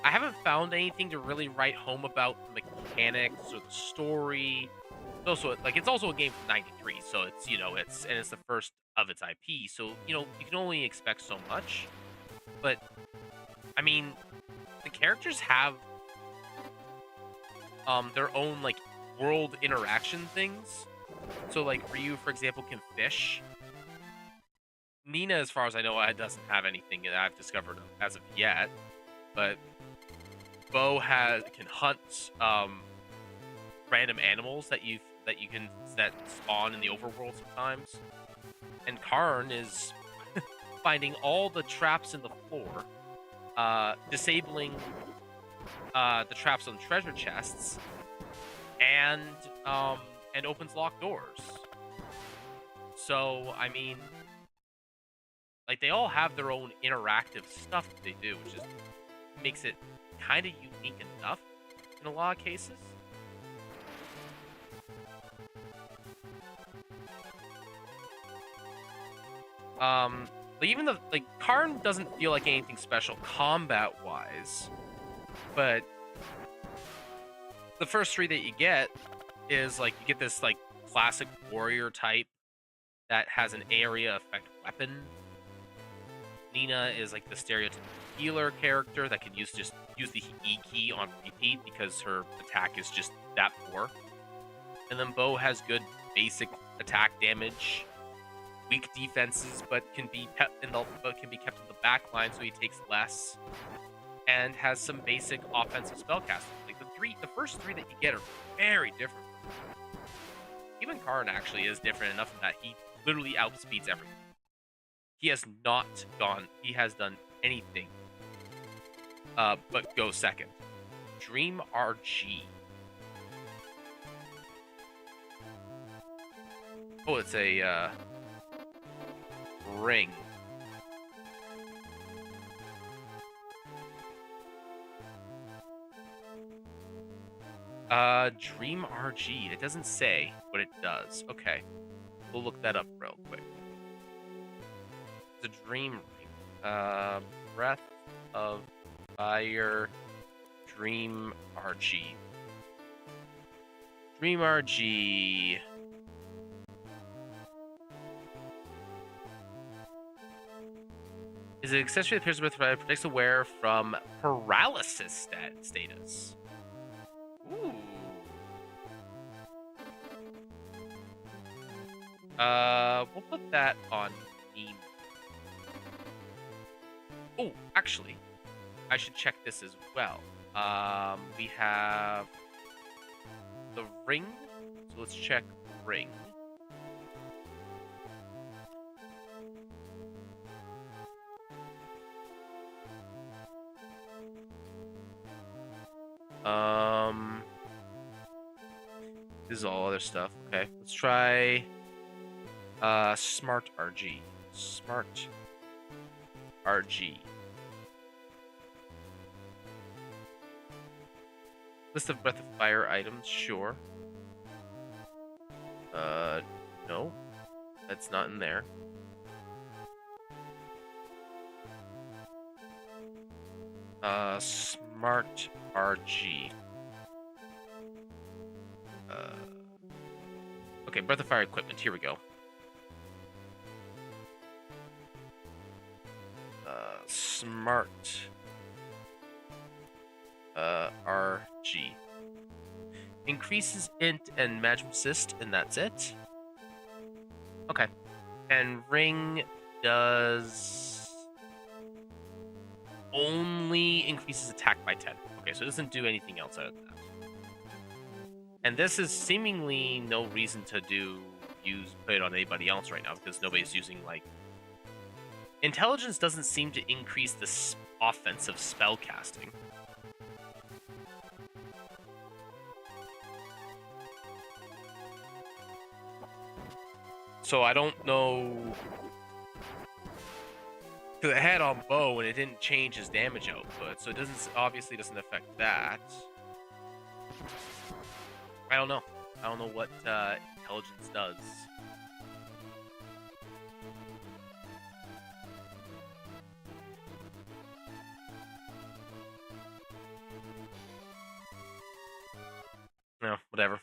S1: I haven't found anything to really write home about the mechanics or the story. It's also a game from '93, so it's, you know, it's the first of its IP, so, you know, you can only expect so much. But I mean, the characters have their own like world interaction things. So like Ryu, for example, can fish. Nina, as far as I know, doesn't have anything that I've discovered as of yet. But Bo can hunt random animals that you can that spawn in the overworld sometimes. And Karn is finding all the traps in the floor, disabling the traps on treasure chests, and opens locked doors. So I mean, like they all have their own interactive stuff that they do, which just makes it kind of unique enough in a lot of cases. Like even the Karn doesn't feel like anything special combat wise, but the first three that you get is like you get this like classic warrior type that has an area effect weapon. Nina is like the stereotypical healer character that can use the E key on repeat because her attack is just that poor. And then Bo has good basic attack damage, weak defenses, but can be kept in the back line, so he takes less, and has some basic offensive spellcasting. Like the first three that you get are very different. Even Karn actually is different enough in that he literally outspeeds everything. He has done anything but go second. Dream RG. Oh, it's a ring. Dream RG. It doesn't say, but it does. Okay. We'll look that up real quick. The Dream Ring. Breath of Fire. Dream RG. Dream RG. Is an accessory that appears with predicts the wearer from paralysis status. Ooh. We'll put that on me. Oh, actually, I should check this as well. We have the ring. So let's check ring. This is all other stuff. Okay, let's try Smart RG. Smart RG. List of Breath of Fire items, sure. No. That's not in there. Smart RG. Okay, Breath of Fire equipment. Here we go. Smart RG. Increases int and magic resist, and that's it. Okay. And ring does only increases attack by 10. Okay, so it doesn't do anything else out of that. And this is seemingly no reason to put it on anybody else right now because nobody's using like intelligence doesn't seem to increase the offensive spell casting. So I don't know. Because it had on Bo and it didn't change his damage output, so it obviously doesn't affect that. I don't know. I don't know what intelligence does. No, whatever.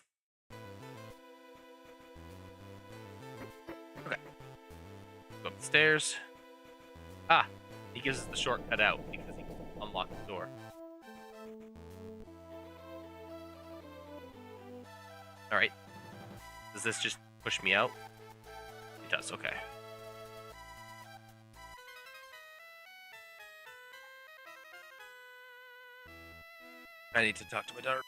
S1: Okay. Go up the stairs. Ah, he gives us the shortcut out because he can unlock the door. All right. Does this just push me out? It does. Okay. I need to talk to my daughter.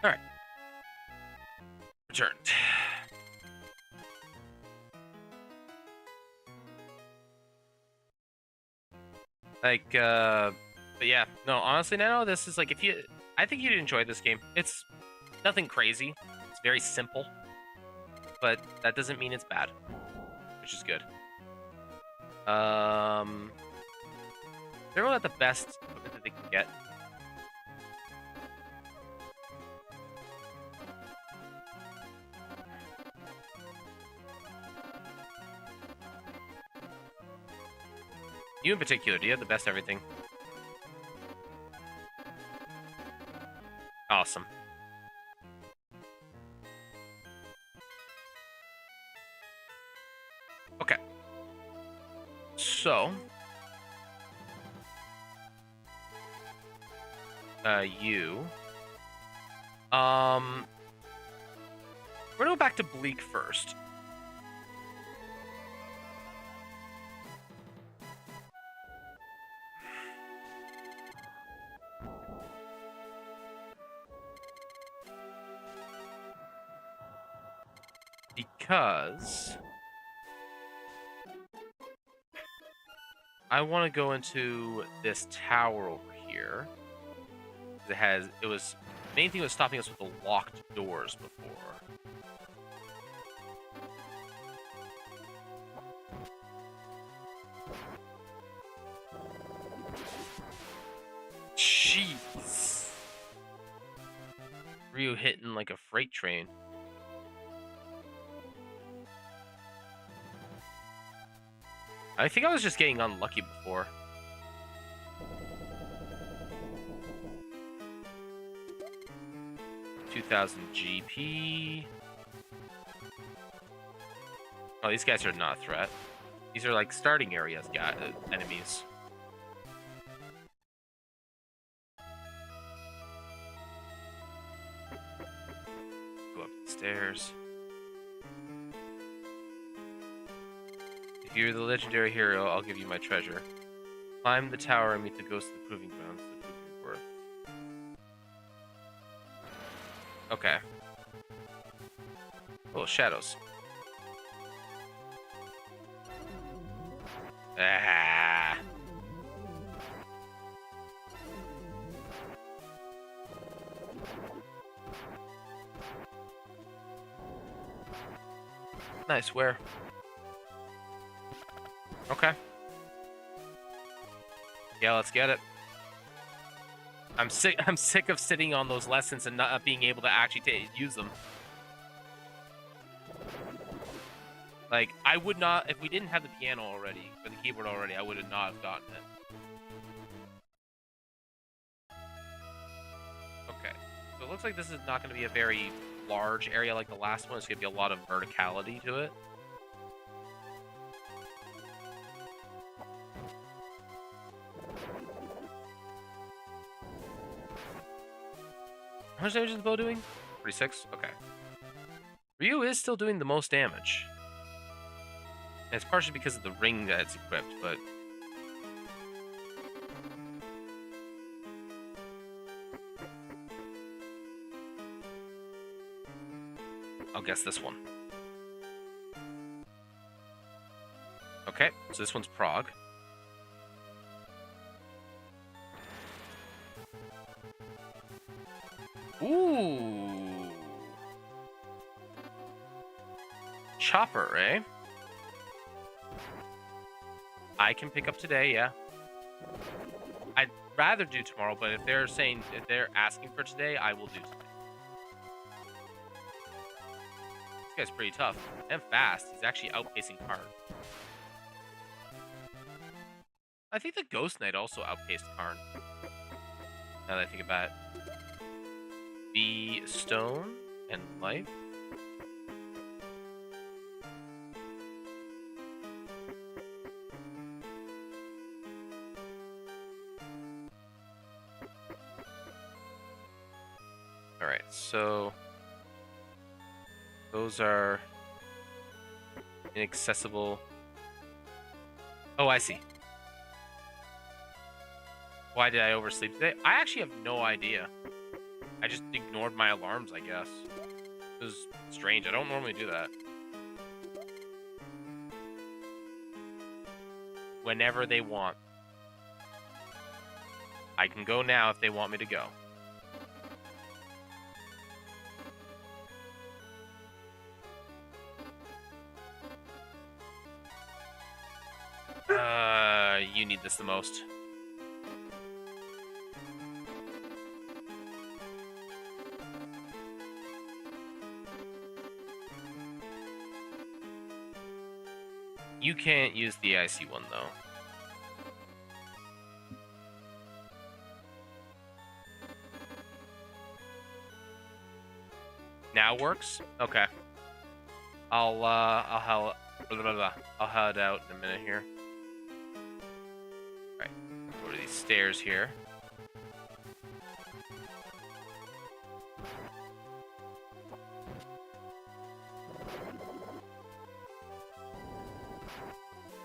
S1: All right. Returned. Like, but yeah, no, honestly, Nano, this is like, I think you'd enjoy this game. It's nothing crazy. It's very simple, but that doesn't mean it's bad, which is good. They're all at the best equipment that they can get. You in particular, do you have the best everything? Awesome. Okay. So, you. We're gonna go back to Bleak first. Because I want to go into this tower over here. It was the main thing was stopping us with the locked doors before. Jeez. Ryu hitting like a freight train. I think I was just getting unlucky before. $2,000 GP. Oh, these guys are not a threat. These are like starting areas, enemies. Go up the stairs. If you're the legendary hero, I'll give you my treasure. Climb the tower and meet the ghost of the proving grounds to prove your worth. Okay. Oh, shadows. Ah. Nice, where? Okay. Yeah, let's get it. I'm sick of sitting on those lessons and not being able to actually use them. Like, I would not, if we didn't have the piano already, or the keyboard already, I would have not have gotten it. Okay, so it looks like this is not going to be a very large area like the last one. It's going to be a lot of verticality to it. How much damage is the bow doing? 46? Okay. Ryu is still doing the most damage. And it's partially because of the ring that it's equipped, but... I'll guess this one. Okay, so this one's Prague. Ooh. Chopper, eh? I can pick up today, yeah. I'd rather do tomorrow, but if they're asking for today, I will do today. This guy's pretty tough and fast. He's actually outpacing Karn. I think the Ghost Knight also outpaced Karn. Now that I think about it. The stone and life. Alright, so those are inaccessible. Oh, I see. Why did I oversleep today? I actually have no idea. I just ignored my alarms, I guess. It was strange. I don't normally do that. Whenever they want. I can go now if they want me to go. You need this the most. You can't use the IC one, though. Now works? Okay. I'll head out in a minute here. Alright. Go to these stairs here.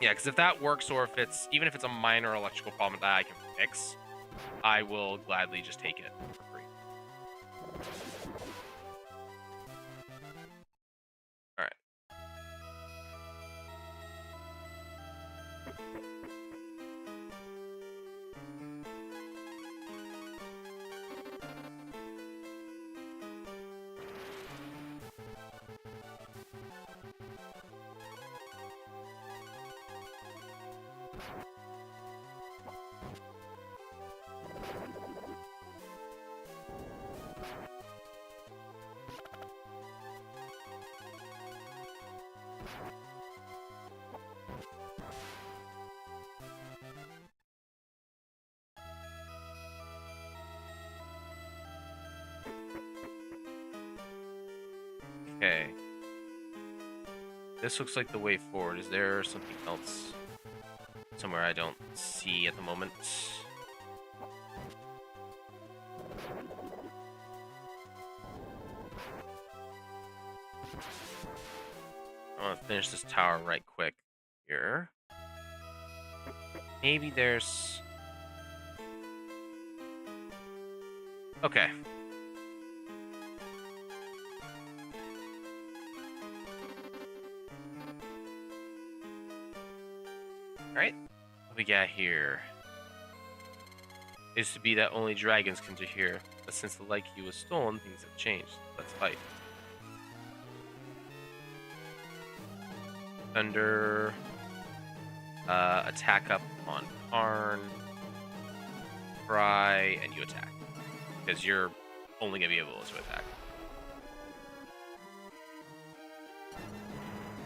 S1: Yeah, because if that works, or if it's even if it's a minor electrical problem that I can fix, I will gladly just take it for free. All right. Okay. This looks like the way forward. Is there something else somewhere I don't see at the moment? I want to finish this tower right quick here. Maybe there's... Okay. Alright. What we got here? It used to be that only dragons can enter here, but since the light key was stolen, things have changed. Let's fight. Thunder. Attack up on Karn. Cry, and you attack. Because you're only going to be able to attack.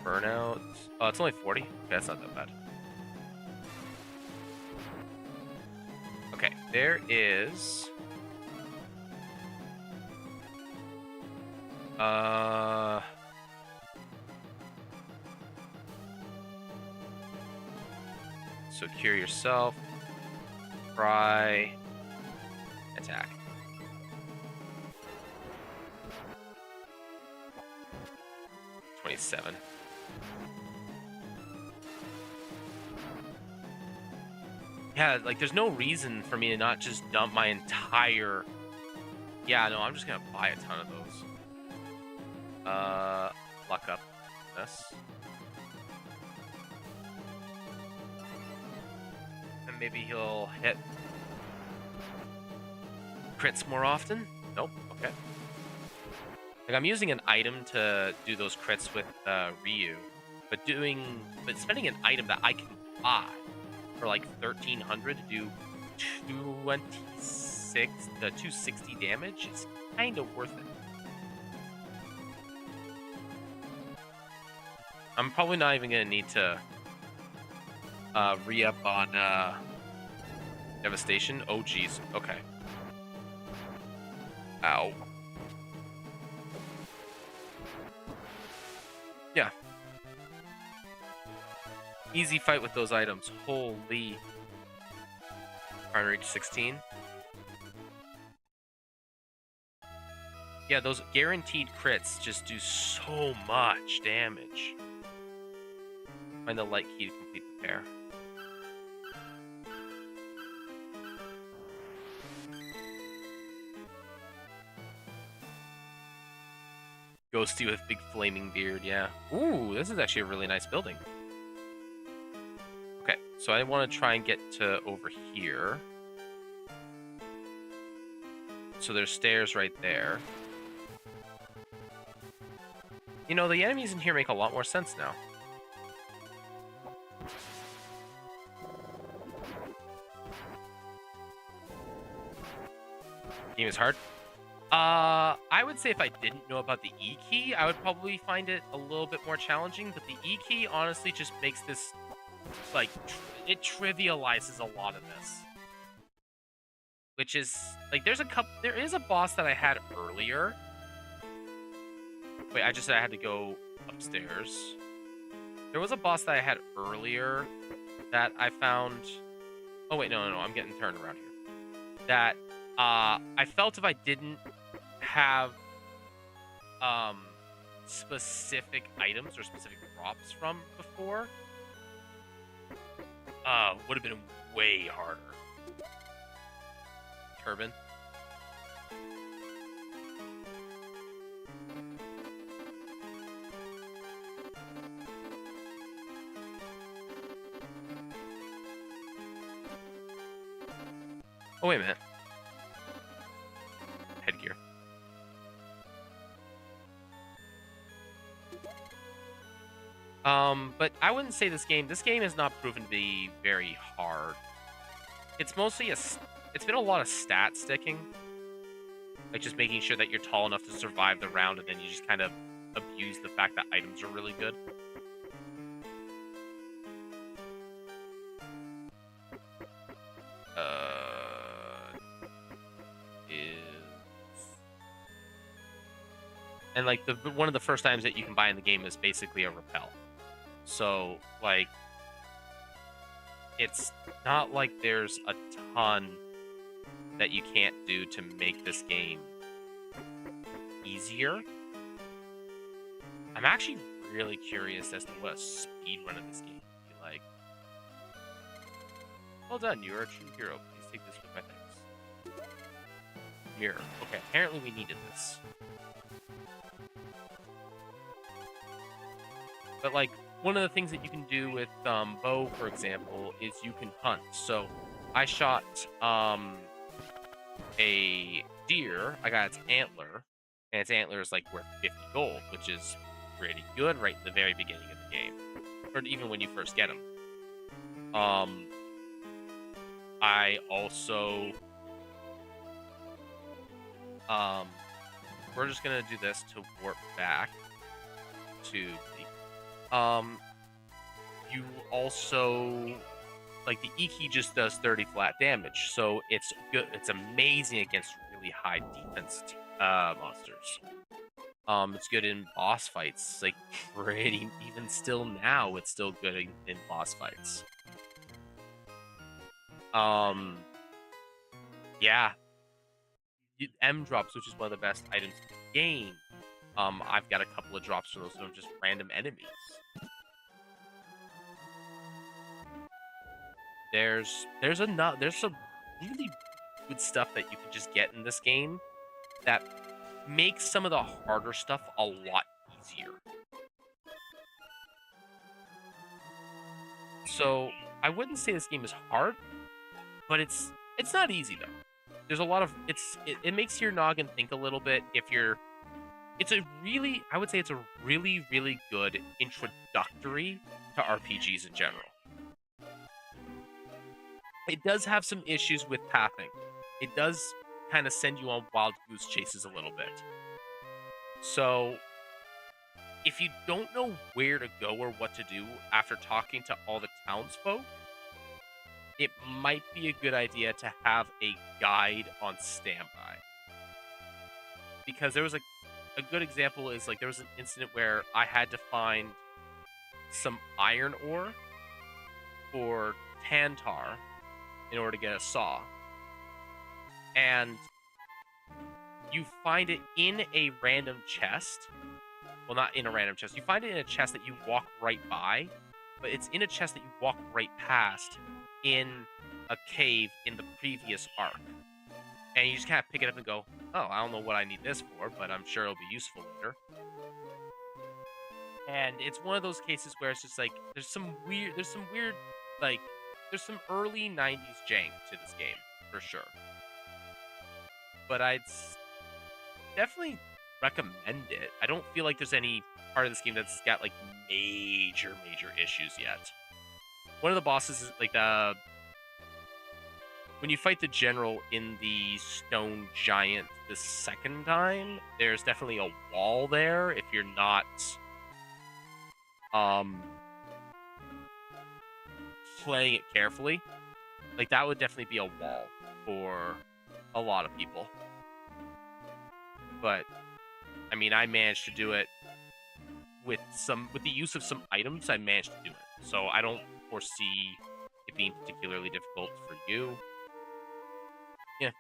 S1: Burnout. Oh, it's only 40. Okay, that's not that bad. Okay, there is. So cure yourself. Try. Attack. $27. Yeah, like there's no reason for me to not just dump my entire. Yeah, no, I'm just gonna buy a ton of those. Luck up this. And maybe he'll hit crits more often. Nope. Okay. Like I'm using an item to do those crits with Ryu, but spending an item that I can buy for like 1,300 to do 260 damage is kind of worth it. I'm probably not even gonna need to re-up on Devastation. Oh geez. Okay. Ow. Yeah. Easy fight with those items. Holy. Iron Reach 16. Yeah, those guaranteed crits just do so much damage. Find the light key to complete the pair. Ghosty with big flaming beard, yeah. Ooh, this is actually a really nice building. Okay, so I want to try and get to over here. So there's stairs right there. You know, the enemies in here make a lot more sense now. Game is hard. I would say if I didn't know about the E key, I would probably find it a little bit more challenging, but the E key honestly just makes this, like, it trivializes a lot of this. Which is, like, there is a boss that I had earlier. Wait, I just said I had to go upstairs. There was a boss that I had earlier that I found. Oh, wait, no, I'm getting turned around here. That I felt if I didn't have specific items or specific drops from before, would have been way harder. Turban. Oh, wait a minute. Headgear. But I wouldn't say this game is not proven to be very hard. It's mostly it's been a lot of stat sticking. Like just making sure that you're tall enough to survive the round, and then you just kind of abuse the fact that items are really good. And like one of the first items that you can buy in the game is basically a repel. So like it's not like there's a ton that you can't do to make this game easier. I'm actually really curious as to what a speed run of this game would be like. Well done, you are a true hero. Please take this with my thanks. Mirror. Okay, apparently we needed this. But like one of the things that you can do with bow, for example, is you can hunt. So I shot a deer. I got its antler, and its antler is like worth 50 gold, which is pretty good right in the very beginning of the game, or even when you first get them. I also we're just gonna do this to warp back to the Um, you also like the E key just does 30 flat damage, so it's good. It's amazing against really high defense monsters. It's good in boss fights. Like pretty even still now, it's still good in boss fights. Um, yeah, M drops, which is one of the best items in the game. I've got a couple of drops from those from just random enemies. There's some really good stuff that you can just get in this game that makes some of the harder stuff a lot easier. So I wouldn't say this game is hard, but it's not easy though. There's a lot of it makes your noggin think a little bit if you're it's a really I would say it's a really good introductory to RPGs in general. It does have some issues with pathing. It does kind of send you on wild goose chases a little bit. So, if you don't know where to go or what to do after talking to all the townsfolk, it might be a good idea to have a guide on standby. Because there was a good example is like there was an incident where I had to find some iron ore for tantar in order to get a saw. And you find it in a random chest. Well, not in a random chest. You find it in a chest that you walk right by, but it's in a chest that you walk right past in a cave in the previous arc. And you just kind of pick it up and go, oh, I don't know what I need this for, but I'm sure it'll be useful later. And it's one of those cases where it's just like, there's some early 90s jank to this game, for sure. But I'd definitely recommend it. I don't feel like there's any part of this game that's got like major issues yet. One of the bosses is like when you fight the general in the stone giant the second time, there's definitely a wall there if you're not playing it carefully. Like that would definitely be a wall for a lot of people. But I mean, I managed to do it with the use of some items. I managed to do it, so I don't foresee it being particularly difficult for you. Yeah.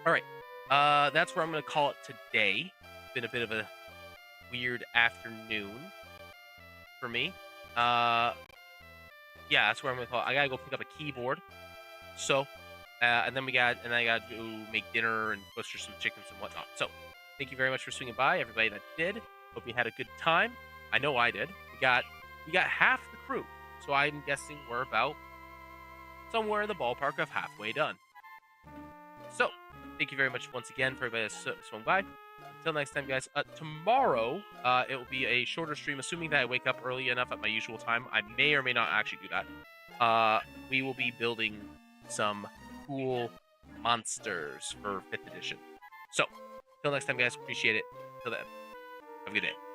S1: All right. That's where I'm gonna call it today. It's been a bit of a weird afternoon for me. Yeah, that's where I'm gonna call it. I gotta go pick up a keyboard. So, and I gotta go make dinner and butcher some chickens and whatnot. So, thank you very much for swinging by, everybody that did. Hope you had a good time. I know I did. We got half the crew, so I'm guessing we're about somewhere in the ballpark of halfway done. So, thank you very much once again for everybody that swung by. Until next time, guys. Tomorrow, it will be a shorter stream, assuming that I wake up early enough at my usual time. I may or may not actually do that. We will be building some cool monsters for 5th edition. So, until next time, guys. Appreciate it. Till then, have a good day.